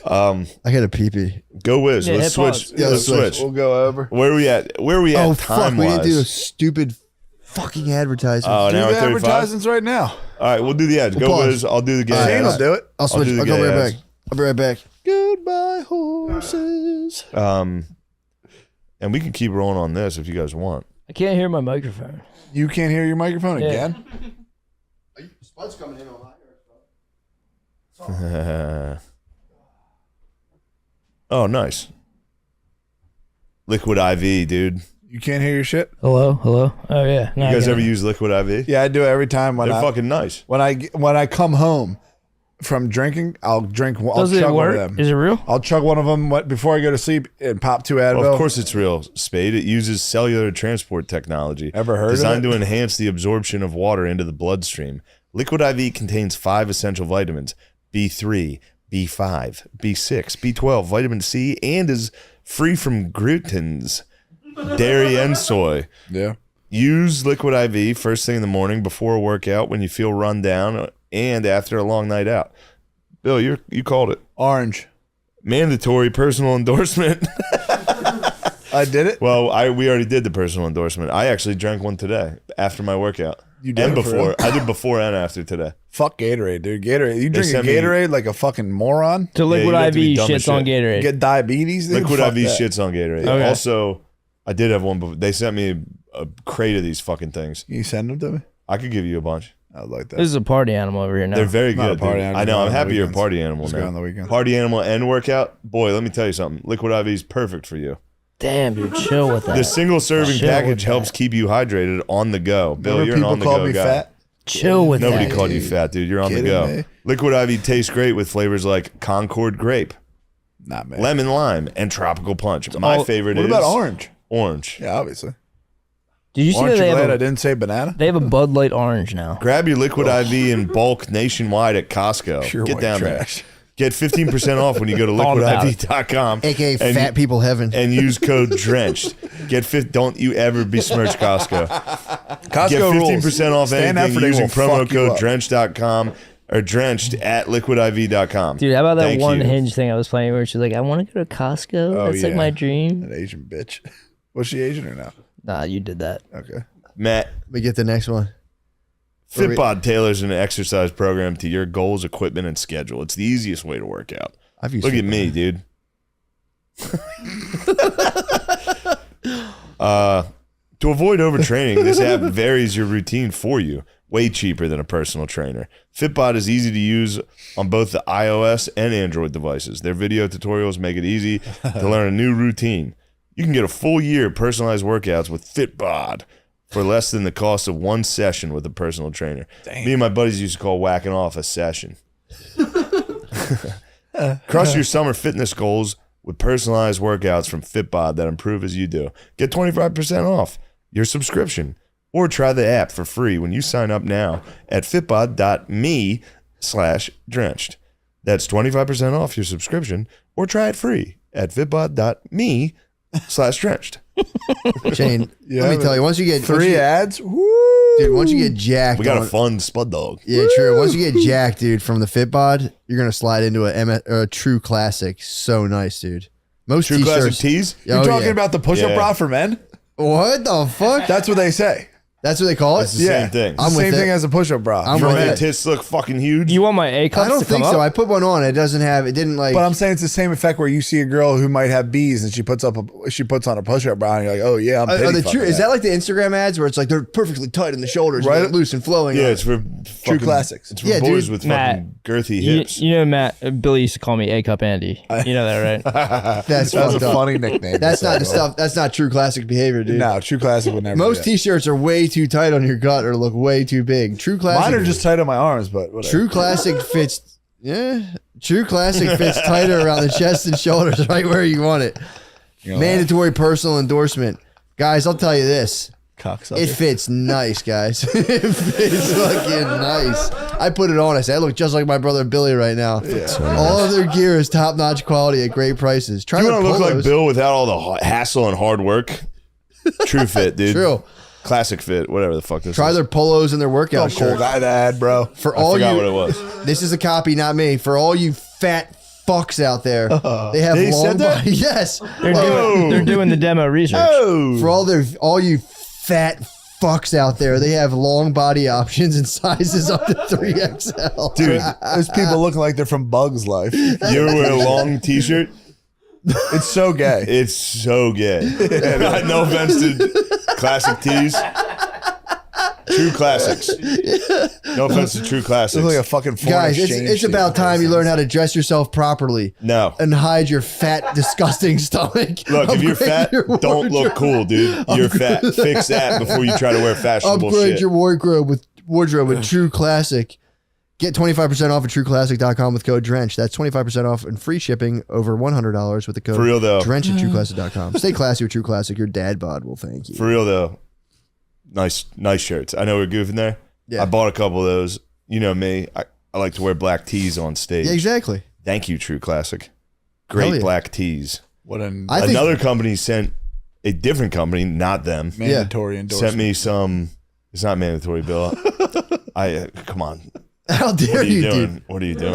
I got a pee-pee. Go Wiz. Yeah, Let's hit pause. switch. Yeah, Let's let's switch. switch. We'll go over. Where are we at? Where are we at Oh fuck! time We didn't do a wise? stupid fucking advertisement. Oh, an Do hour the 35? advertisements right now. All right, we'll do the ads. We'll Go pause. Wiz. I'll do the game. Shane right. will do it. I'll switch. do the I'll go gay right ads. back. I'll be right back. Goodbye, horses. And we can keep rolling on this if you guys want. I can't hear my microphone. You can't hear your microphone Yeah. again? Spud's coming in on my Oh, nice. Liquid IV, dude. You can't hear your shit? Hello? Oh, yeah. You guys ever use Liquid IV? Yeah, I do it every time when They're I fucking nice. when I come home from drinking. I'll drink. I'll Does it chug one of work? them. Is it real? I'll chug one of them before I go to sleep and pop 2 Advil. Well, of course it's real, Spade. It uses cellular transport technology. Ever heard of designed it? to enhance the absorption of water into the bloodstream. Liquid IV contains 5 essential vitamins: B3, B5, B6, B12, vitamin C, and is free from glutens, dairy, and soy. Yeah. Use Liquid IV first thing in the morning before a workout when you feel run down and after a long night out. Bill, you called it. Orange. Mandatory personal endorsement. I did it. Well, we already did the personal endorsement. I actually drank one today after my workout. You did and it for before. real? I did before and after today. Fuck Gatorade, dude. Gatorade. You drink a sent me- Gatorade like a fucking moron. So Liquid you have to be IV dumb as shits on shit. You Gatorade. get diabetes, dude. Liquid Fuck IV that. shits on Gatorade. Okay. Also, I did have one before. They sent me a crate of these fucking things. Can you send them to me? I could give you a bunch. I would like that. This is a party animal over here now. They're very Not a good. party dude. animal. I know. Go I'm on the happy you're a weekends. party animal Just now. go on the weekends. Party animal and workout. Boy, let me tell you something. Liquid IV is perfect for you. Damn, dude, chill with that. The single serving Chill with package helps that. keep you hydrated on the go. Bill, Remember you're an people on the called go me guy. fat? Chill with Nobody that. called you fat, dude. You're on the Kidding go. me? Liquid IV tastes great with flavors like Concord grape, Not me. lemon lime, and tropical punch. My all- favorite What is about orange? Orange. Yeah, obviously. Did you see Aren't that you they glad I have, didn't say banana? they have a Bud Light orange now? Grab your Liquid IV in bulk nationwide at Costco. Pure Get white down trash. Get 15% off when you go to All about it. liquidiv.com. AKA and- fat people heaven. And use code DRENCHED. Don't you ever besmirch Costco. Costco Get 15% rules. off Stand up anything for they using will promo fuck you code up. drenched.com or drenched at liquidiv.com. Dude, how about that Thank one you. Hinge thing I was playing where she's like, I want to go to Costco. Oh, That's like yeah. my dream. An Asian bitch. Was she Asian or no? Nah, you did that. Okay. Matt, Let me get the next one. Fitbod tailors an exercise program to your goals, equipment, and schedule. It's the easiest way to work out. I've used Look at Fitbod. me, dude. To avoid overtraining, this app varies your routine for you. Way cheaper than a personal trainer. Fitbod is easy to use on both the iOS and Android devices. Their video tutorials make it easy to learn a new routine. You can get a full year of personalized workouts with Fitbod for less than the cost of one session with a personal trainer. Me and my buddies used to call whacking off a session. Crush your summer fitness goals with personalized workouts from Fitbod that improve as you do. Get 25% off your subscription or try the app for free when you sign up now at fitbod.me/drenched. That's 25% off your subscription or try it free at fitbod.me/drenched. Shane, Yeah, let me but tell you, once you get Three once ads? Woo! you, dude, once you get jacked, We got a on- fun spud dog. yeah, true. Once you get jacked, dude, from the Fitbod, you're gonna slide into a true classic. So nice, dude. Most True classic t-shirts. tees? You're Oh, talking yeah. about the push-up Yeah. bra for men? What the fuck? That's what they say. That's what they call it. It's the same thing. I'm with Same it. thing as a push-up bra. I'm for with Your men. it. tits look fucking huge. You want my A cups I don't to come think so. up? I put one on. It doesn't have. It didn't like. But I'm saying it's the same effect where you see a girl who might have B's and she puts on a push-up bra and you're like, oh yeah, I'm Are pity the fucking true, is that like the Instagram ads where it's like they're perfectly tight in the shoulders, Right. right, loose and flowing? Yeah, it's for True fucking- classics. It's for Yeah, boys dude. with Matt, fucking girthy You, hips. you know, Matt, Billy used to call me A Cup Andy. You know that, right? That's That's a fucked up. funny nickname. That's not the stuff. That's not true classic behavior, dude. No, true classic would never. Most do that. t-shirts are way too tight on your gut or look way too big. True classic. Mine are just tight on my arms, but whatever. True classic fits. Yeah, true classic fits tighter around the chest and shoulders, right where you want it. You know, Mandatory personal endorsement, guys. I'll tell you this. cocksucker. It fits nice, guys. It fits fucking nice. I put it on. I said, I look just like my brother Billy right now. All of their gear is top-notch quality at great prices. Try You the want to look like polos. Bill without all the hassle and hard work? True fit, dude. True. Classic fit, whatever the fuck this Try is. their polos and their workout cool shirts. guy to add, bro. For I all forgot you, what it was. this is a copy, not me. For all you fat fucks out there, they have They long said that? body. Yes. They're doing the demo research. Oh, For all you fat fucks out there, they have long body options and sizes up to 3XL. dude, There's people looking like they're from Bugs Life. you ever wear a long t-shirt? It's so gay. It's so gay. No offense to classic tees. True classics. No offense to true classics. It's like a fucking foreign Guys, exchange it's about student. time you learn how to dress yourself properly No. and hide your fat, disgusting stomach. Look, if you're Upgrade fat, your don't look wardrobe. cool, dude. You're fat. Fix that before you try to wear fashionable Upgrade shit. your wardrobe with True Classic. Get 25% off at trueclassic.com with code DRENCH. That's 25% off and free shipping over $100 with the code For real, though. DRENCH at trueclassic.com. Stay classy with True Classic. Your dad bod will thank you. For real though, nice shirts. I know we're goofing there. Yeah. I bought a couple of those. You know me. I like to wear black tees on stage. Yeah, exactly. Thank you, True Classic. Hell Great yeah. black tees. What an I think Another company sent a different company, not them, mandatory endorsement. sent me some. It's not mandatory, Bill. Come on. how What dare are you you, doing? dude? What are you doing?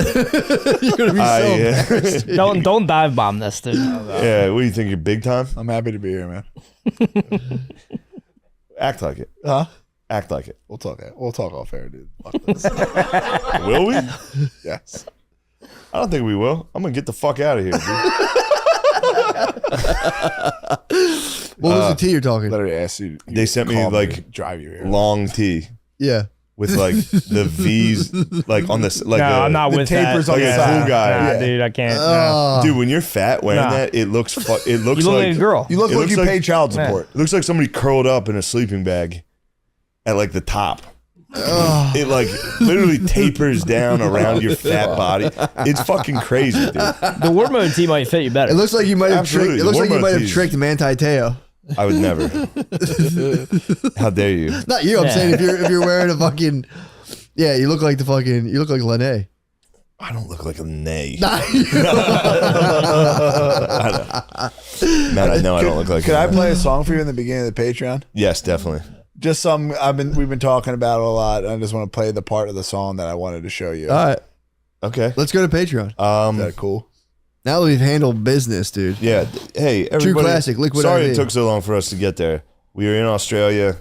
You're gonna be so embarrassed. Don't dive bomb this, dude. Yeah, what do you think? You're big time? I'm happy to be here, man. Act like it. Huh? Act like it. We'll talk off air, dude. Fuck this. Will we? Yes. I don't think we will. I'm gonna get the fuck out of here, dude. What was the tea you're talking? Literally asked you. They sent me, call like, drive you here. Long tee Yeah. with like the V's, like on this, like No, a, I'm not the with tapers that. on the Yeah, side. nah, Cool guy. nah, Yeah. dude, I can't. nah. Oh, Dude, when you're fat wearing Nah. that, it looks it looks You look like like a girl. You look It like looks you like- pay child support. It looks like somebody curled up in a sleeping bag at like the top. It like literally tapers down around your fat body. It's fucking crazy, dude. The WARMODE tee might fit you better. it looks like you might have Absolutely. tricked. It looks like you Warm-up might have tees. tricked Manti Teo. I would never. How dare you? Not you. I'm Yeah. saying if you're wearing a fucking, yeah, you look like Lene. I don't look like a nay. Nah. Man, I know I don't look like. Could I play a song for you in the beginning of the Patreon? Yes, definitely. Just some we've been talking about it a lot. And I just want to play the part of the song that I wanted to show you. All right, Okay. let's go to Patreon. Is that cool? Now that we've handled business, dude. Yeah. Hey, everybody. classic, Liquid Sorry IV. it took so long for us to get there. We were in Australia.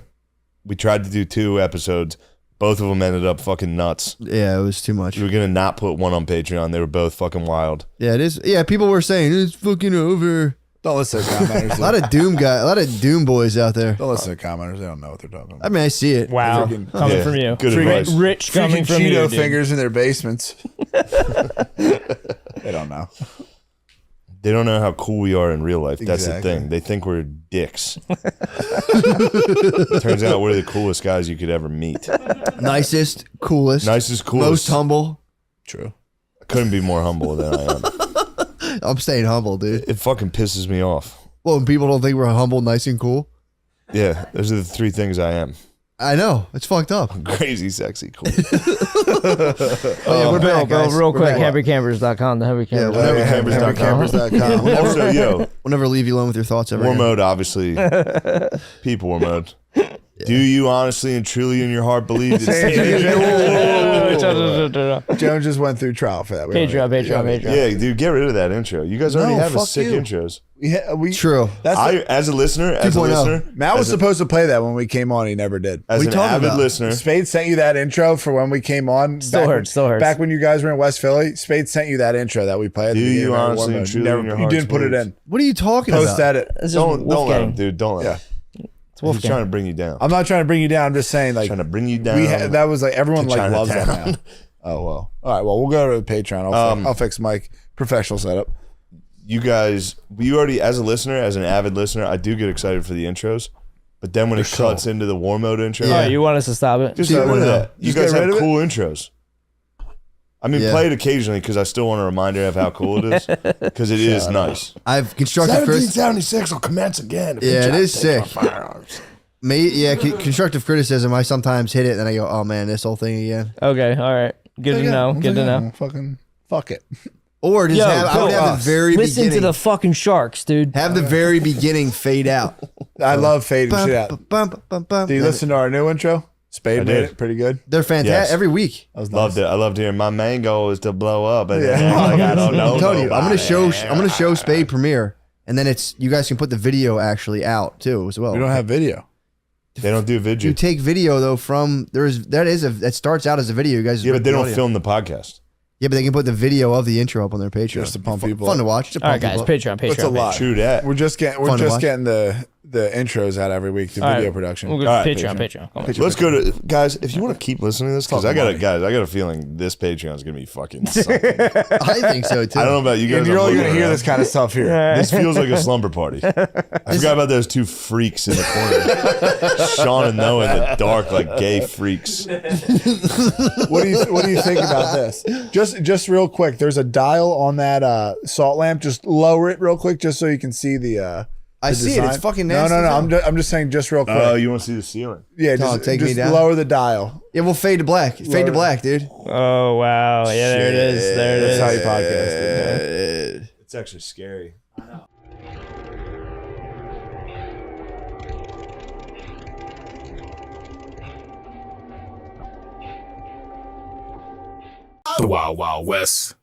We tried to do 2 episodes. Both of them ended up fucking nuts. Yeah, it was too much. We were gonna not put one on Patreon. They were both fucking wild. Yeah, it is. Yeah, people were saying it's fucking over. Don't listen to commenters. A lot of Doom boys out there. Don't listen to commenters. They don't know what they're talking about. I mean, I see it. Wow, Freaking- coming Yeah, from you. good Freaking advice. Rich coming Freaking from Cheeto you, dude. fingers in their basements. They don't know. They don't know how cool we are in real life. That's Exactly. the thing. They think we're dicks. Turns out we're the coolest guys you could ever meet. Nicest, coolest, Nicest, coolest. most humble. True. I couldn't be more humble than I am. I'm staying humble, dude. It fucking pisses me off. Well, when people don't think we're humble, nice, and cool. Yeah, those are the 3 things I am. I know. It's fucked up. Crazy, sexy, cool. We're back, Bro, guys. real We're quick, back. heavycampers.com, the heavy campers. Heavycampers.com. Also, yo, We'll never leave you alone with your thoughts ever. War again. Mode, obviously. Peep War Mode. Do you honestly and truly in your heart believe that? Jones just went through trial for that. We don't Patreon. need- Yeah, dude, get rid of that intro. You guys already No, have a fuck sick you. intros. Yeah, True. That's As a listener, 2.0. Matt was as a- supposed to play that when we came on. He never did. as We an talking avid about? listener, Spade sent you that intro for when we came on. Still hurts. Back when you guys were in West Philly, Spade sent you that intro that we played. At Do the beginning you of our honestly War and Mode. truly never, in your you hearts didn't put it believe? in. What are you talking Post about? edit. This is don't let him, Wolfgang. dude. Don't let him. Yeah. It's He's Wolfgang. trying to bring you down. I'm not trying to bring you down. I'm just saying, like, Trying to bring you down. that was like everyone to like loves that Chinatown. now. Oh well. All right. Well, we'll go to the Patreon. I'll fix Mike. Professional setup. You guys, you already, as a listener, as an avid listener, I do get excited for the intros. But then when it cuts into the War Mode intro, Oh, you want us to stop it? just See, get rid of no. that. You Just guys get rid have of it? cool intros. I mean, Yeah. play it occasionally because I still want a reminder of how cool it is. Because it is nice. I've constructive Chris. 1776 will commence again. if Yeah, you it try to is take sick. our firearms. Constructive criticism. I sometimes hit it, and then I go, "Oh man, this whole thing again." Okay, all right. Good to know. Good to know. Fucking fuck it. Or just Yo, I would go have us. the very Listen beginning. to the fucking sharks, dude. have the very beginning fade out. I love fading shit out. Bum, bum, bum. Do you listen to our new intro? Spade I made did. it pretty good. They're fantastic Yes. every week. That was nice. Loved it. I loved hearing my main goal is to blow up. And then Yeah. like, I don't know. I'm telling you, I'm nobody. gonna show Spade premiere, and then you guys can put the video actually out too as well. We don't have video. They don't do You video. take video though from that starts out as a video. You guys, Yeah, but put they the don't audio. film the podcast. Yeah, but they can put the video of the intro up on their Patreon Just to pump Fun- people Fun up. to watch. It's a All right, pump guys. people up. Patreon. It's a lot. True that. We're just Fun to watch. getting the intros out every week, the All video right. production. We'll go All right, Patreon. Come on. Let's go to guys. If you want to keep listening to this, because I Talking got a feeling this Patreon is gonna be fucking. Something. I think so too. I don't know about you guys. And you're I'm only looking gonna hear around. this kind of stuff here. This feels like a slumber party. I forgot about those 2 freaks in the corner, Sean and Noah in the dark, like gay freaks. What do you think about this? Just real quick, there's a dial on that salt lamp. Just lower it real quick, just so you can see the. I the see it. design. It's fucking No, nasty. I'm just saying, just real quick. Oh, you want to see the ceiling? Yeah, Tom, just, take me just down. lower the dial. Yeah, we'll fade to black. Fade to black, dude. Oh wow! Yeah, there it is. There it is. That's how you podcast. It's actually scary. The Wild Wild West.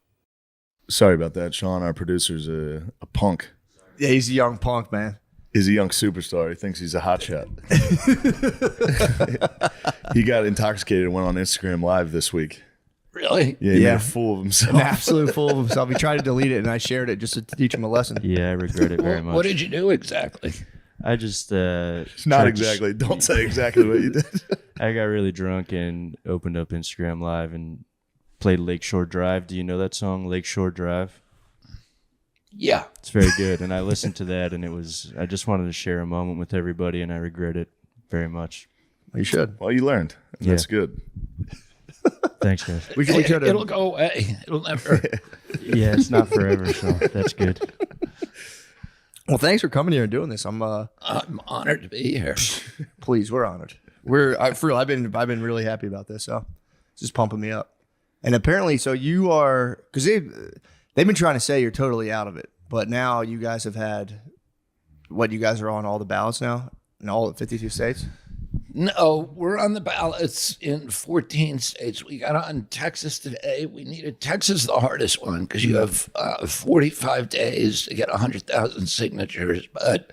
Sorry about that, Sean. Our producer's a punk. Yeah, he's a young punk, man. He's a young superstar. He thinks he's a hotshot. He got intoxicated and went on Instagram Live this week. Really? Yeah, he made Yeah. a fool of himself. An absolute fool of himself. He tried to delete it, and I shared it just to teach him a lesson. Yeah, I regret it very much. What did you do exactly? I just Not tried to exactly. Don't say exactly what you did. I got really drunk and opened up Instagram Live and played Lakeshore Drive. Do you know that song, Lakeshore Drive? Yeah. It's very good, and I listened to that, and I just wanted to share a moment with everybody, and I regret it very much. You should. Well, you learned. And Yeah. That's good. Thanks, guys. We could try It'll to. go away. It'll never. Yeah, it's not forever, so that's good. Well, thanks for coming here and doing this. I'm I'm honored to be here. pleased. We're honored. For real. I've been really happy about this. So it's just pumping me up. And apparently, so you are, because they've been trying to say you're totally out of it, but now you guys have had, you guys are on all the ballots now in all 52 states? No, we're on the ballots in 14 states. We got on Texas today. We needed Texas the hardest one because you have 45 days to get 100,000 signatures. But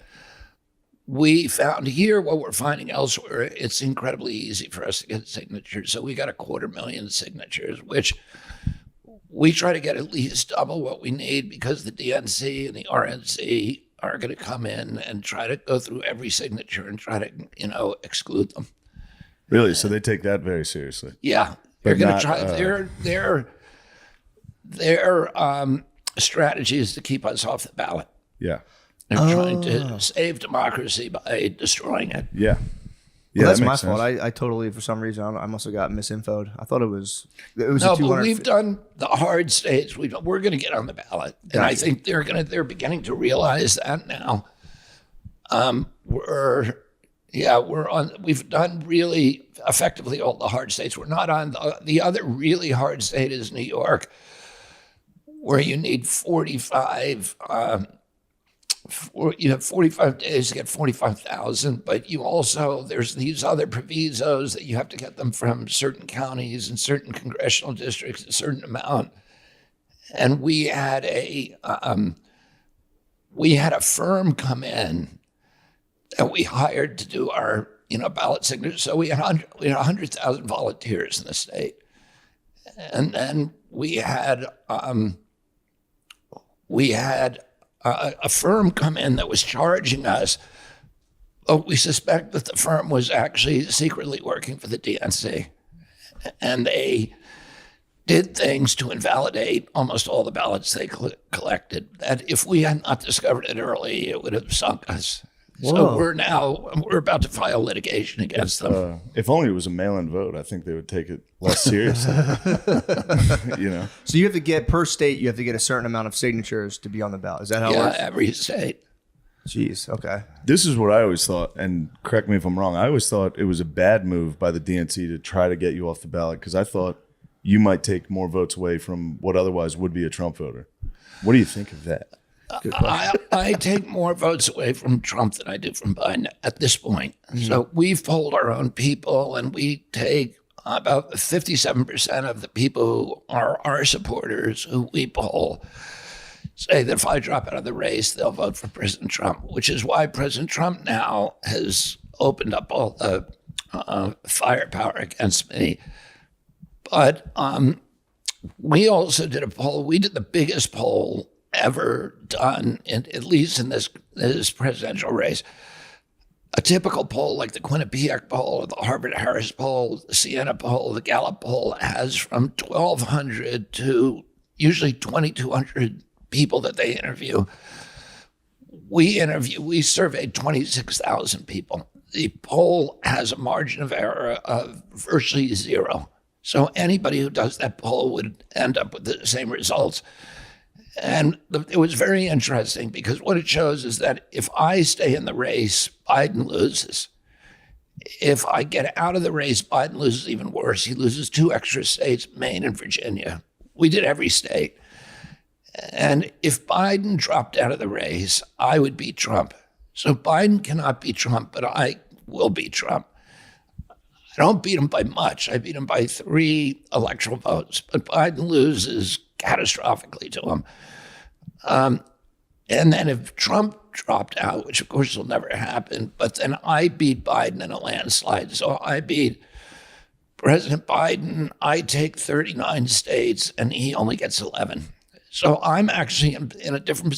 we found here what we're finding elsewhere, it's incredibly easy for us to get signatures. So we got 250,000 signatures, which we try to get at least double what we need because the DNC and the RNC are going to come in and try to go through every signature and try to, exclude them. Really? So they take that very seriously. Yeah, they're going to not, try. Their strategy is to keep us off the ballot. Yeah. They're trying to save democracy by destroying it. Yeah. Well, that's that my makes fault. sense. I totally, for some reason, I must have got misinfoed. I thought it was No, a but 200. we've done the hard states. We're going to get on the ballot, and I think they're beginning to realize that now. We've done really effectively all the hard states. We're not on the other really hard state is New York, where you need 45. You have 45 days to get 45,000, but there's these other provisos that you have to get them from certain counties and certain congressional districts, a certain amount. And we had a firm come in that we hired to do our ballot signatures. So we had 100,000 volunteers in the state, and then we had a firm come in that was charging us, but we suspect that the firm was actually secretly working for the DNC. And they did things to invalidate almost all the ballots they collected, that if we had not discovered it early, it would have sunk us. So we're about to file litigation against them. If only it was a mail-in vote, I think they would take it less seriously. So you have to get, per state, you have to get a certain amount of signatures to be on the ballot. Is that how it works? Every state. Jeez, okay. This is what I always thought, and correct me if I'm wrong, I always thought it was a bad move by the DNC to try to get you off the ballot because I thought you might take more votes away from what otherwise would be a Trump voter. What do you think of that? I take more votes away from Trump than I do from Biden at this point. So we've polled our own people, and we take about 57% of the people who are our supporters who we poll say that if I drop out of the race, they'll vote for President Trump, which is why President Trump now has opened up all the firepower against me. But we also did a poll. We did the biggest poll ever done, at least in this presidential race. A typical poll like the Quinnipiac poll or the Harvard-Harris poll, the Siena poll, the Gallup poll has from 1,200 to usually 2,200 people that they interview. We surveyed 26,000 people. The poll has a margin of error of virtually zero. So anybody who does that poll would end up with the same results. And it was very interesting because what it shows is that if I stay in the race, Biden loses. If I get out of the race, Biden loses even worse. He loses 2 extra states, Maine and Virginia. We did every state. And if Biden dropped out of the race, I would beat Trump. So Biden cannot beat Trump, but I will beat Trump. I don't beat him by much. I beat him by 3 electoral votes, but Biden loses catastrophically to him. And then if Trump dropped out, which of course will never happen, but then I beat Biden in a landslide. So I beat President Biden. I take 39 states and he only gets 11. So I'm actually in a different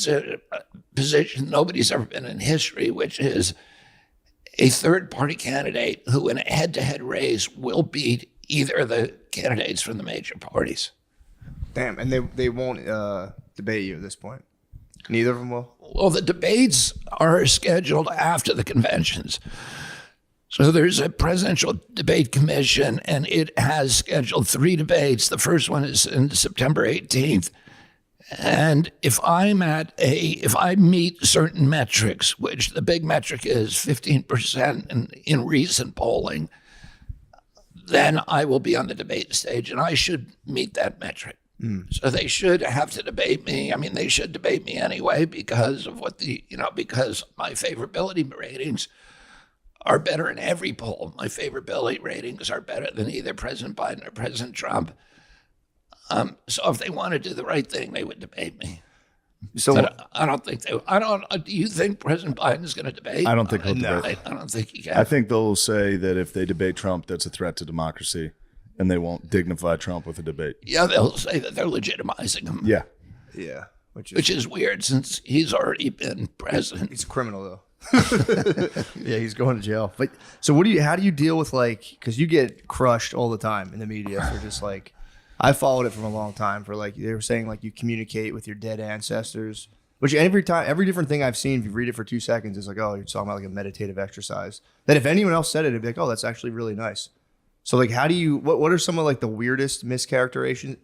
position nobody's ever been in history, which is a third-party candidate who in a head-to-head race will beat either of the candidates from the major parties. Damn, and they won't debate you at this point? Neither of them will? Well, the debates are scheduled after the conventions. So there's a presidential debate commission, and it has scheduled 3 debates. The first one is in September 18th. And if I meet certain metrics, which the big metric is 15% in recent polling, then I will be on the debate stage, and I should meet that metric. So they should have to debate me. I mean, they should debate me anyway because of because my favorability ratings are better in every poll. My favorability ratings are better than either President Biden or President Trump. So if they want to do the right thing, they would debate me. So But I don't think they. I don't. Do you think President Biden is going to debate? I don't think he'll debate. I don't think he can. I think they'll say that if they debate Trump, that's a threat to democracy, and they won't dignify Trump with a debate. Yeah, they'll say that they're legitimizing him. Yeah. yeah, Which is weird since he's already been president. he's a criminal though. Yeah, he's going to jail. But so how do you deal with because you get crushed all the time in the media for just I followed it from a long time for they were saying you communicate with your dead ancestors, which every different thing I've seen, if you read it for 2 seconds, it's oh, you're talking about a meditative exercise. That if anyone else said it, it'd be oh, that's actually really nice. So how do you, what are some of the weirdest characterizations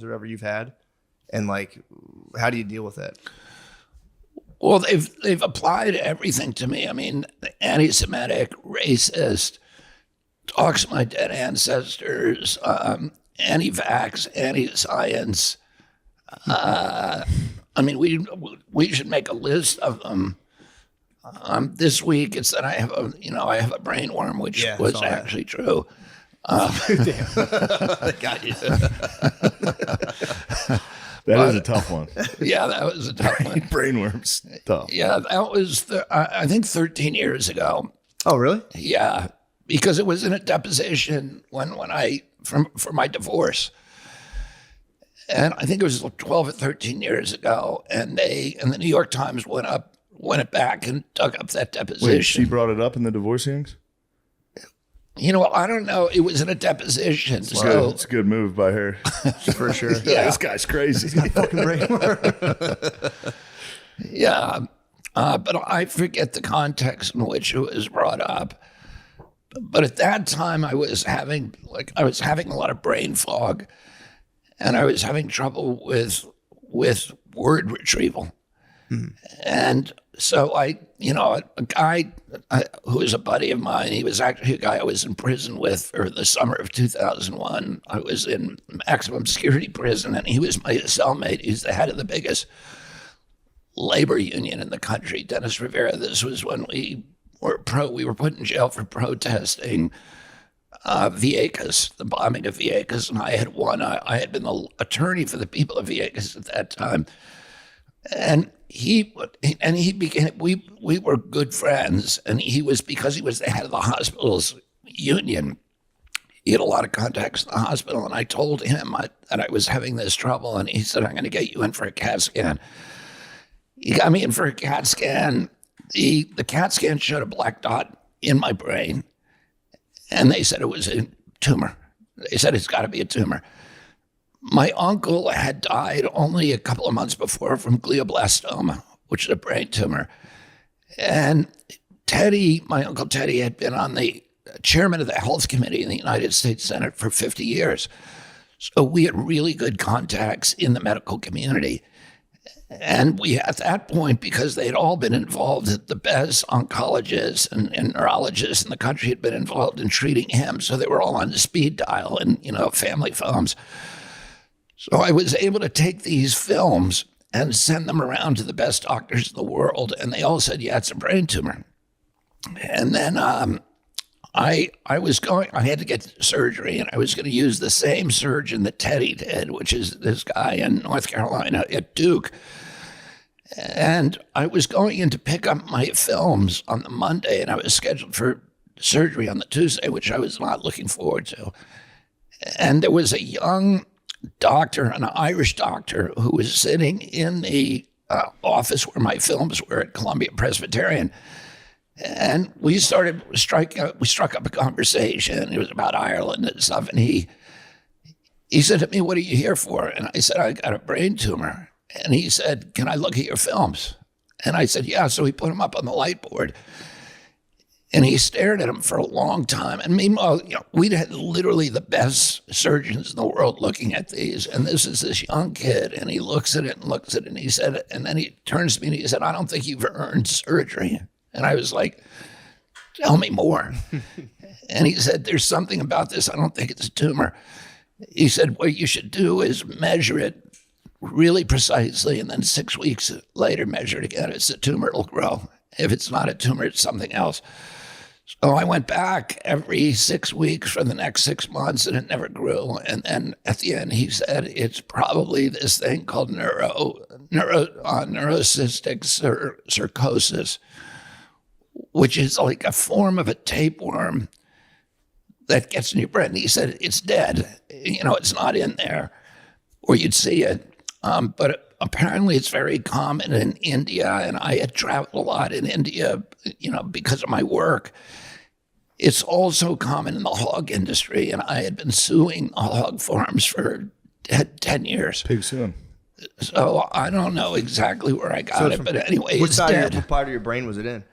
or whatever you've had? And how do you deal with that? Well, they've applied everything to me. I mean, anti-Semitic, racist, talks of my dead ancestors, anti-vax, anti-science. I mean, we should make a list of them. This week it's that I have a brain worm, which was actually true. They got you. That is a tough one. Yeah, that was a tough one. Brainworms, tough. Yeah, that was I think 13 years ago. Oh, really? Yeah, because it was in a deposition when I for my divorce, and I think it was 12 or 13 years ago, and the New York Times went it back and dug up that deposition. Wait, she brought it up in the divorce hearings? I don't know. It was in a deposition. It's a good move by her. For sure. Yeah. This guy's crazy. Fucking brain worm. Yeah, but I forget the context in which it was brought up. But at that time, I was having a lot of brain fog, and I was having trouble with word retrieval. And so a guy who was a buddy of mine, he was actually a guy I was in prison with for the summer of 2001. I was in maximum security prison, and he was my cellmate. He's the head of the biggest labor union in the country, Dennis Rivera. This was when we were put in jail for protesting Vieques, the bombing of Vieques, and I had won. I had been the attorney for the people of Vieques at that time. And we were good friends, and because he was the head of the hospital's union, he had a lot of contacts in the hospital, and I told him that I was having this trouble, and he said, I'm going to get you in for a CAT scan. He got me in for a CAT scan. The CAT scan showed a black dot in my brain, and they said it was a tumor. They said it's got to be a tumor. My uncle had died only a couple of months before from glioblastoma, which is a brain tumor. And my Uncle Teddy, had been on the chairman of the health committee in the United States Senate for 50 years. So we had really good contacts in the medical community. And we, at that point, because they had all been involved, the best oncologists and neurologists in the country had been involved in treating him. So they were all on the speed dial and, family phones. So I was able to take these films and send them around to the best doctors in the world, and they all said, yeah, it's a brain tumor. And then I had to get surgery, and I was going to use the same surgeon that Teddy did, which is this guy in North Carolina at Duke. And I was going in to pick up my films on the Monday, and I was scheduled for surgery on the Tuesday, which I was not looking forward to. And there was a young doctor, an Irish doctor, who was sitting in the office where my films were at Columbia Presbyterian. And we struck up a conversation. It was about Ireland and stuff. And he said to me, what are you here for? And I said, I got a brain tumor. And he said, can I look at your films? And I said, yeah. So he put them up on the light board. And he stared at him for a long time. And meanwhile, we'd had literally the best surgeons in the world looking at these. And this is this young kid, and he looks at it, and he said, and then he turns to me and he said, I don't think you've earned surgery. And I was like, tell me more. And he said, there's something about this. I don't think it's a tumor. He said, what you should do is measure it really precisely, and then 6 weeks later measure it again. If it's a tumor, it'll grow. If it's not a tumor, it's something else. So I went back every 6 weeks for the next 6 months, and it never grew. And then at the end, he said, it's probably this thing called neurocystic sarcosis, which is like a form of a tapeworm that gets in your brain. He said, it's dead. It's not in there, or you'd see it. But apparently it's very common in India, and I had traveled a lot in India, because of my work. It's also common in the hog industry, and I had been suing hog farms for 10 years. Pig soon. So I don't know exactly where I got it, but anyway, What it's side dead. what part of your brain was it in?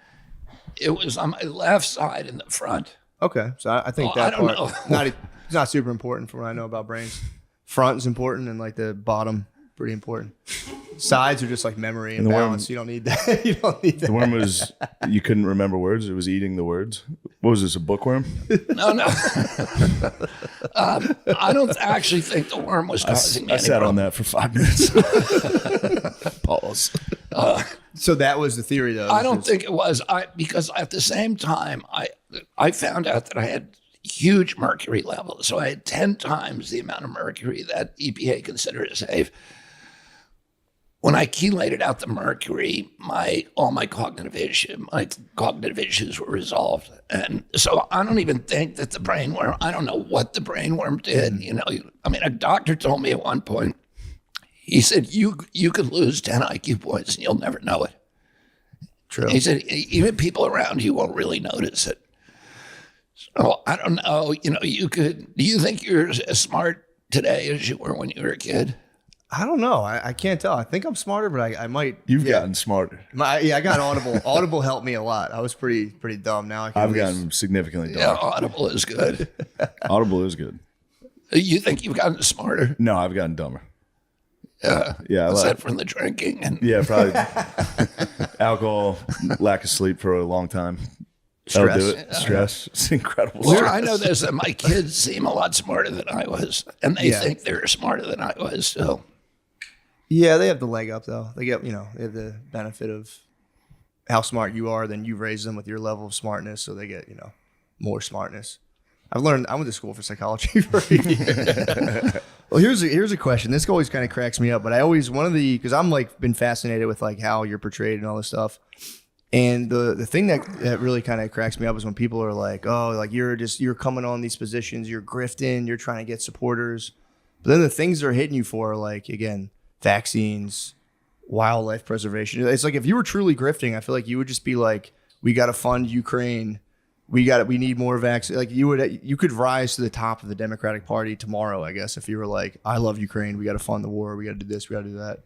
It was on my left side in the front. Okay, so I think Well, that I don't part know. it's not super important from what I know about brains. Front is important, and like the bottom, pretty important. Sides are just like memory and the worm- balance. You don't need that. You don't need that. The worm was, you couldn't remember words. It was eating the words. What was this, a bookworm? No. I don't actually think the worm was causing me I any sat on problem. that for 5 minutes. Pause. So that was the theory, though. I don't think it was. Because at the same time, I found out that I had huge mercury levels. So I had 10 times the amount of mercury that EPA considers safe. When I chelated out the mercury, all my cognitive issues were resolved. And so I don't even think that the brainworm, I don't know what the brainworm did. A doctor told me at one point, he said, you could lose 10 IQ points and you'll never know it. True. He said, even people around you won't really notice it. So I don't know, do you think you're as smart today as you were when you were a kid? I don't know. I can't tell. I think I'm smarter, but I might. You've gotten smarter. I got Audible. Audible helped me a lot. I was pretty dumb. Now I can I've at least- gotten significantly Yeah, dumber. Audible is good. Audible is good. You think you've gotten smarter? No, I've gotten dumber. Yeah. Yeah, Is that from the drinking? And Yeah, probably alcohol, lack of sleep for a long time. That'll do it. Stress. It's incredible. Well, stress. I know this, that my kids seem a lot smarter than I was, and they Yeah. think they're smarter than I was still. Yeah, they have the leg up though. They get, they have the benefit of how smart you are. Then you raise them with your level of smartness, so they get, more smartness. I went to school for psychology for a year. Well, here's a question. This always kind of cracks me up, but because I'm like been fascinated with like how you're portrayed and all this stuff. And the thing that really kind of cracks me up is when people are like, oh, like you're coming on these positions, you're grifting, you're trying to get supporters. But then the things they're hitting you for, like, again, vaccines, wildlife preservation. It's like if you were truly grifting, I feel like you would just be like, we got to fund Ukraine. We need more vaccines. Like you could rise to the top of the Democratic Party tomorrow, I guess, if you were like, I love Ukraine. We got to fund the war. We got to do this. We got to do that.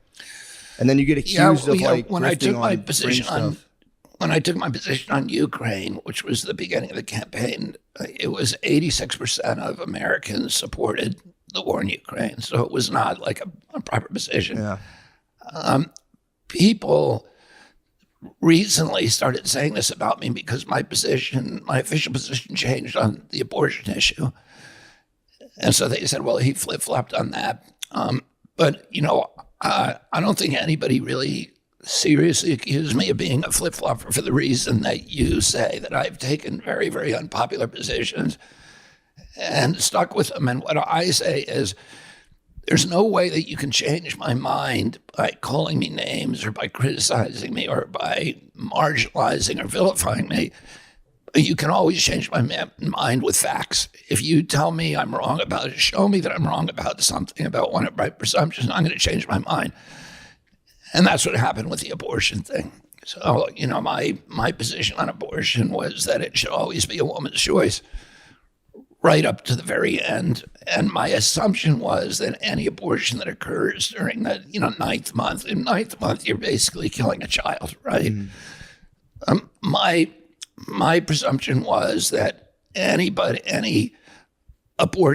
And then you get accused of like when I grifting took my on position fringe on stuff. when I took my position on Ukraine, which was the beginning of the campaign, it was 86% of Americans supported the war in Ukraine. So it was not like a proper position. Yeah. People recently started saying this about me because my official position changed on the abortion issue. And so they said, well, he flip-flopped on that. But, I don't think anybody really seriously accused me of being a flip-flopper for the reason that you say, that I've taken very, very unpopular positions and stuck with them. And what I say is, there's no way that you can change my mind by calling me names or by criticizing me or by marginalizing or vilifying me. You can always change my mind with facts. If you tell me I'm wrong about it, show me that I'm wrong about something, about one of my presumptions, I'm going to change my mind. And that's what happened with the abortion thing. So, my position on abortion was that it should always be a woman's choice, right up to the very end. And my assumption was that any abortion that occurs during the ninth month, you're basically killing a child, right? My presumption was that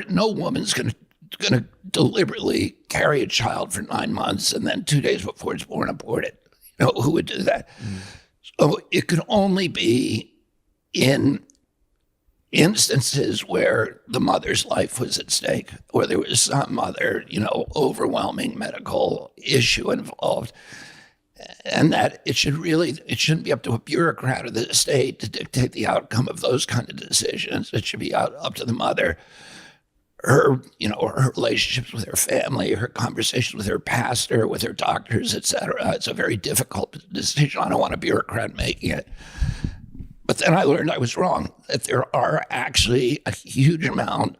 no woman's going to deliberately carry a child for 9 months and then 2 days before it's born abort it. Who would do that? So it could only be in instances where the mother's life was at stake, or there was some other, overwhelming medical issue involved, and that it shouldn't be up to a bureaucrat of the state to dictate the outcome of those kind of decisions. It should be up to the mother, her relationships with her family, her conversations with her pastor, with her doctors, etc. It's a very difficult decision. I don't want a bureaucrat making it. But then I learned I was wrong, that there are actually a huge amount,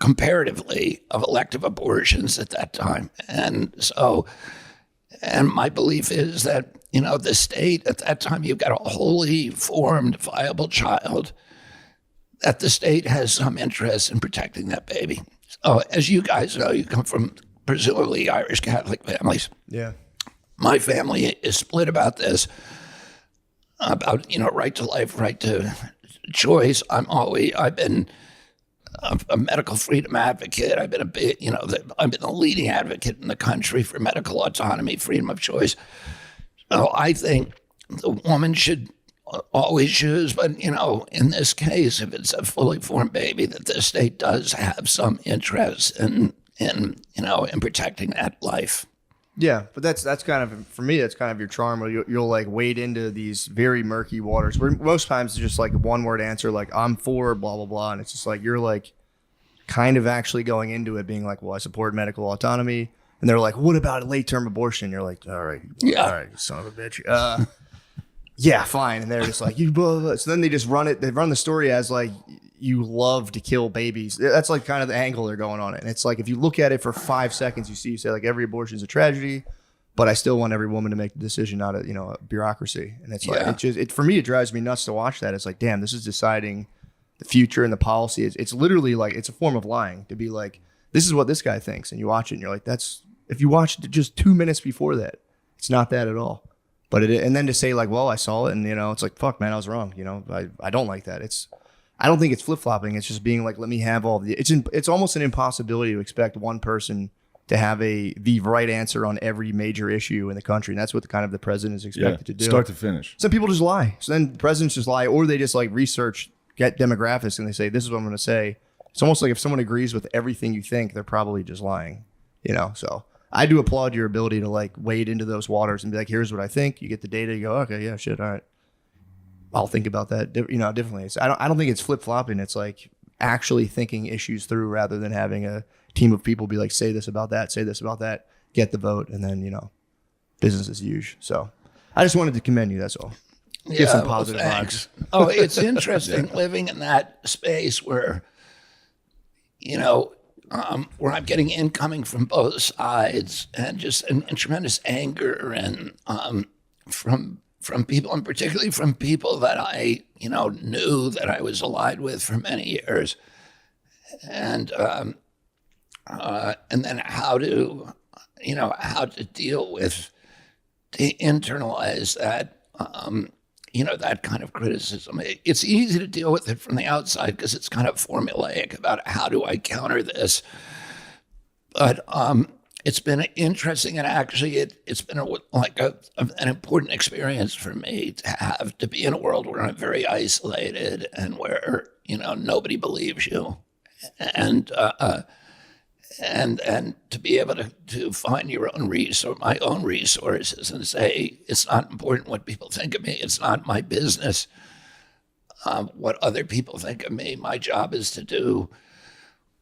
comparatively, of elective abortions at that time. And my belief is that, the state at that time, you've got a wholly formed, viable child, that the state has some interest in protecting that baby. So as you guys know, you come from presumably Irish Catholic families. Yeah. My family is split about this. About right to life, right to choice. I've been a medical freedom advocate. I've been I've been the leading advocate in the country for medical autonomy, freedom of choice. So I think the woman should always choose, but in this case, if it's a fully formed baby, that the state does have some interest in protecting that life. Yeah, but that's kind of, for me, that's kind of your charm, where you'll like wade into these very murky waters where most times it's just like a one word answer, like I'm for blah blah blah, and it's just like you're like kind of actually going into it being like, well, I support medical autonomy, and they're like, what about a late term abortion? You're like, all right, you son of a bitch. Yeah, fine, and they're just like, you blah, blah, blah. So then they just run the story as like, you love to kill babies. That's like kind of the angle they're going on it. And it's like, if you look at it for 5 seconds, you say like every abortion is a tragedy, but I still want every woman to make the decision, not a bureaucracy. And it's like, for me, it drives me nuts to watch that. It's like, damn, this is deciding the future and the policy. It's literally like, it's a form of lying to be like, this is what this guy thinks. And you watch it and you're like, if you watched it just 2 minutes before that, it's not that at all. But and then to say like, well, I saw it and it's like, fuck man, I was wrong. I don't like that. I don't think it's flip-flopping. It's just being like, let me have all the... It's almost an impossibility to expect one person to have the right answer on every major issue in the country. And that's what the president is expected to do. Start to finish. Some people just lie. So then presidents just lie, or they just like research, get demographics, and they say, this is what I'm going to say. It's almost like if someone agrees with everything you think, they're probably just lying. So I do applaud your ability to like wade into those waters and be like, here's what I think. You get the data, you go, okay, yeah, shit, all right. I'll think about that, differently. I don't think it's flip flopping. It's like actually thinking issues through rather than having a team of people be like, say this about that, get the vote, and then business as usual. So I just wanted to commend you. That's all. Give some positive vibes. Oh, it's interesting living in that space where where I'm getting incoming from both sides, and just and tremendous anger, and from people, and particularly from people that I, knew that I was allied with for many years, and then how to deal with, to internalize that, that kind of criticism. It's easy to deal with it from the outside because it's kind of formulaic about how do I counter this, but it's been interesting, and actually it's been an important experience for me to be in a world where I'm very isolated and where nobody believes you, and to be able to find my own resources and say it's not important what people think of me. It's not my business what other people think of me. My job is to do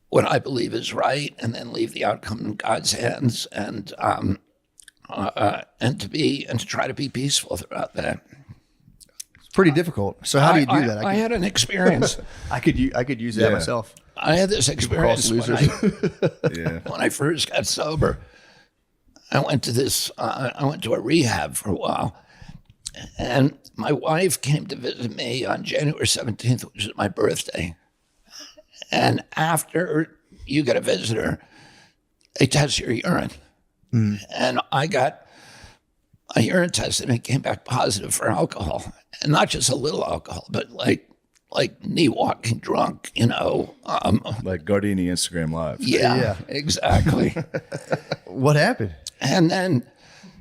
what I believe is right, and then leave the outcome in God's hands, and to try to be peaceful throughout that. It's pretty difficult. So how do you do that? I had an experience. I could use that myself. I had this experience when I first got sober. I went to a rehab for a while, and my wife came to visit me on January 17th, which is my birthday. And after you get a visitor, they test your urine. And I got a urine test, and it came back positive for alcohol, and not just a little alcohol, but like knee walking drunk, like Gardini Instagram Live. Yeah, exactly. What happened? And then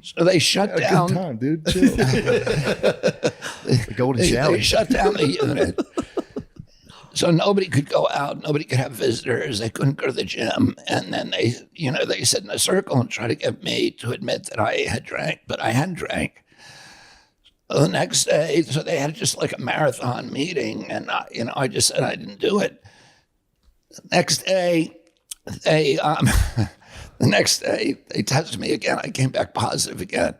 So they shut Good down. time, dude. Chill. The golden They shower. shut down the unit. So nobody could go out, nobody could have visitors, they couldn't go to the gym. And then they sit in a circle and try to get me to admit that I had drank, but I hadn't drank. So the next day, so they had just like a marathon meeting, and I just said I didn't do it. The next day, they tested me again. I came back positive again.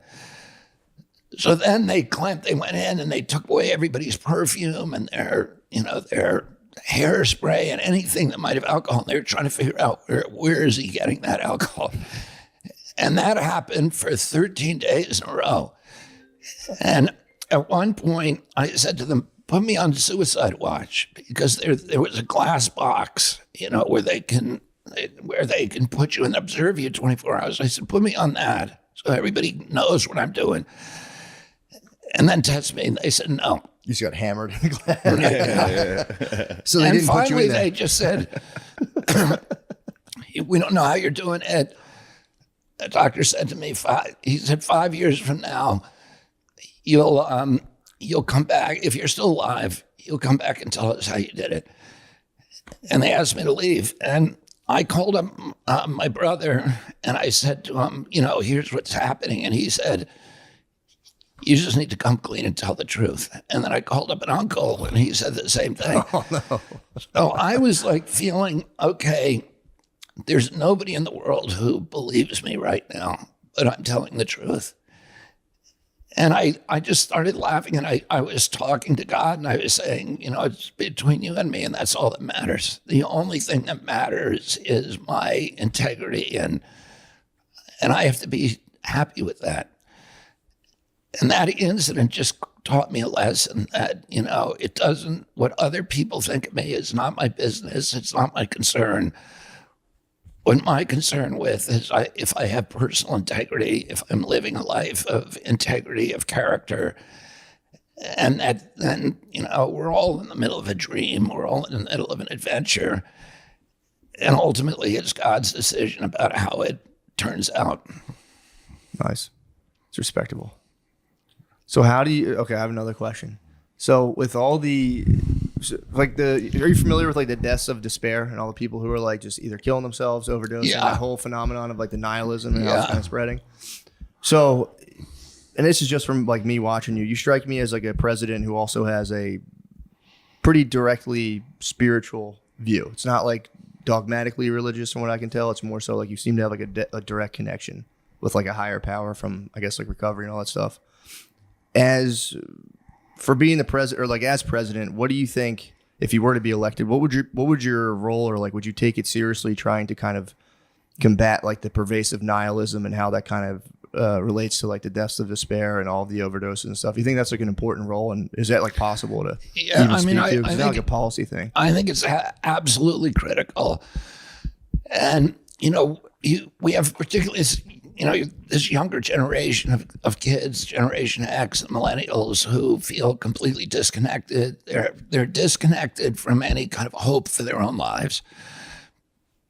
So then they went in and they took away everybody's perfume and their hairspray and anything that might have alcohol. And they were trying to figure out where is he getting that alcohol. And that happened for 13 days in a row. And at one point, I said to them, put me on suicide watch, because there was a glass box, where they can put you and observe you 24 hours. I said, put me on that so everybody knows what I'm doing. And then test me. And they said, no. You just got hammered in glass. So they And didn't put you finally, in there. they just said, we don't know how you're doing it. The doctor said to me, 5 years from now, you'll come back. If you're still alive, you'll come back and tell us how you did it. And they asked me to leave. And I called up my brother and I said to him, here's what's happening. And he said, you just need to come clean and tell the truth. And then I called up an uncle and he said the same thing. Oh, no. So I was like feeling, okay, there's nobody in the world who believes me right now, but I'm telling the truth. And I just started laughing, and I was talking to God, and I was saying, it's between you and me, and that's all that matters. The only thing that matters is my integrity, and I have to be happy with that. And that incident just taught me a lesson that, it doesn't, what other people think of me is not my business. It's not my concern. What my concern with is if I have personal integrity, if I'm living a life of integrity, of character, and then we're all in the middle of a dream, we're all in the middle of an adventure, and ultimately it's God's decision about how it turns out. Nice. It's respectable. So how do you, okay, I have another question. So with all the, are you familiar with the deaths of despair and all the people who are just either killing themselves, overdosing, that whole phenomenon of the nihilism and how it's kind of spreading? So, and this is just from me watching you strike me as a president who also has a pretty directly spiritual view. It's not dogmatically religious from what I can tell. It's more so you seem to have a direct connection with a higher power from, I guess, recovery and all that stuff. As for being the president, or as president, what do you think, if you were to be elected, what would your role, or would you take it seriously trying to kind of combat the pervasive nihilism and how that kind of relates to the deaths of despair and all the overdoses and stuff? You think that's an important role, and is that possible to even speak to? 'Cause it's not a policy thing. I think it's absolutely critical. And, we have particularly, this younger generation of kids, Generation X and millennials, who feel completely disconnected. They're disconnected from any kind of hope for their own lives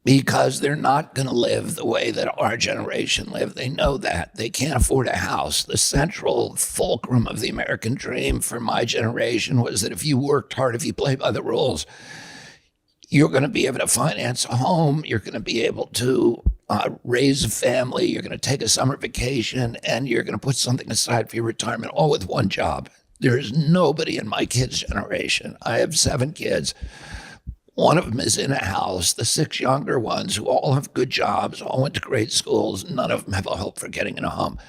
because they're not going to live the way that our generation lived. They know that. They can't afford a house. The central fulcrum of the American dream for my generation was that if you worked hard, if you played by the rules, you're going to be able to finance a home. You're going to be able to raise a family. You're going to take a summer vacation, and you're going to put something aside for your retirement, all with one job. There's nobody in my kids' generation. I have 7 kids. One of them is in a house. The 6 younger ones, who all have good jobs, all went to great schools, none of them have a hope for getting in a home.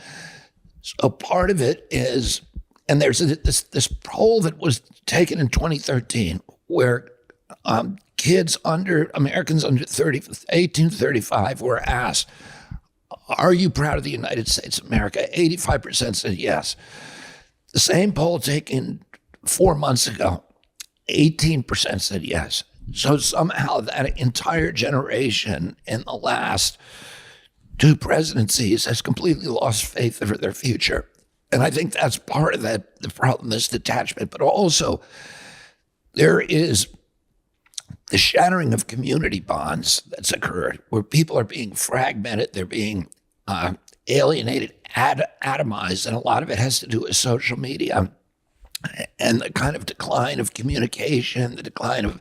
So part of it is, and there's this poll that was taken in 2013 where Americans under 18 to 35 were asked, are you proud of the United States of America? 85% said yes. The same poll taken 4 months ago, 18% said yes. So somehow that entire generation in the last 2 presidencies has completely lost faith for their future. And I think that's part of the problem, this detachment. But also there is the shattering of community bonds that's occurred, where people are being fragmented, they're being alienated, atomized, and a lot of it has to do with social media and the kind of decline of communication, the decline of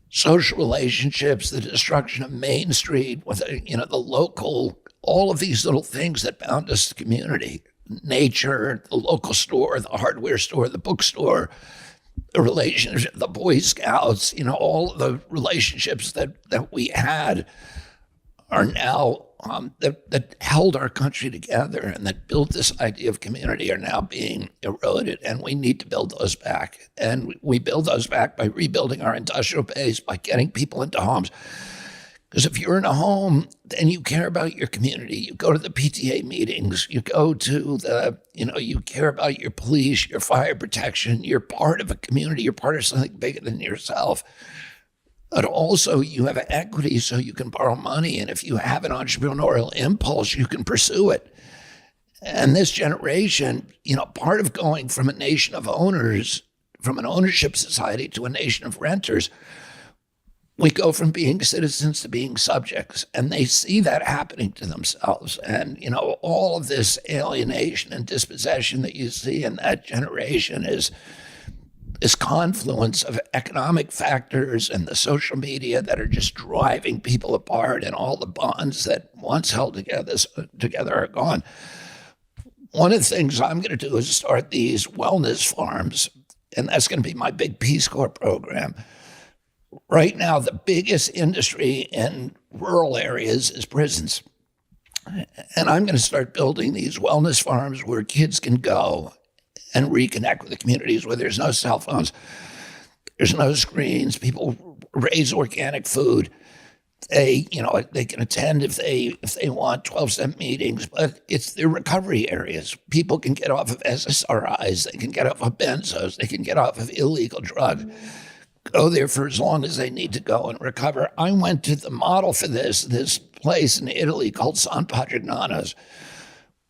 social relationships, the destruction of Main Street, with the local, all of these little things that bound us to community, nature, the local store, the hardware store, the bookstore, the relationship, the Boy Scouts, all of the relationships that we had are now that held our country together and that built this idea of community are now being eroded, and we need to build those back. And we build those back by rebuilding our industrial base, by getting people into homes. Because if you're in a home, then you care about your community. You go to the PTA meetings, you go to you care about your police, your fire protection. You're part of a community. You're part of something bigger than yourself. But also you have equity so you can borrow money. And if you have an entrepreneurial impulse, you can pursue it. And this generation, part of going from a nation of owners, from an ownership society to a nation of renters, we go from being citizens to being subjects. And they see that happening to themselves. And, all of this alienation and dispossession that you see in that generation is this confluence of economic factors and the social media that are just driving people apart, and all the bonds that once held together are gone. One of the things I'm going to do is start these wellness farms, and that's going to be my big Peace Corps program. Right now, the biggest industry in rural areas is prisons. And I'm going to start building these wellness farms where kids can go and reconnect with the communities, where there's no cell phones, there's no screens. People raise organic food. They can attend if they want 12-step meetings, but it's their recovery areas. People can get off of SSRIs, they can get off of benzos, they can get off of illegal drugs, go there for as long as they need to go and recover. I went to the model for this place in Italy called San Patrignano's,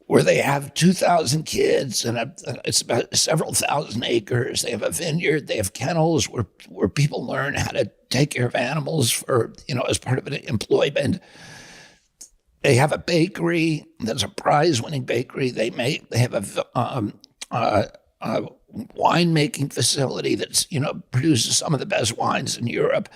where they have 2,000 kids, and it's about several thousand acres. They have a vineyard, they have kennels where people learn how to take care of animals for, as part of an employment. They have a bakery that's a prize-winning bakery. They have a winemaking facility that's, produces some of the best wines in Europe.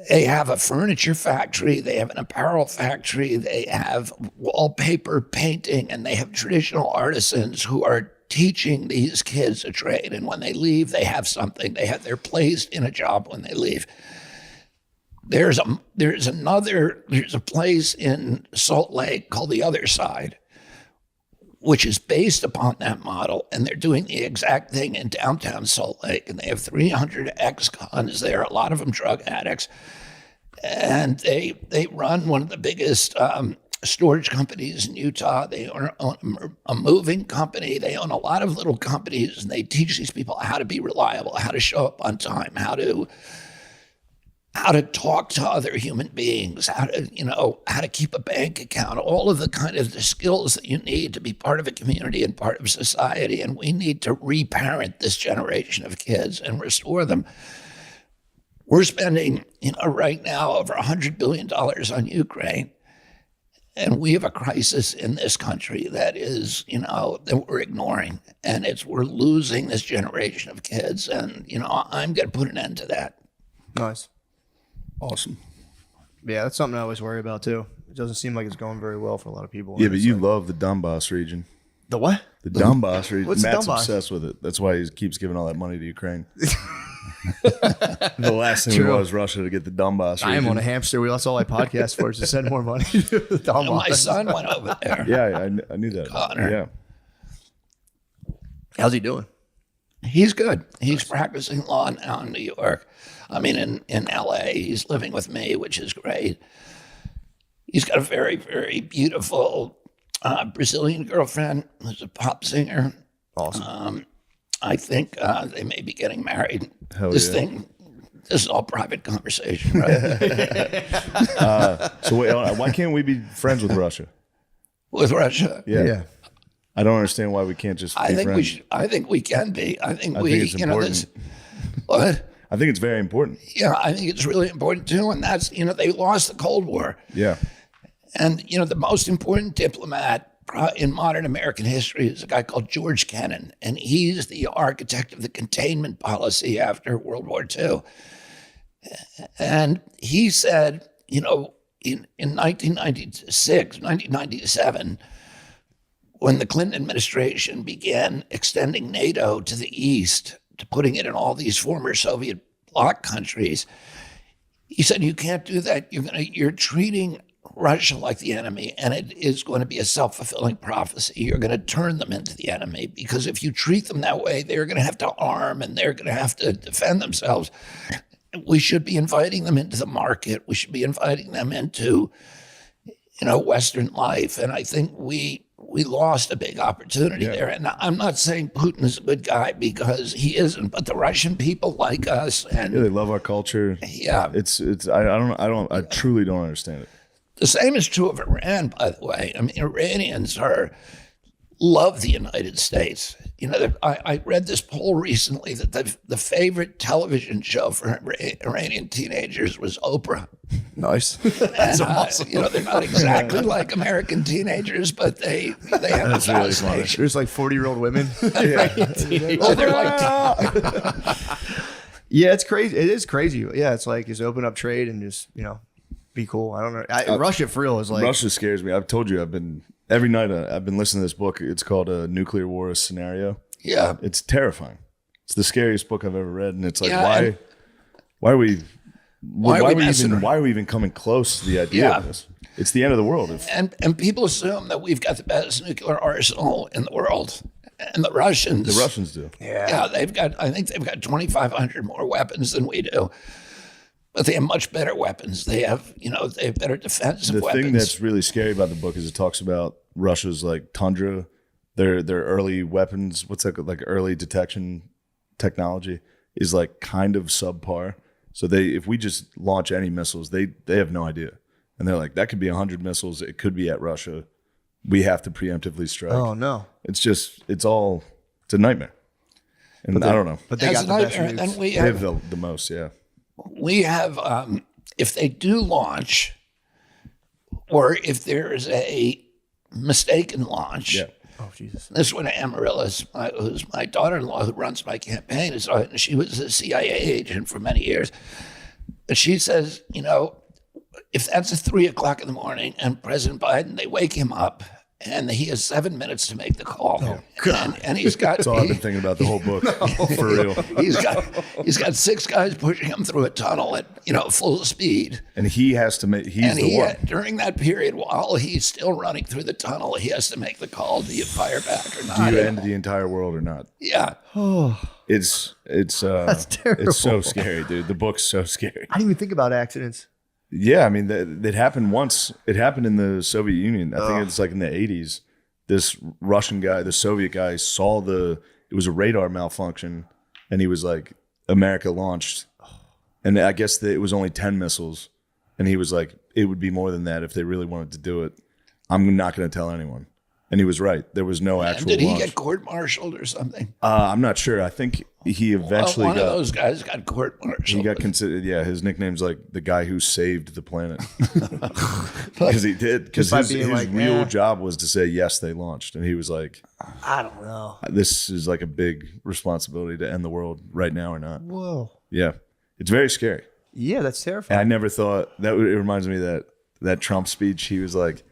They have a furniture factory, they have an apparel factory, they have wallpaper painting, and they have traditional artisans who are teaching these kids a trade. And when they leave, they have something. They're placed in a job when they leave. There's a place in Salt Lake called The Other Side, which is based upon that model, and they're doing the exact thing in downtown Salt Lake. And they have 300 ex-cons there, a lot of them drug addicts. And they run one of the biggest storage companies in Utah. They own a moving company. They own a lot of little companies, and they teach these people how to be reliable, how to show up on time, how to talk to other human beings, how to keep a bank account, all of the kind of the skills that you need to be part of a community and part of society. And we need to reparent this generation of kids and restore them. We're spending, right now over $100 billion on Ukraine. And we have a crisis in this country that is, that we're ignoring. And we're losing this generation of kids. And, I'm going to put an end to that. Nice. Awesome. Yeah, that's something I always worry about too. It doesn't seem like it's going very well for a lot of people. Yeah, but you love the Donbass region. The what? The Donbass region. What's Matt's Donbass? obsessed with it. That's why he keeps giving all that money to Ukraine. The last thing we want is Russia to get the Donbass region. I am on a hamster wheel. That's all I podcast for, is to send more money to the Donbass. My son went over there. Yeah, I knew that. Connor. Yeah. How's he doing? He's good. He's practicing law now in New York. I mean, in LA, he's living with me, which is great. He's got a very, very beautiful Brazilian girlfriend who's a pop singer. Awesome. I think they may be getting married. Hell This yeah. is all private conversation, right? So why can't we be friends with Russia? With Russia. Yeah. I don't understand why we can't just be I think friends. we should. I think we can be. I think I we. think it's important. What? I think it's very important. Yeah, I think it's really important too. And that's they lost the Cold War. Yeah. And, the most important diplomat in modern American history is a guy called George Kennan, and he's the architect of the containment policy after World War II. And he said, in 1997, when the Clinton administration began extending NATO to the east, to putting it in all these former Soviet bloc countries, he said, you can't do that. You're treating Russia like the enemy, and it is going to be a self-fulfilling prophecy. You're going to turn them into the enemy, because if you treat them that way, they're going to have to arm and they're going to have to defend themselves. We should be inviting them into the market. We should be inviting them into, Western life. And I think we lost a big opportunity there. And I'm not saying Putin is a good guy, because he isn't, but the Russian people like us, and they love our culture. Yeah, I truly don't understand it. The same is true of Iran, by the way. I mean, Iranians love the United States. I read this poll recently that the favorite television show for Iranian teenagers was Oprah. Nice. That's awesome. They're not exactly like American teenagers, but they have That's a really funny. fascination. There's like 40-year-old women. Oh, they're like, Yeah, it's crazy. It is crazy. Yeah, it's like just open up trade and just be cool. I don't know. Russia for real is like Russia scares me. I've told you, every night I've been listening to this book. It's called A Nuclear War a Scenario. yeah. It's terrifying. It's the scariest book I've ever read, and it's like, Yeah, why are we messing around? why are we even coming close to the idea Yeah. of this? It's the end of the world. And people assume that we've got the best nuclear arsenal in the world, and the Russians do. Yeah, I think they've got 2,500 more weapons than we do. But they have much better weapons. They have better defensive The weapons. thing that's really scary about the book is it talks about Russia's like Tundra, their early weapons, what's that, like early detection technology is like kind of subpar. So if we just launch any missiles, they have no idea. And they're like, that could be 100 missiles. It could be at Russia. We have to preemptively strike. oh no. It's a nightmare. And I don't know. But they As got a the best nightmare, and nukes. then we They have have, the most, yeah. if they do launch, or if there is a mistaken launch. Yeah. Oh Jesus. This is when Amaryllis, who's my daughter-in-law who runs my campaign, and she was a CIA agent for many years. And she says, if that's at 3:00 in the morning and President Biden, they wake him up and he has 7 minutes to make the call. And he's got That's all I've been thinking about the whole book. For real. he's got 6 guys pushing him through a tunnel at full speed. And he has to make, he's And the one. during that period, while he's still running through the tunnel, he has to make the call: do you fire back or Do not? you end the entire world or not? Yeah. It's That's terrible. It's so scary, dude. The book's so scary. I didn't even think about accidents. Yeah, I mean, that happened once. It happened in the Soviet Union. I think it's like in the 80s. This Russian guy, the Soviet guy, saw it was a radar malfunction, and he was like, America launched. And I guess it was only 10 missiles. And he was like, it would be more than that if they really wanted to do it. I'm not going to tell anyone. And he was right. There was no actual Did he launch. get court-martialed or something? I'm not sure. I think he eventually One got. of those guys got court-martialed. He got considered. Yeah, his nickname's like the guy who saved the planet because he did. Because Just by his being like, real "Yeah." job was to say yes, they launched, and he was like, I don't know. "This is like a big responsibility to end the world right now or not." Whoa. Yeah, it's very scary. Yeah, that's And terrifying. I never thought that. It reminds me of that Trump speech. He was like,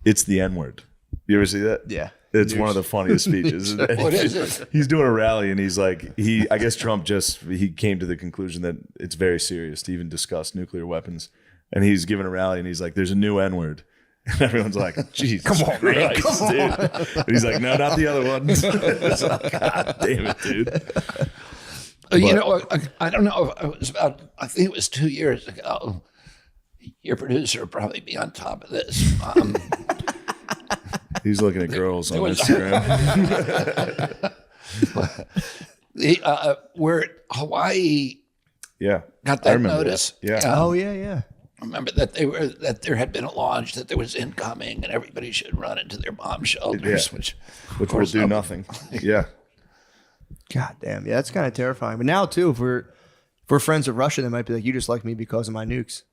"It's the N word." You ever see that? Yeah. It's one of the funniest speeches. What is it? He's doing a rally and he's like, I guess Trump he came to the conclusion that it's very serious to even discuss nuclear weapons. And he's giving a rally and he's like, there's a new N-word. And everyone's like, Jesus Christ, dude. And he's like, no, not the other one. It's like, God damn it, dude. I don't know. I think it was 2 years ago. Your producer will probably be on top of this. He's looking at girls on was- Instagram. Where Hawaii Yeah. got I that remember notice. that. Yeah. Oh yeah. I remember that there had been a launch, that there was incoming, and everybody should run into their bomb shelters, Yeah. which Which will do nothing. Yeah. God damn. Yeah, that's kind of terrifying. But now too, if we're friends with Russia, they might be like, you just like me because of my nukes.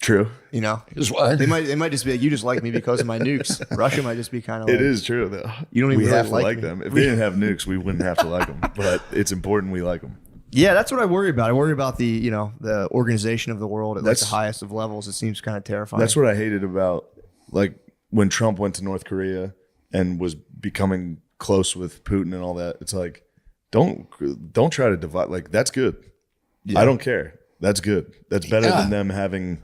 True. You know, Is what? they might just be like, you just like me because of my nukes. Russia might just be kind of. It is true, though. You don't even we really have to like like me. them. If they didn't have nukes, we wouldn't have to like them. But it's important we like them. Yeah, that's what I worry about. I worry about the the organization of the world at like the That's- highest of levels. It seems kind of terrifying. That's what I hated about like when Trump went to North Korea and was becoming close with Putin and all that. It's like don't try to divide. Like that's good. I don't care. That's good. That's better than them having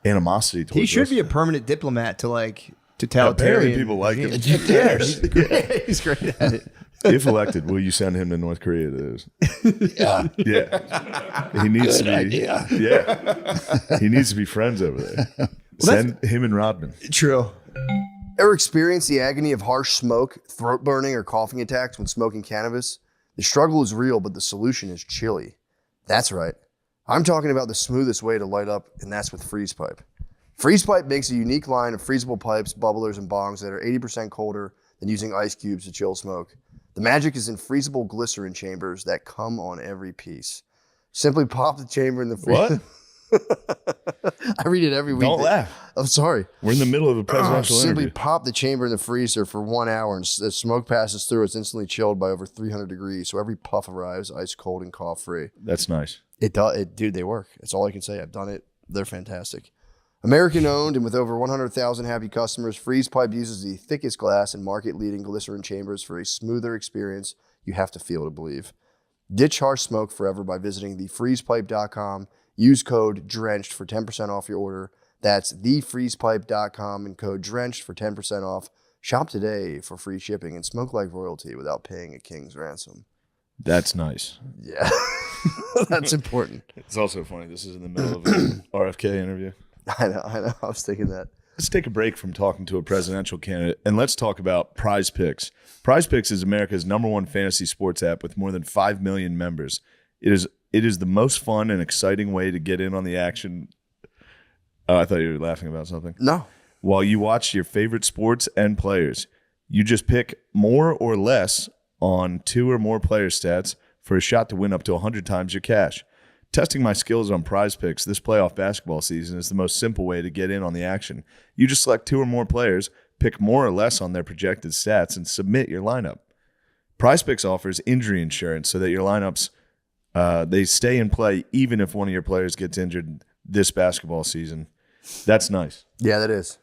animosity towards He should us. be a permanent diplomat to like Apparently totalitarian. people like him. Yeah, he's great. He's great at it. If elected, will you send him to North Korea? It is. Yeah. Yeah. He needs Good to be. idea. Yeah. He needs to be friends over there. Send him and Rodman. True. Ever experienced the agony of harsh smoke, throat burning, or coughing attacks when smoking cannabis? The struggle is real, but the solution is chili. That's right. I'm talking about the smoothest way to light up, and that's with Freeze Pipe. Freeze Pipe makes a unique line of freezable pipes, bubblers, and bongs that are 80% colder than using ice cubes to chill smoke. The magic is in freezable glycerin chambers that come on every piece. Simply pop the chamber in the freezer. What? I read it every week. Don't laugh. I'm sorry. We're in the middle of a presidential Simply interview. pop the chamber in the freezer for 1 hour, and the smoke passes through. It's instantly chilled by over 300 degrees, so every puff arrives ice cold and cough free. That's nice. It does, dude. They work. That's all I can say. I've done it. They're fantastic. American owned and with over 100,000 happy customers, Freeze Pipe uses the thickest glass and market leading glycerin chambers for a smoother experience you have to feel to believe. Ditch harsh smoke forever by visiting thefreezepipe.com. Use code DRENCHED for 10% off your order. That's thefreezepipe.com and code DRENCHED for 10% off. Shop today for free shipping and smoke like royalty without paying a king's ransom. That's nice. Yeah, that's important. It's also funny. This is in the middle of an RFK interview. I know. I was thinking that. Let's take a break from talking to a presidential candidate and let's talk about Prize Picks. Prize Picks is America's #1 fantasy sports app with more than 5 million members. It is the most fun and exciting way to get in on the action. Oh, I thought you were laughing about something. No. While you watch your favorite sports and players, you just pick more or less on 2 or more player stats for a shot to win up to 100 times your cash. Testing my skills on Prize Picks this playoff basketball season is the most simple way to get in on the action. You just select 2 or more players, pick more or less on their projected stats, and submit your lineup. Prize Picks offers injury insurance so that your lineups they stay in play even if one of your players gets injured this basketball season. That's nice. Yeah, that is.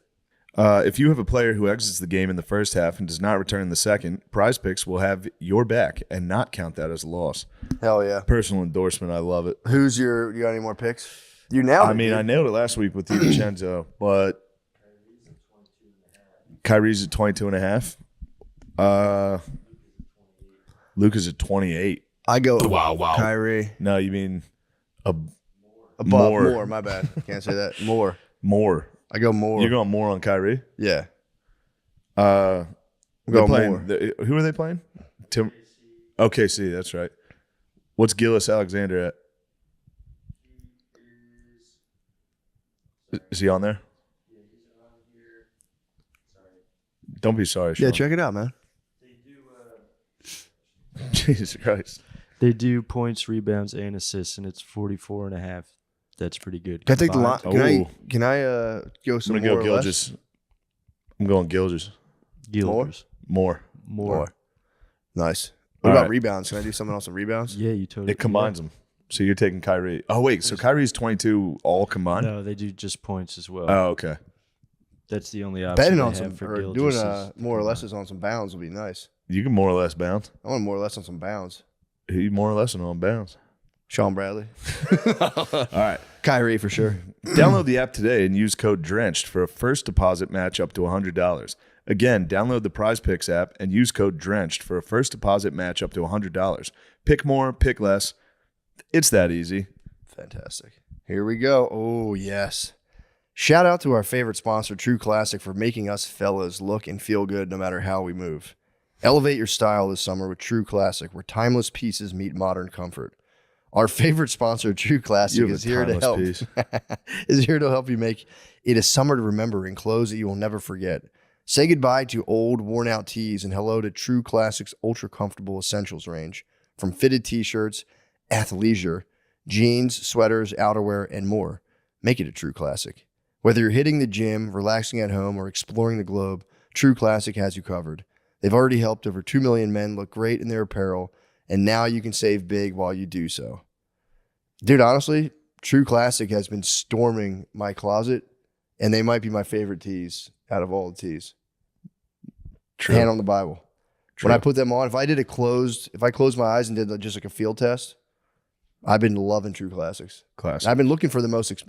If you have a player who exits the game in the first half and does not return in the second, Prize Picks will have your back and not count that as a loss. Hell yeah. Personal endorsement. I love it. You got any more picks? You nailed it. I mean, I nailed it last week with DiVincenzo, but Kyrie's at 22.5. Luka's at 28. I go Wow. Kyrie. No, you mean Above, More. more. My bad. Can't say that. More. more. I go more. You're going more on Kyrie? Yeah. They're Go playing, more. who are they playing? OKC, that's right. What's Gillis Alexander at? Is he on there? Don't be sorry, Sean. Yeah, check it out, man. Jesus Christ. They do points, rebounds, and assists, and it's 44.5. That's pretty good. Can I take the line? combined. Can I go I'm some going to more go or less? Gilgis. I'm going Gilgis. Gilgers. More. More. Nice. What All about right. rebounds? Can I do something else on rebounds? Yeah, you totally. It combines them. So you're taking Kyrie. Oh, wait. So Kyrie's 22 all combined? No, they do just points as well. Oh, okay. That's the only option Betting they on have some for or Gilgeous doing is more or combined. less on some bounds would be nice. You can more or less bounce. I want more or less on some bounds. He more or less on bounce. Sean Bradley, All right. Kyrie for sure. Download the app today and use code DRENCHED for a first deposit match up to $100. Again, download the Prize Picks app and use code DRENCHED for a first deposit match up to $100. Pick more, pick less. It's that easy. Fantastic. Here we go. Oh, yes. Shout out to our favorite sponsor, True Classic, for making us fellas look and feel good no matter how we move. Elevate your style this summer with True Classic, where timeless pieces meet modern comfort. Our favorite sponsor, True Classic, You have is a here to help. timeless piece. Is here to help you make it a summer to remember in clothes that you will never forget. Say goodbye to old, worn-out tees and hello to True Classic's ultra-comfortable essentials range, from fitted t-shirts, athleisure, jeans, sweaters, outerwear, and more. make it a true classic. Whether you're hitting the gym, relaxing at home, or exploring the globe, True Classic has you covered. They've already helped over 2 million men look great in their apparel, and now you can save big while you do so. Dude, honestly, True Classic has been storming my closet, and they might be my favorite tees out of all the tees. True. Hand on the Bible. True. When I put them on, if I closed my eyes and did just like a field test, I've been loving True Classics. Classic. I've been looking for the most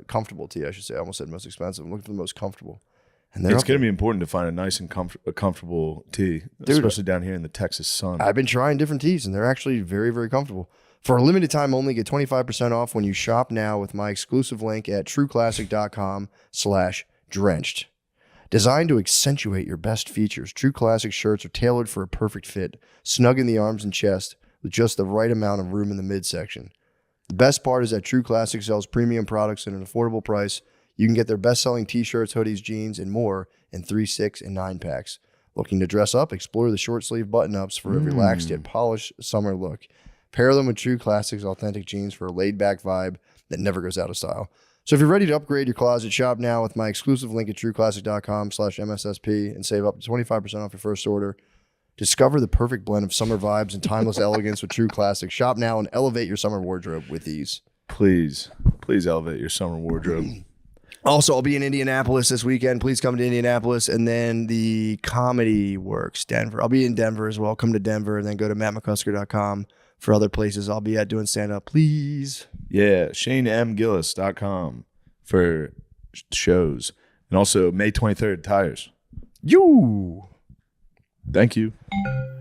comfortable tee, I should say. I almost said most expensive. I'm looking for the most comfortable. And It's going to be important to find a nice and comfortable tee, especially down here in the Texas sun. I've been trying different tees, and they're actually very, very comfortable. For a limited time only, get 25% off when you shop now with my exclusive link at trueclassic.com/drenched. Designed to accentuate your best features, True Classic shirts are tailored for a perfect fit, snug in the arms and chest, with just the right amount of room in the midsection. The best part is that True Classic sells premium products at an affordable price. You can get their best-selling t-shirts, hoodies, jeans, and more in 3, 6, and 9 packs. Looking to dress up? Explore the short-sleeve button-ups for a relaxed yet polished summer look. Pair them with True Classic's authentic jeans for a laid-back vibe that never goes out of style. So if you're ready to upgrade your closet, shop now with my exclusive link at trueclassic.com/MSSP and save up to 25% off your first order. Discover the perfect blend of summer vibes and timeless elegance with True Classic. Shop now and elevate your summer wardrobe with ease. Please elevate your summer wardrobe. Also, I'll be in Indianapolis this weekend. Please come to Indianapolis. And then the Comedy Works, Denver. I'll be in Denver as well. Come to Denver and then go to mattmccusker.com for other places I'll be at doing stand-up. Please. Yeah, ShaneMGillis.com for shows. And also May 23rd, Tires. You. Thank you.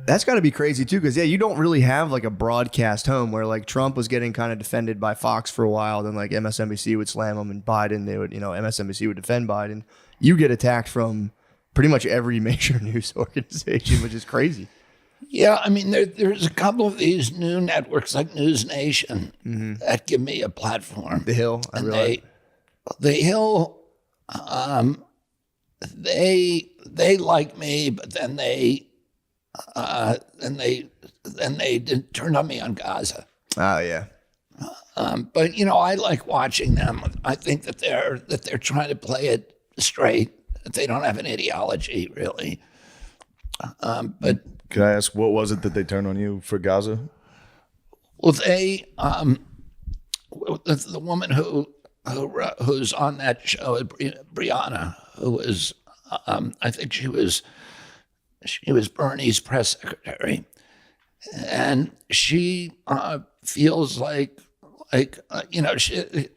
That's got to be crazy too, because you don't really have like a broadcast home where like Trump was getting kind of defended by Fox for a while, then like MSNBC would slam him, and Biden, MSNBC would defend Biden. You get attacked from pretty much every major news organization, which is crazy. Yeah, I mean, there's a couple of these new networks like News Nation that give me a platform. The Hill, I realize. The Hill, they like me, but then they turned on me on Gaza. Oh yeah. But I like watching them. I think that they're trying to play it straight. That they don't have an ideology really. But Can I ask, what was it that they turned on you for Gaza? well, they the woman who's on that show, Brianna, who was I think she was Bernie's press secretary, and she feels like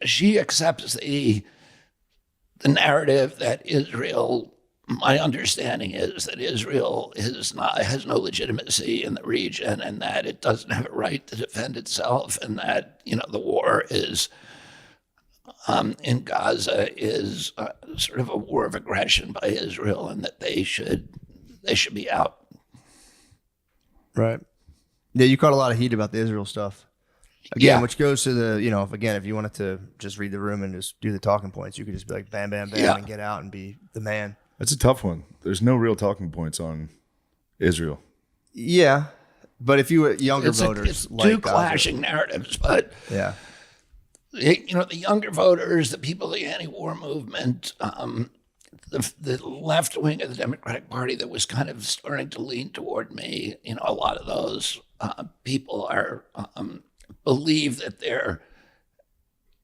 she accepts the narrative that Israel. My understanding is that Israel has no legitimacy in the region, and that it doesn't have a right to defend itself, and that the war is in Gaza is sort of a war of aggression by Israel, and that they should be out. Right. Yeah, you caught a lot of heat about the Israel stuff. Again, Yeah. which goes to the, if you wanted to just read the room and just do the talking points, you could just be like, bam, bam, bam, Yeah. and get out and be the man. That's a tough one. There's no real talking points on Israel. Yeah. But if you were younger It's voters, two like clashing narratives, but yeah. the younger voters, the people of the anti-war movement, the left wing of the Democratic Party that was kind of starting to lean toward me, a lot of those people are believe that they're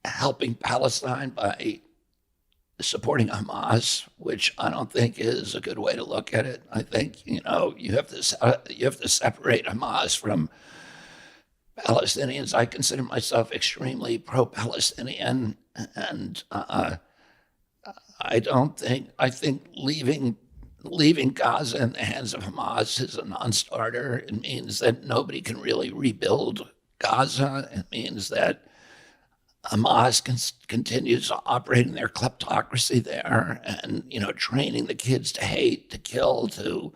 helping Palestine by supporting Hamas, which I don't think is a good way to look at it. I think you have to separate Hamas from Palestinians. I consider myself extremely pro-Palestinian, and I think leaving Gaza in the hands of Hamas is a non-starter. It means that nobody can really rebuild Gaza. It means that Hamas continues operating their kleptocracy there, and training the kids to hate, to kill, to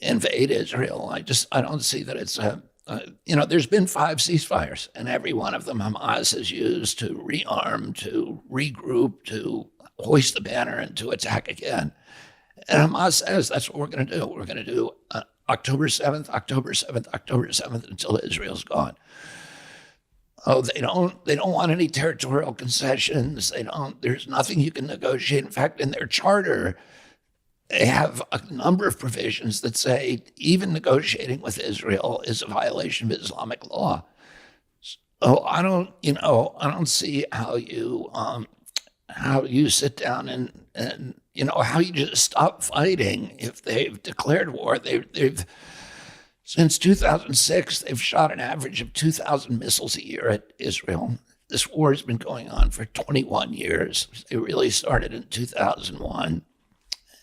invade Israel. I don't see that it's there's been 5 ceasefires, and every one of them Hamas has used to rearm, to regroup, to hoist the banner, and to attack again. And Hamas says that's what we're going to do. We're going to do October 7th, October 7th, October 7th until Israel's gone. oh, they don't want any territorial concessions. There's nothing you can negotiate. In fact, in their charter, they have a number of provisions that say even negotiating with Israel is a violation of Islamic law. So I don't see how you sit down and how you just stop fighting if they've declared war. They've since 2006, they've shot an average of 2,000 missiles a year at Israel. This war has been going on for 21 years. It really started in 2001.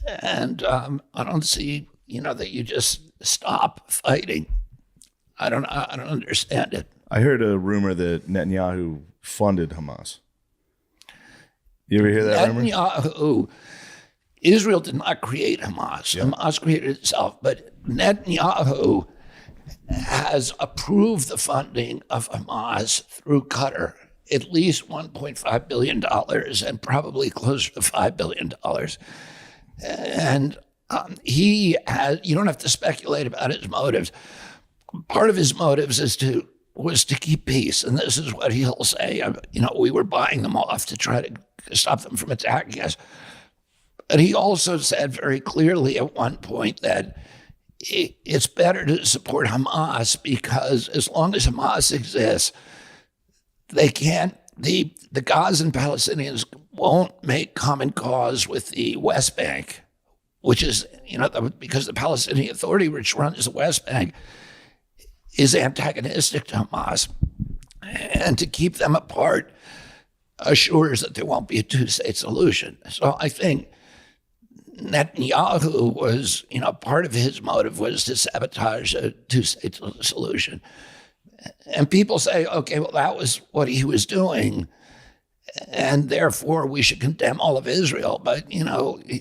And I don't see, that you just stop fighting. I don't understand it. I heard a rumor that Netanyahu funded Hamas. You ever hear that rumor? Netanyahu, Israel did not create Hamas. Yeah. Hamas created itself, but Netanyahu has approved the funding of Hamas through Qatar, at least $1.5 billion and probably closer to $5 billion. And you don't have to speculate about his motives. Part of his motives was to keep peace. And this is what he'll say. We were buying them off to try to stop them from attacking us. But he also said very clearly at one point that it's better to support Hamas because as long as Hamas exists, they can't, the Gazan Palestinians won't make common cause with the West Bank, which is, because the Palestinian Authority, which runs the West Bank, is antagonistic to Hamas. And to keep them apart assures that there won't be a two-state solution. So I think Netanyahu was, part of his motive was to sabotage a two-state solution. And people say, okay, well, that was what he was doing, and therefore we should condemn all of Israel. But,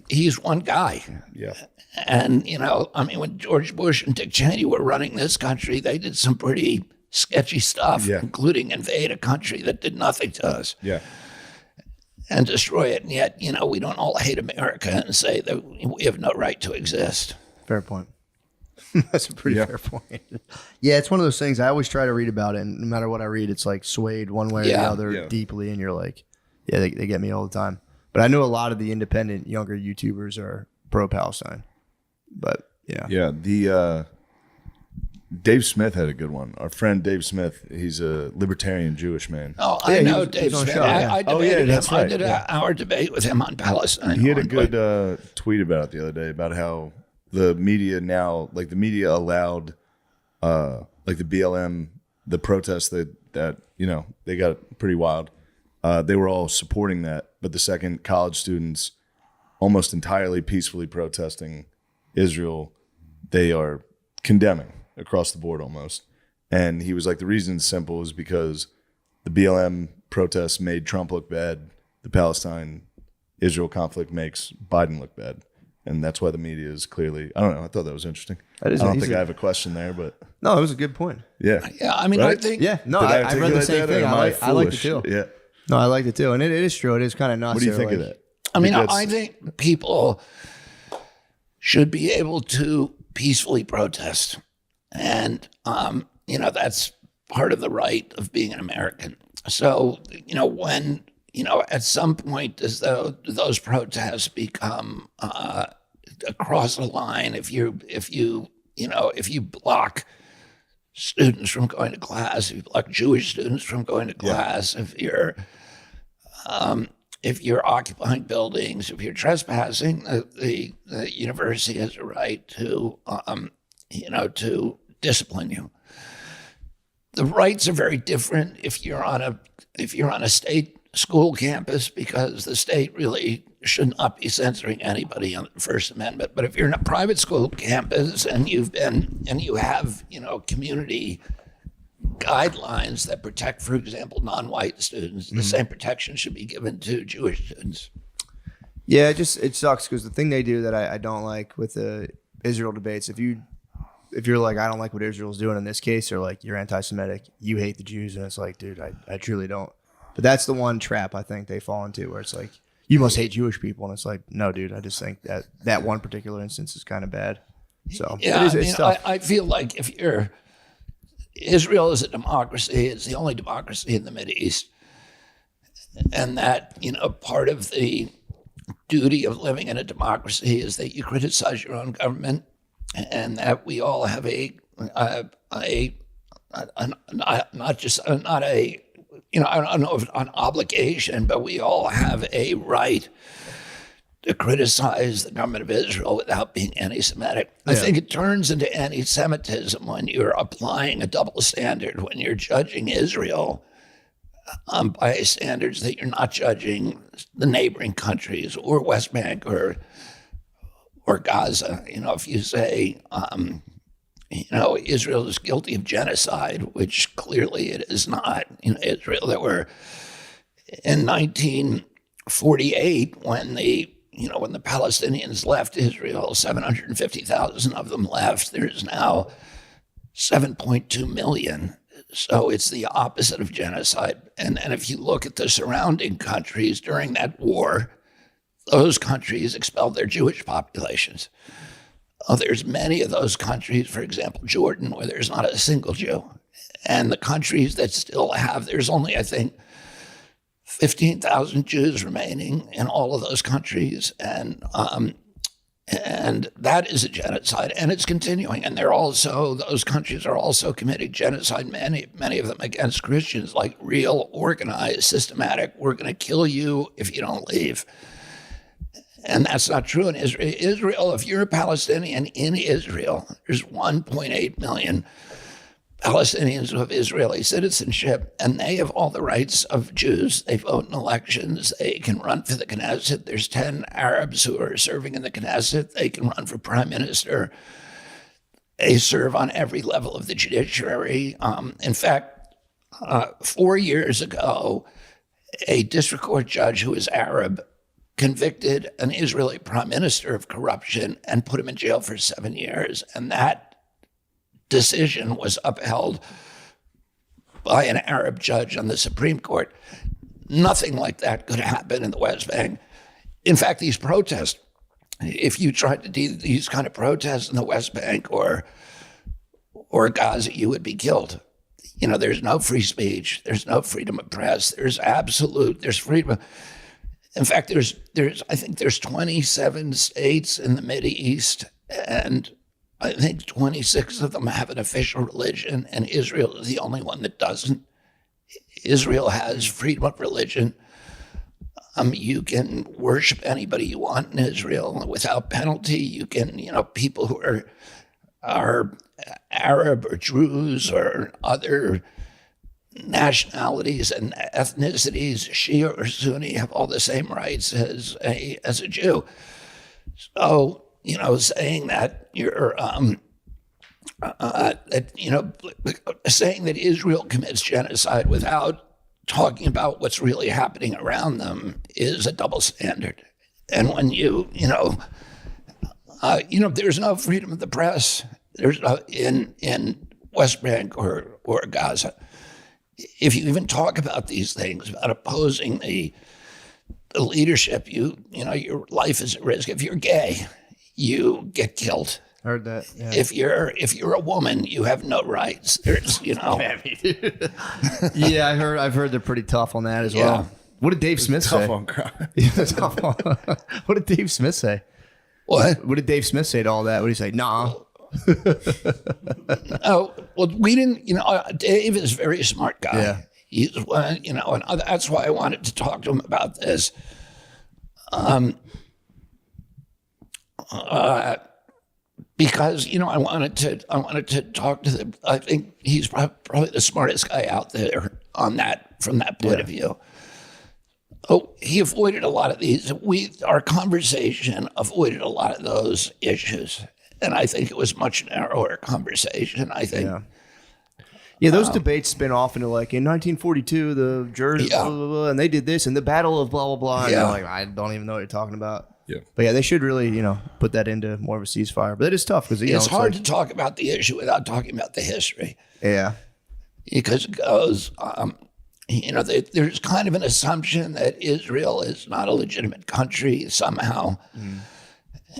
he's one guy. Yeah. And, when George Bush and Dick Cheney were running this country, they did some pretty sketchy stuff, including invade a country that did nothing to us. Yeah. And destroy it. And yet, we don't all hate America and say that we have no right to exist. Fair point. That's a pretty fair point. Yeah, it's one of those things. I always try to read about it, and no matter what I read, it's like swayed one way or the other deeply, and you're like, they get me all the time. But I know a lot of the independent younger YouTubers are pro-Palestine. But Yeah, the Dave Smith had a good one. Our friend Dave Smith, he's a libertarian Jewish man. Oh, I know Dave on Smith. show, I debated him. I right. did our debate with him on Palestine. He had a good tweet about it the other day about how the media now, like the media allowed, like the BLM, the protests that they got pretty wild. They were all supporting that, but the second college students almost entirely peacefully protesting Israel, they are condemning across the board almost. And he was like, the reason it's simple is because the BLM protests made Trump look bad. The Palestine-Israel conflict makes Biden look bad. And that's why the media is clearly, I don't know, I thought that was interesting. I don't think I have a question there, but. No, it was a good point. Yeah. Yeah, I mean, Right? I think. Yeah, no, Did I read the same thing. I liked it foolish? too. Yeah. No, I liked it too. And it is true. It is kind of nuts. What do you think of that? I mean, Because- I think people should be able to peacefully protest. And, that's part of the right of being an American. So, when, at some point, as though those protests become across the line, if you block students from going to class, if you block Jewish students from going to class, if you're occupying buildings, if you're trespassing, the university has a right to, to discipline you. The rights are very different if you're on a state school campus, because the state really should not be censoring anybody on the First Amendment. But if you're in a private school campus and you have community guidelines that protect, for example, non-white students, the same protection should be given to Jewish students. Yeah, it sucks because the thing they do that I don't like with the Israel debates, if you're like, I don't like what Israel's doing in this case, or like you're anti-Semitic, you hate the Jews, and it's like, dude, I truly don't. But that's the one trap I think they fall into, where it's like, you must hate Jewish people, and it's like, no, dude, I just think that one particular instance is kind of bad. So Yeah, it's tough. I feel like if you're Israel is a democracy. It's the only democracy in the Mideast. And that, part of the duty of living in a democracy is that you criticize your own government, and that we all have not a I don't know if an obligation, but we all have a right to criticize the government of Israel without being anti-Semitic. I think it turns into anti-Semitism when you're applying a double standard, when you're judging Israel by standards that you're not judging the neighboring countries or West Bank or Gaza. If you say, Israel is guilty of genocide, which clearly it is not. Israel, there were in 1948 when the Palestinians left Israel, 750,000 of them left. There's now 7.2 million. So it's the opposite of genocide. And if you look at the surrounding countries during that war, those countries expelled their Jewish populations. There's many of those countries, for example, Jordan, where there's not a single Jew. And the countries that still have, there's only, I think, 15,000 Jews remaining in all of those countries. And that is a genocide, and it's continuing. And those countries are also committing genocide, many of them against Christians, like real, organized, systematic, we're going to kill you if you don't leave. And that's not true in Israel. Israel, if you're a Palestinian in Israel, there's 1.8 million Palestinians who have Israeli citizenship, and they have all the rights of Jews. They vote in elections. They can run for the Knesset. There's 10 Arabs who are serving in the Knesset. They can run for prime minister. They serve on every level of the judiciary. In fact, 4 years ago, a district court judge who is Arab convicted an Israeli prime minister of corruption and put him in jail for 7 years. And that decision was upheld by an Arab judge on the Supreme Court. Nothing like that could happen in the West Bank. In fact, these protests, if you tried to do these kind of protests in the West Bank or Gaza, you would be killed. There's no free speech. There's no freedom of press. There's freedom. In fact, I think there's 27 states in the Mideast, and I think 26 of them have an official religion, and Israel is the only one that doesn't. Israel has freedom of religion. You can worship anybody you want in Israel without penalty. You can, people who are Arab or Druze or other nationalities and ethnicities, Shia or Sunni, have all the same rights as a Jew. So, saying that you're, saying that Israel commits genocide without talking about what's really happening around them is a double standard. And when there's no freedom of the press. There's no in West Bank or Gaza. If you even talk about these things, about opposing the leadership, your life is at risk. If you're gay, you get killed. Heard that. Yeah. If you're a woman, you have no rights. There's Yeah, I've heard they're pretty tough on that as Yeah. well. What did Dave Smith say? Tough on crime. Yeah, tough on. What did Dave Smith say? What? What did Dave Smith say to all that? What did he say? Nah. Oh, well, we didn't, Dave is a very smart guy. Yeah. He's one, and that's why I wanted to talk to him about this. Because, I wanted to talk to them. I think he's probably the smartest guy out there on that, from that point of view. Oh, he avoided a lot of these. Our conversation avoided a lot of those issues. And I think it was much narrower conversation. I think. Yeah, those debates spin off into like in 1942, the jurors, blah, blah, blah, and they did this, and the battle of blah, blah, blah. Yeah. And I don't even know what you're talking about. Yeah. But yeah, they should really, put that into more of a ceasefire. But it is tough because, it's hard to talk about the issue without talking about the history. Yeah. Because it goes, there's kind of an assumption that Israel is not a legitimate country somehow.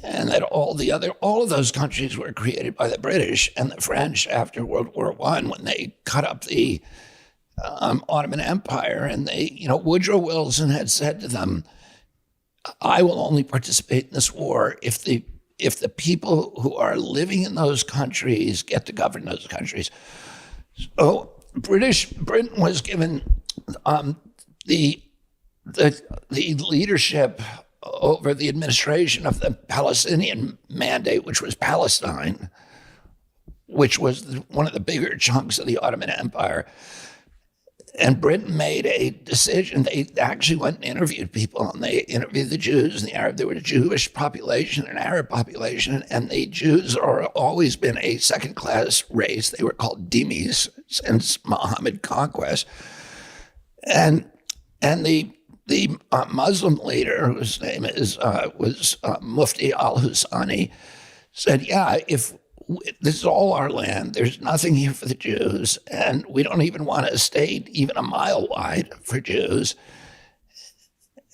and that all of those countries were created by the British and the French after World War I when they cut up the Ottoman Empire. And Woodrow Wilson had said to them, I will only participate in this war if the people who are living in those countries get to govern those countries. So Britain was given the leadership over the administration of the Palestinian Mandate, which was Palestine, which was one of the bigger chunks of the Ottoman Empire. And Britain made a decision. They actually went and interviewed people, and they interviewed the Jews and the Arab. There was a Jewish population and an Arab population, and the Jews are always been a second-class race. They were called dhimmis since Muhammad conquest. And the Muslim leader, whose name was Mufti al-Husani, said, yeah, if this is all our land, there's nothing here for the Jews, and we don't even want a state even a mile wide for Jews.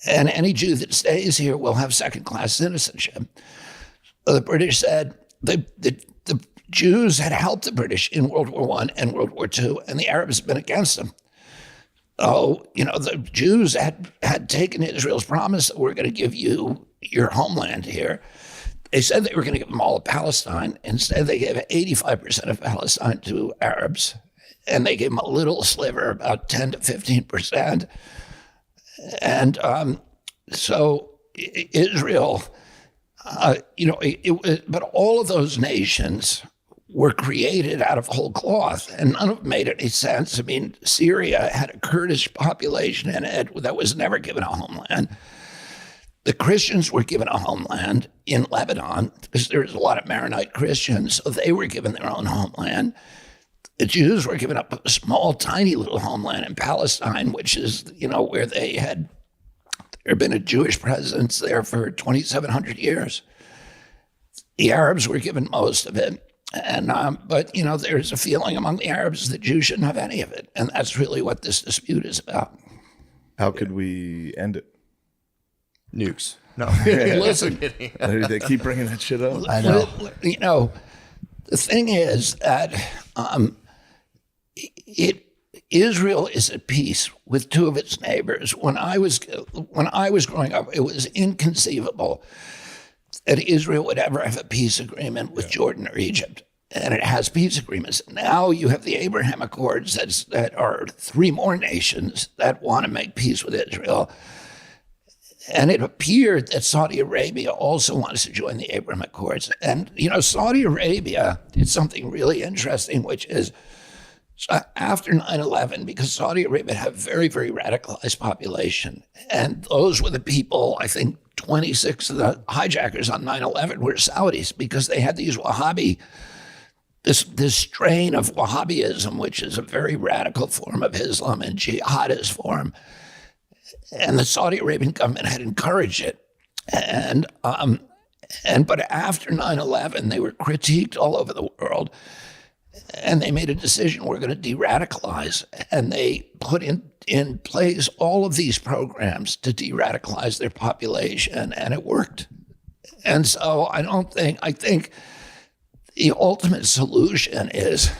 And any Jew that stays here will have second-class citizenship. So the British said the Jews had helped the British in World War I and World War II, and the Arabs had been against them. So, the Jews had taken Israel's promise that we're going to give you your homeland here. They said they were going to give them all of Palestine. Instead, they gave 85% of Palestine to Arabs, and they gave them a little sliver, about 10 to 15%. And so Israel, but all of those nations were created out of whole cloth, and none of them made any sense. I mean, Syria had a Kurdish population in it that was never given a homeland. The Christians were given a homeland in Lebanon because there's a lot of Maronite Christians, so they were given their own homeland. The Jews were given up a small, tiny little homeland in Palestine, which is, where there had been a Jewish presence there for 2,700 years. The Arabs were given most of it. And but there's a feeling among the Arabs that Jews shouldn't have any of it, and that's really what this dispute is about. How could we end it? Nukes. No. Listen, They keep bringing that shit up. I know. The thing is that Israel is at peace with two of its neighbors. When I was growing up, it was inconceivable that Israel would ever have a peace agreement with Jordan or Egypt. And it has peace agreements. Now you have the Abraham Accords that are three more nations that want to make peace with Israel. And it appeared that Saudi Arabia also wants to join the Abraham Accords. And, Saudi Arabia did something really interesting, which is after 9/11, because Saudi Arabia had a very, very radicalized population. And those were the people, I think 26 of the hijackers on 9/11 were Saudis, because they had these this strain of Wahhabism, which is a very radical form of Islam and jihadist form. And the Saudi Arabian government had encouraged it. But after 9/11, they were critiqued all over the world. And they made a decision, we're going to de-radicalize. And they put in place all of these programs to de-radicalize their population, and it worked. And so I think the ultimate solution is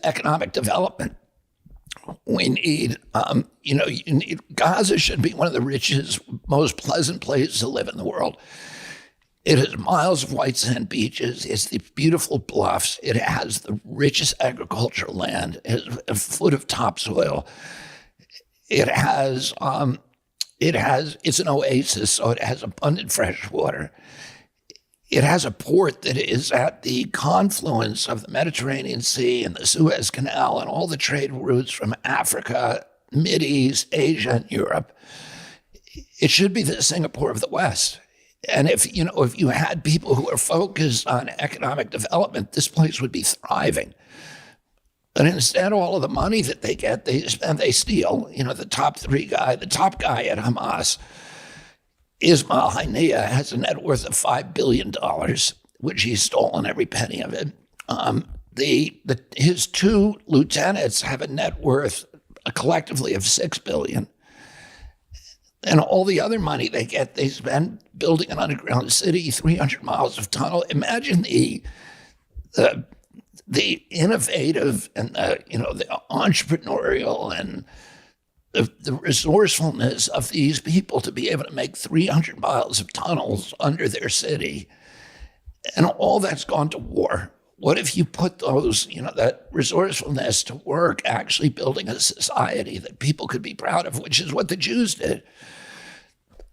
economic development. We need, Gaza should be one of the richest, most pleasant places to live in the world. It has miles of white sand beaches. It's the beautiful bluffs. It has the richest agricultural land. It has a foot of topsoil. It's an oasis, so it has abundant fresh water. It has a port that is at the confluence of the Mediterranean Sea and the Suez Canal and all the trade routes from Africa, Mideast, Asia, and Europe. It should be the Singapore of the West. And if you had people who are focused on economic development, this place would be thriving. But instead, all of the money that they get, they steal. The top guy at Hamas, Ismail Haniyeh, has a net worth of $5 billion, which he's stolen every penny of it. His two lieutenants have a net worth collectively of $6 billion. And all the other money they get, they spend building an underground city, 300 miles of tunnel. Imagine the innovative and the entrepreneurial and the resourcefulness of these people to be able to make 300 miles of tunnels under their city. And all that's gone to war. What if you put those, that resourcefulness to work actually building a society that people could be proud of, which is what the Jews did.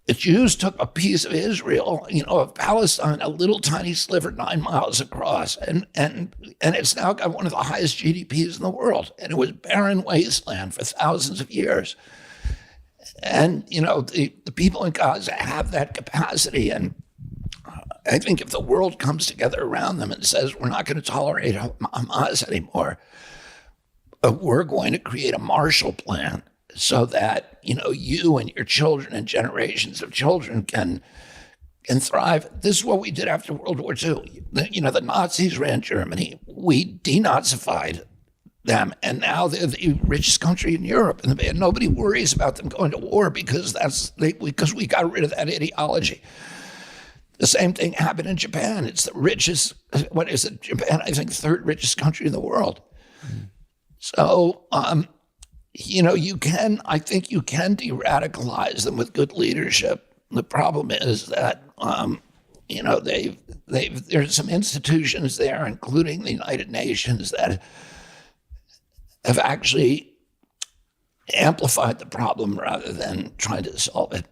The Jews took a piece of Israel, of Palestine, a little tiny sliver 9 miles across, and it's now got one of the highest GDPs in the world. And it was barren wasteland for thousands of years. And, the people in Gaza have that capacity. And I think if the world comes together around them and says, we're not going to tolerate Hamas anymore, we're going to create a Marshall Plan so that, you and your children and generations of children can thrive. This is what we did after World War II. The Nazis ran Germany. We denazified them, and now they're the richest country in Europe. And nobody worries about them going to war because we got rid of that ideology. The same thing happened in Japan. It's the richest, Japan, I think, third richest country in the world. So, I think you can de-radicalize them with good leadership. The problem is that, there's some institutions there, including the United Nations, that have actually amplified the problem rather than trying to solve it.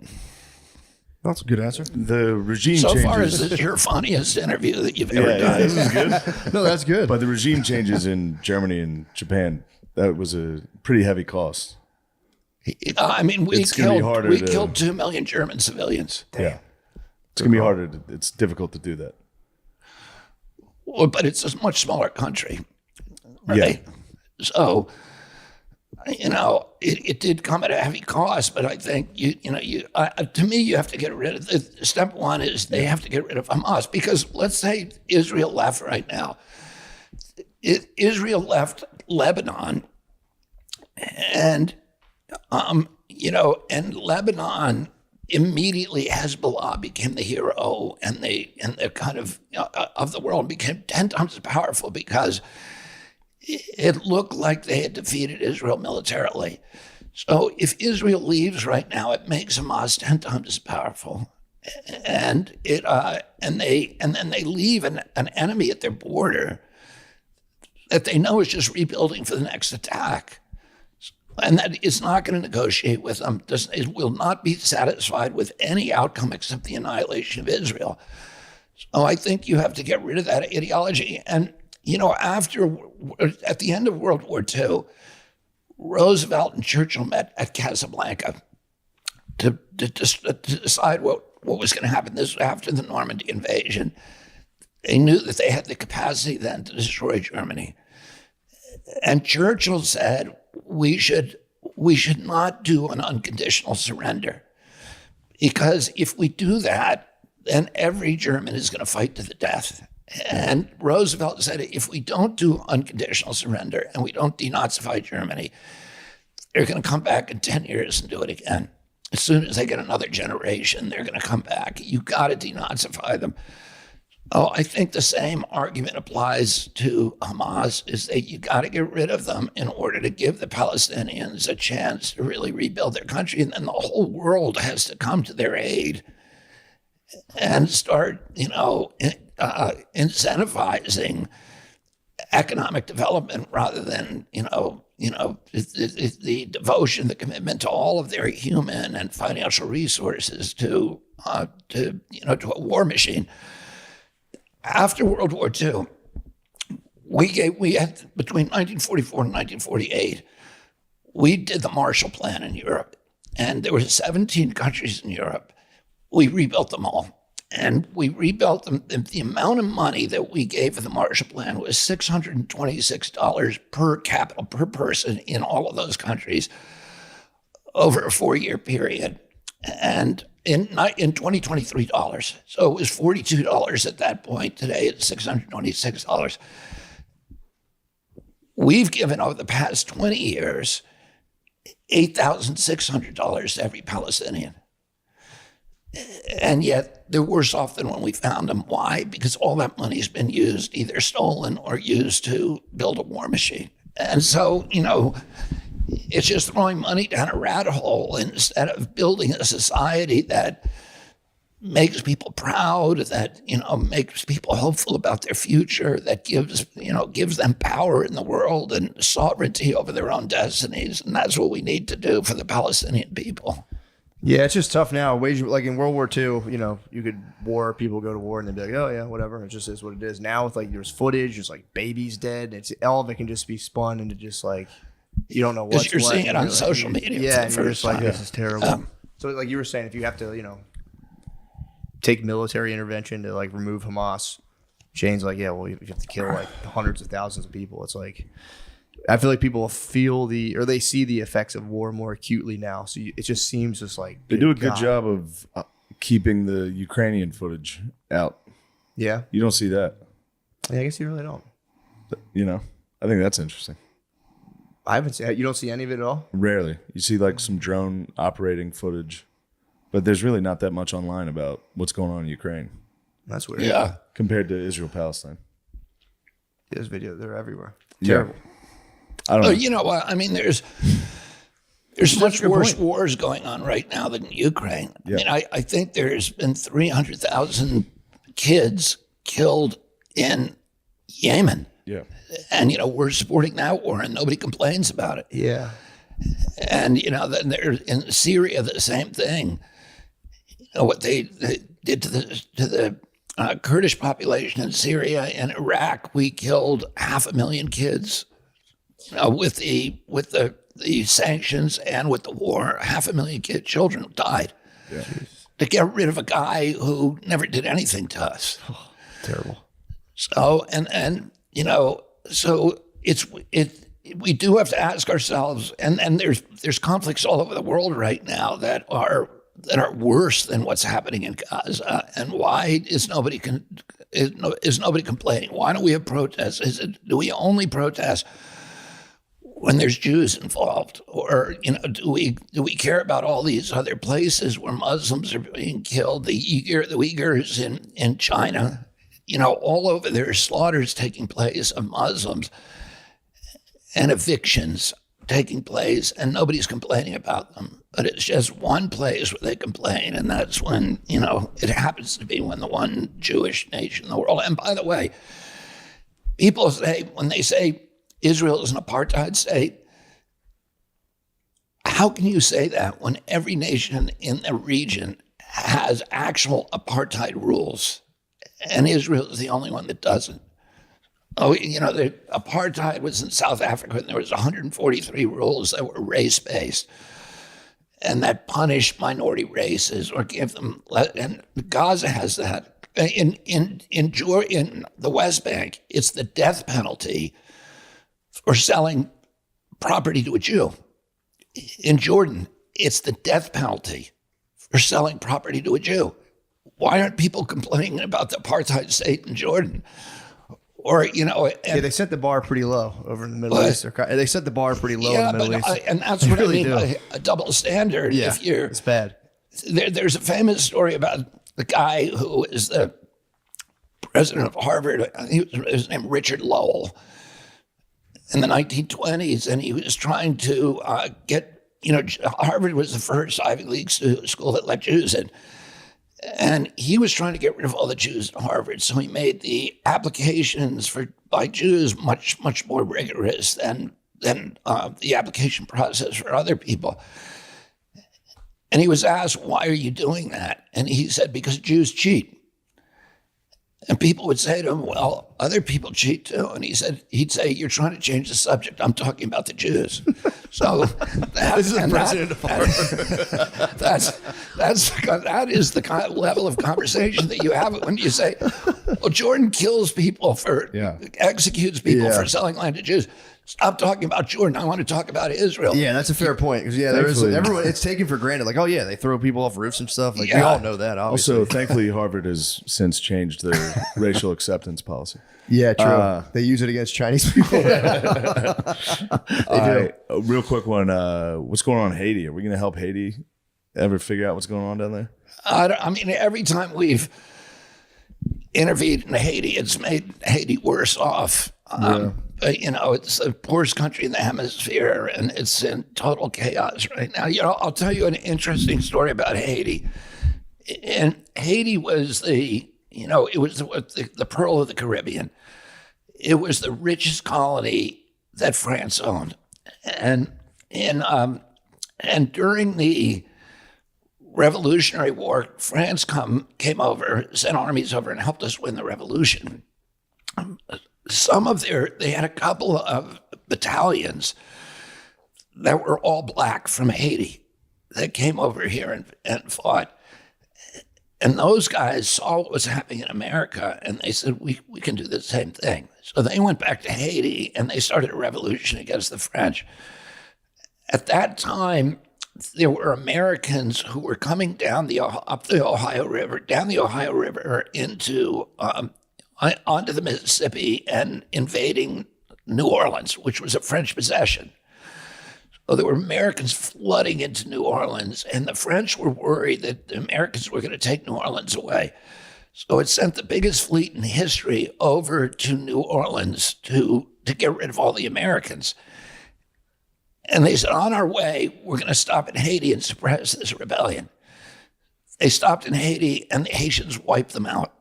That's a good answer. The regime So changes. far, is this your funniest interview that you've ever done? This is good. No, that's good. But the regime changes in Germany and Japan, that was a pretty heavy cost. I mean, we It's gonna be harder to- killed 2 million German civilians. Yeah. It's going to be harder. It's difficult to do that. Well, but it's a much smaller country, right? So, it did come at a heavy cost, but I think to me, you have to get rid of step one is they have to get rid of Hamas, because let's say Israel left right now. Israel left Lebanon, and and Lebanon immediately Hezbollah became the hero and the kind of the world, became 10 times as powerful because it looked like they had defeated Israel militarily. So if Israel leaves right now, it makes Hamas 10 times as powerful, and then they leave an enemy at their border that they know is just rebuilding for the next attack, and that is not going to negotiate with them. It will not be satisfied with any outcome except the annihilation of Israel. So I think you have to get rid of that ideology. And at the end of World War II, Roosevelt and Churchill met at Casablanca to decide what was going to happen. This was after the Normandy invasion. They knew that they had the capacity then to destroy Germany. And Churchill said, we should not do an unconditional surrender, because if we do that, then every German is going to fight to the death. And Roosevelt said, if we don't do unconditional surrender and we don't denazify Germany, they're going to come back in 10 years and do it again. As soon as they get another generation, they're going to come back. You got to denazify them. Oh, I think the same argument applies to Hamas, is that you got to get rid of them in order to give the Palestinians a chance to really rebuild their country. And then the whole world has to come to their aid and start, incentivizing economic development rather than, the devotion, the commitment to all of their human and financial resources to a war machine. After World War II, we had between 1944 and 1948, we did the Marshall Plan in Europe, and there were 17 countries in Europe. We rebuilt them all, and we rebuilt them. The amount of money that we gave for the Marshall Plan was $626 per capita per person in all of those countries over a 4-year period, and in 2023 dollars. So it was $42 at that point. Today it's $626. We've given over the past 20 years $8,600 to every Palestinian. And yet they're worse off than when we found them. Why? Because all that money's been used, either stolen or used to build a war machine. And so, it's just throwing money down a rat hole instead of building a society that makes people proud, that, makes people hopeful about their future, that gives them power in the world and sovereignty over their own destinies. And that's what we need to do for the Palestinian people. Yeah, it's just tough now. Like in World War II, you could people go to war and they'd be like, oh yeah, whatever. It just is what it is. Now with there's footage, there's babies dead. It's all of it can just be spun into just you don't know what. You're seeing it on social media. Yeah, for and the you're first just time. this is terrible. So like you were saying, if you have to, take military intervention to remove Hamas, Shane's yeah, well, you have to kill hundreds of thousands of people. It's I feel like people feel they see the effects of war more acutely now. So it just seems they do a good job of keeping the Ukrainian footage out. Yeah, You don't see that. yeah, I guess you really don't. I think that's interesting. I haven't seen. You don't see any of it at all. Rarely. You see some drone operating footage, but there's really not that much online about what's going on in Ukraine That's weird. Yeah. compared to Israel-Palestine. There's video. They're everywhere. Yeah. Terrible. I don't know. You know what? I mean, there's much worse wars going on right now than Ukraine. Yeah. I mean, I think there's been 300,000 kids killed in Yemen. Yeah. And, we're supporting that war and nobody complains about it. Yeah. And, then there's in Syria, the same thing. What they did to the Kurdish population in Syria and Iraq, we killed 500,000 kids. With the sanctions and with the war, 500,000 children died. Yeah. To get rid of a guy who never did anything to us. Terrible. So so we do have to ask ourselves, and there's conflicts all over the world right now that are worse than what's happening in Gaza. And why is nobody complaining? Why don't we have protests? Do we only protest when there's Jews involved, or do we care about all these other places where Muslims are being killed? The Uyghurs in China, all over there are slaughters taking place of Muslims and evictions taking place, and nobody's complaining about them. But it's just one place where they complain, and that's when it happens to be when the one Jewish nation in the world. And by the way, people say when they say Israel is an apartheid state, how can you say that when every nation in the region has actual apartheid rules and Israel is the only one that doesn't? The apartheid was in South Africa and there was 143 rules that were race-based and that punished minority races or give them, and Gaza has that. In the West Bank, it's the death penalty or selling property to a Jew. In Jordan, it's the death penalty for selling property to a Jew. Why aren't people complaining about the apartheid state in Jordan? Or, they set the bar pretty low over in the Middle East. They set the bar pretty low in the Middle East. And that's what really I mean by a double standard. Yeah, it's bad. There's a famous story about the guy who is the president of Harvard. I think his name Richard Lowell. In the 1920s, and he was trying to Harvard was the first Ivy League school that let Jews in. And he was trying to get rid of all the Jews at Harvard. So he made the applications by Jews much, much more rigorous than the application process for other people. And he was asked, why are you doing that? And he said, because Jews cheat. And people would say to him, well, other people cheat too. And he'd say, you're trying to change the subject. I'm talking about the Jews. So This is the president of Harvard. that is the kind of level of conversation that you have when you say, well, Jordan kills people executes people for selling land to Jews. Stop talking about Jordan. I want to talk about Israel. Yeah, that's a fair point. Because there is everyone. It's taken for granted. They throw people off roofs and stuff. We all know that. Obviously. Also, thankfully, Harvard has since changed their racial acceptance policy. Yeah, true. They use it against Chinese people. They do. A real quick one. What's going on in Haiti? Are we going to help Haiti? ever figure out what's going on down there? I mean, every time we've intervened in Haiti, it's made Haiti worse off. But, you know, it's the poorest country in the hemisphere, and it's in total chaos right now. You know, I'll tell you an interesting story about Haiti. And Haiti was it was the pearl of the Caribbean. It was the richest colony that France owned. And during the Revolutionary War, France came over, sent armies over, and helped us win the revolution. They had a couple of battalions that were all black from Haiti that came over here and fought. And those guys saw what was happening in America, and they said, we can do the same thing. So they went back to Haiti, and they started a revolution against the French. At that time, there were Americans who were coming down up the Ohio River, down the Ohio River into onto the Mississippi and invading New Orleans, which was a French possession. So there were Americans flooding into New Orleans, and the French were worried that the Americans were going to take New Orleans away. So it sent the biggest fleet in history over to New Orleans to get rid of all the Americans. And they said, on our way, we're going to stop in Haiti and suppress this rebellion. They stopped in Haiti, and the Haitians wiped them out,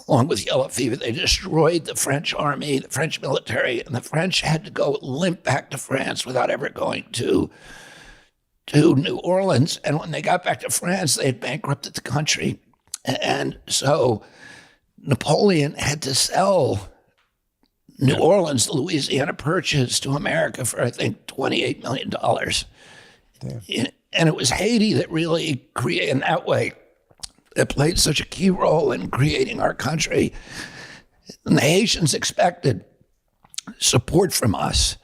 along with yellow fever. They destroyed the French army, the French military, and the French had to go limp back to France without ever going to New Orleans. And when they got back to France, they had bankrupted the country. And so Napoleon had to sell New Orleans, the Louisiana Purchase, to America for, I think, $28 million. Damn. And it was Haiti that really created, in that way, that played such a key role in creating our country. And the Haitians expected support from us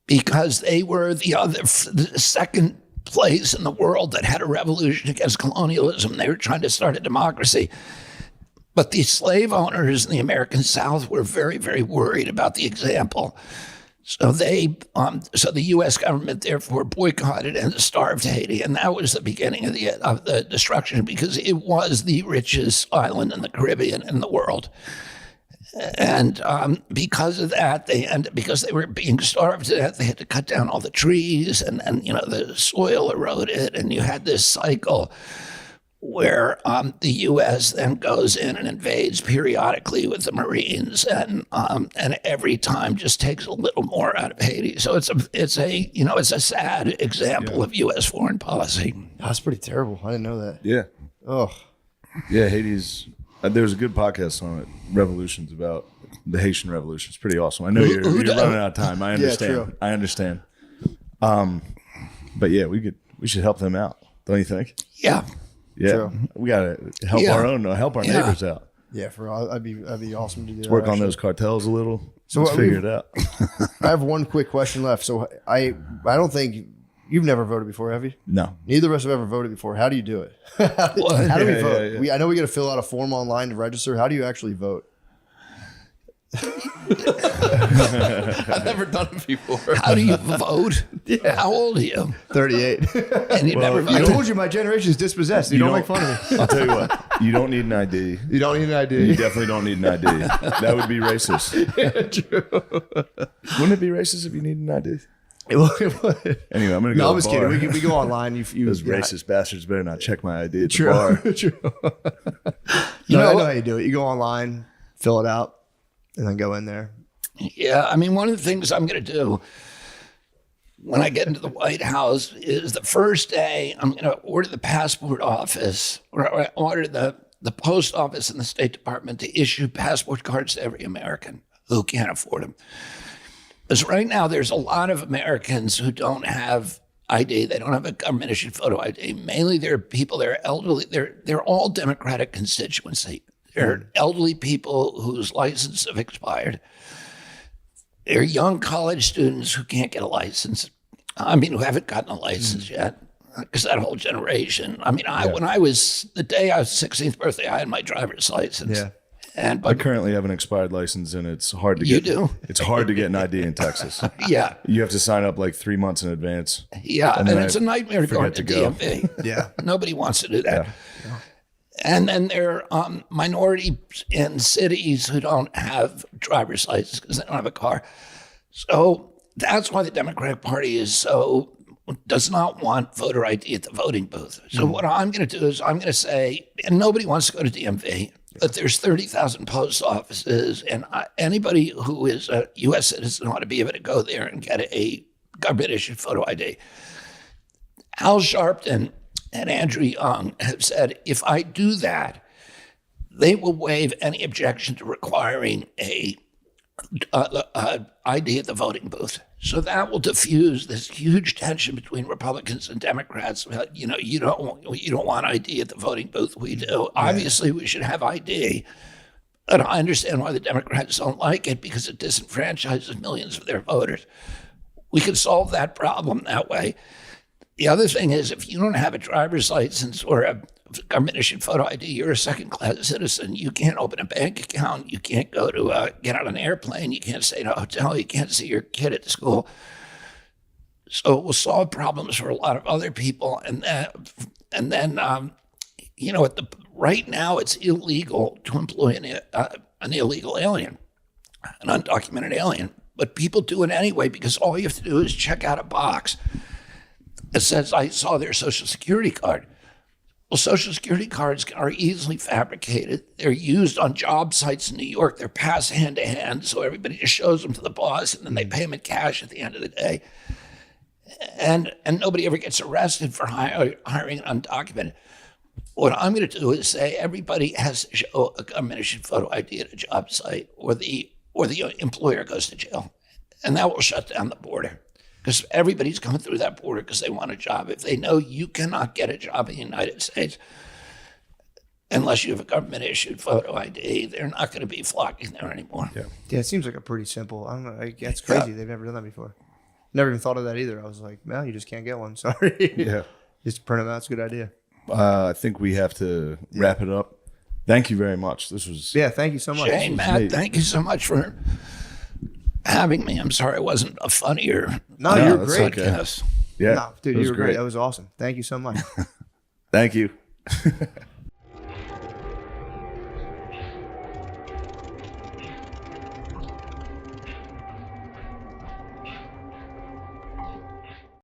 because they were the second place in the world that had a revolution against colonialism. They were trying to start a democracy. But the slave owners in the American South were very, very worried about the example. So so the U.S. government therefore boycotted and starved Haiti, and that was the beginning of the destruction because it was the richest island in the Caribbean in the world. And because of that, because they were being starved to death, they had to cut down all the trees, and the soil eroded, and you had this cycle where the U.S. then goes in and invades periodically with the Marines, and every time just takes a little more out of Haiti. So it's a sad example of U.S. foreign policy. That's pretty terrible. I didn't know that. Yeah. Oh, Yeah, Haiti's. There was a good podcast on it, Revolutions, about the Haitian Revolution. It's pretty awesome. I know you're running out of time. I understand. true. I understand. But yeah, we should help them out, don't you think? Yeah. Yeah, True. we gotta help help our neighbors out. yeah. That'd be awesome to do. Work on those cartels a little. So Let's figure it out. I have one quick question left. So I don't think you've never voted before, have you? No. Neither of us have ever voted before. How do you do it? How do we vote? I know we got to fill out a form online to register. How do you actually vote? I've never done it before. How do you vote? Yeah. How old are you? 38. And you never I voted? told you my generation is dispossessed. You don't make fun of me. I'll tell you what. You don't need an ID. You don't need an ID. You definitely don't need an ID. That would be racist. True. Wouldn't it be racist if you need an ID? It would. Anyway, I'm gonna go. No, to I'm the just bar. kidding. We go online. Those racist bastards better not check my ID at the True. bar. True. You know I know what? how you do it. You go online, fill it out, and then go in there. Yeah, I mean, one of the things I'm going to do when I get into the White House is the first day I'm going to order the passport office, or I order the post office and the State Department to issue passport cards to every American who can't afford them. Because right now there's a lot of Americans who don't have ID. They don't have a government issued photo ID. Mainly they're people, they're elderly. They're all Democratic constituency. They're elderly people whose licenses have expired. They're young college students who can't get a license. I mean, who haven't gotten a license yet. Because that whole generation. I mean, when I was, the day I was 16th birthday, I had my driver's license. Yeah. And I but currently have an expired license, and it's hard to you get. do, It's hard to get an ID in Texas. yeah, You have to sign up like 3 months in advance. yeah, and then it's I a nightmare going forget to to go. DMV. Yeah. Nobody wants to do that. And then there are minorities in cities who don't have driver's license because they don't have a car. So that's why the Democratic Party does not want voter ID at the voting booth. So what I'm going to do is I'm going to say, and nobody wants to go to DMV, but there's 30,000 post offices, and anybody who is a U.S. citizen ought to be able to go there and get a government-issued photo ID. Al Sharpton and Andrew Young have said, if I do that, they will waive any objection to requiring a ID at the voting booth. So that will diffuse this huge tension between Republicans and Democrats. About, you don't want ID at the voting booth. We do. Obviously, we should have ID. And I understand why the Democrats don't like it, because it disenfranchises millions of their voters. We could solve that problem that way. The other thing is, if you don't have a driver's license or a government-issued photo ID, you're a second-class citizen. You can't open a bank account. You can't go to get on an airplane. You can't stay in a hotel. You can't see your kid at school. So it will solve problems for a lot of other people. And then right now it's illegal to employ an illegal alien, an undocumented alien. But people do it anyway, because all you have to do is check out a box. It says, I saw their Social Security card. Well, Social Security cards are easily fabricated. They're used on job sites in New York. They're passed hand to hand, so everybody just shows them to the boss, and then they pay him in cash at the end of the day. And nobody ever gets arrested for hiring an undocumented. What I'm going to do is say everybody has to show a government-issued photo ID at a job site, or the employer goes to jail. And that will shut down the border. Because everybody's coming through that border because they want a job. If they know you cannot get a job in the United States unless you have a government-issued photo ID, they're not going to be flocking there anymore. Yeah, it seems like a pretty simple. I don't know. That's crazy. They've never done that before. Never even thought of that either. I was like, well, you just can't get one. Sorry. Yeah. Just print them out. It's a good idea. I think we have to wrap it up. Thank you very much. This was Yeah, thank you so much. Shane, Matt, thank you so much for having me. I'm sorry I wasn't a funnier. No, you're that's great. okay. Yes. yeah. No, dude, it was you were great. That was awesome. Thank you so much. Thank you.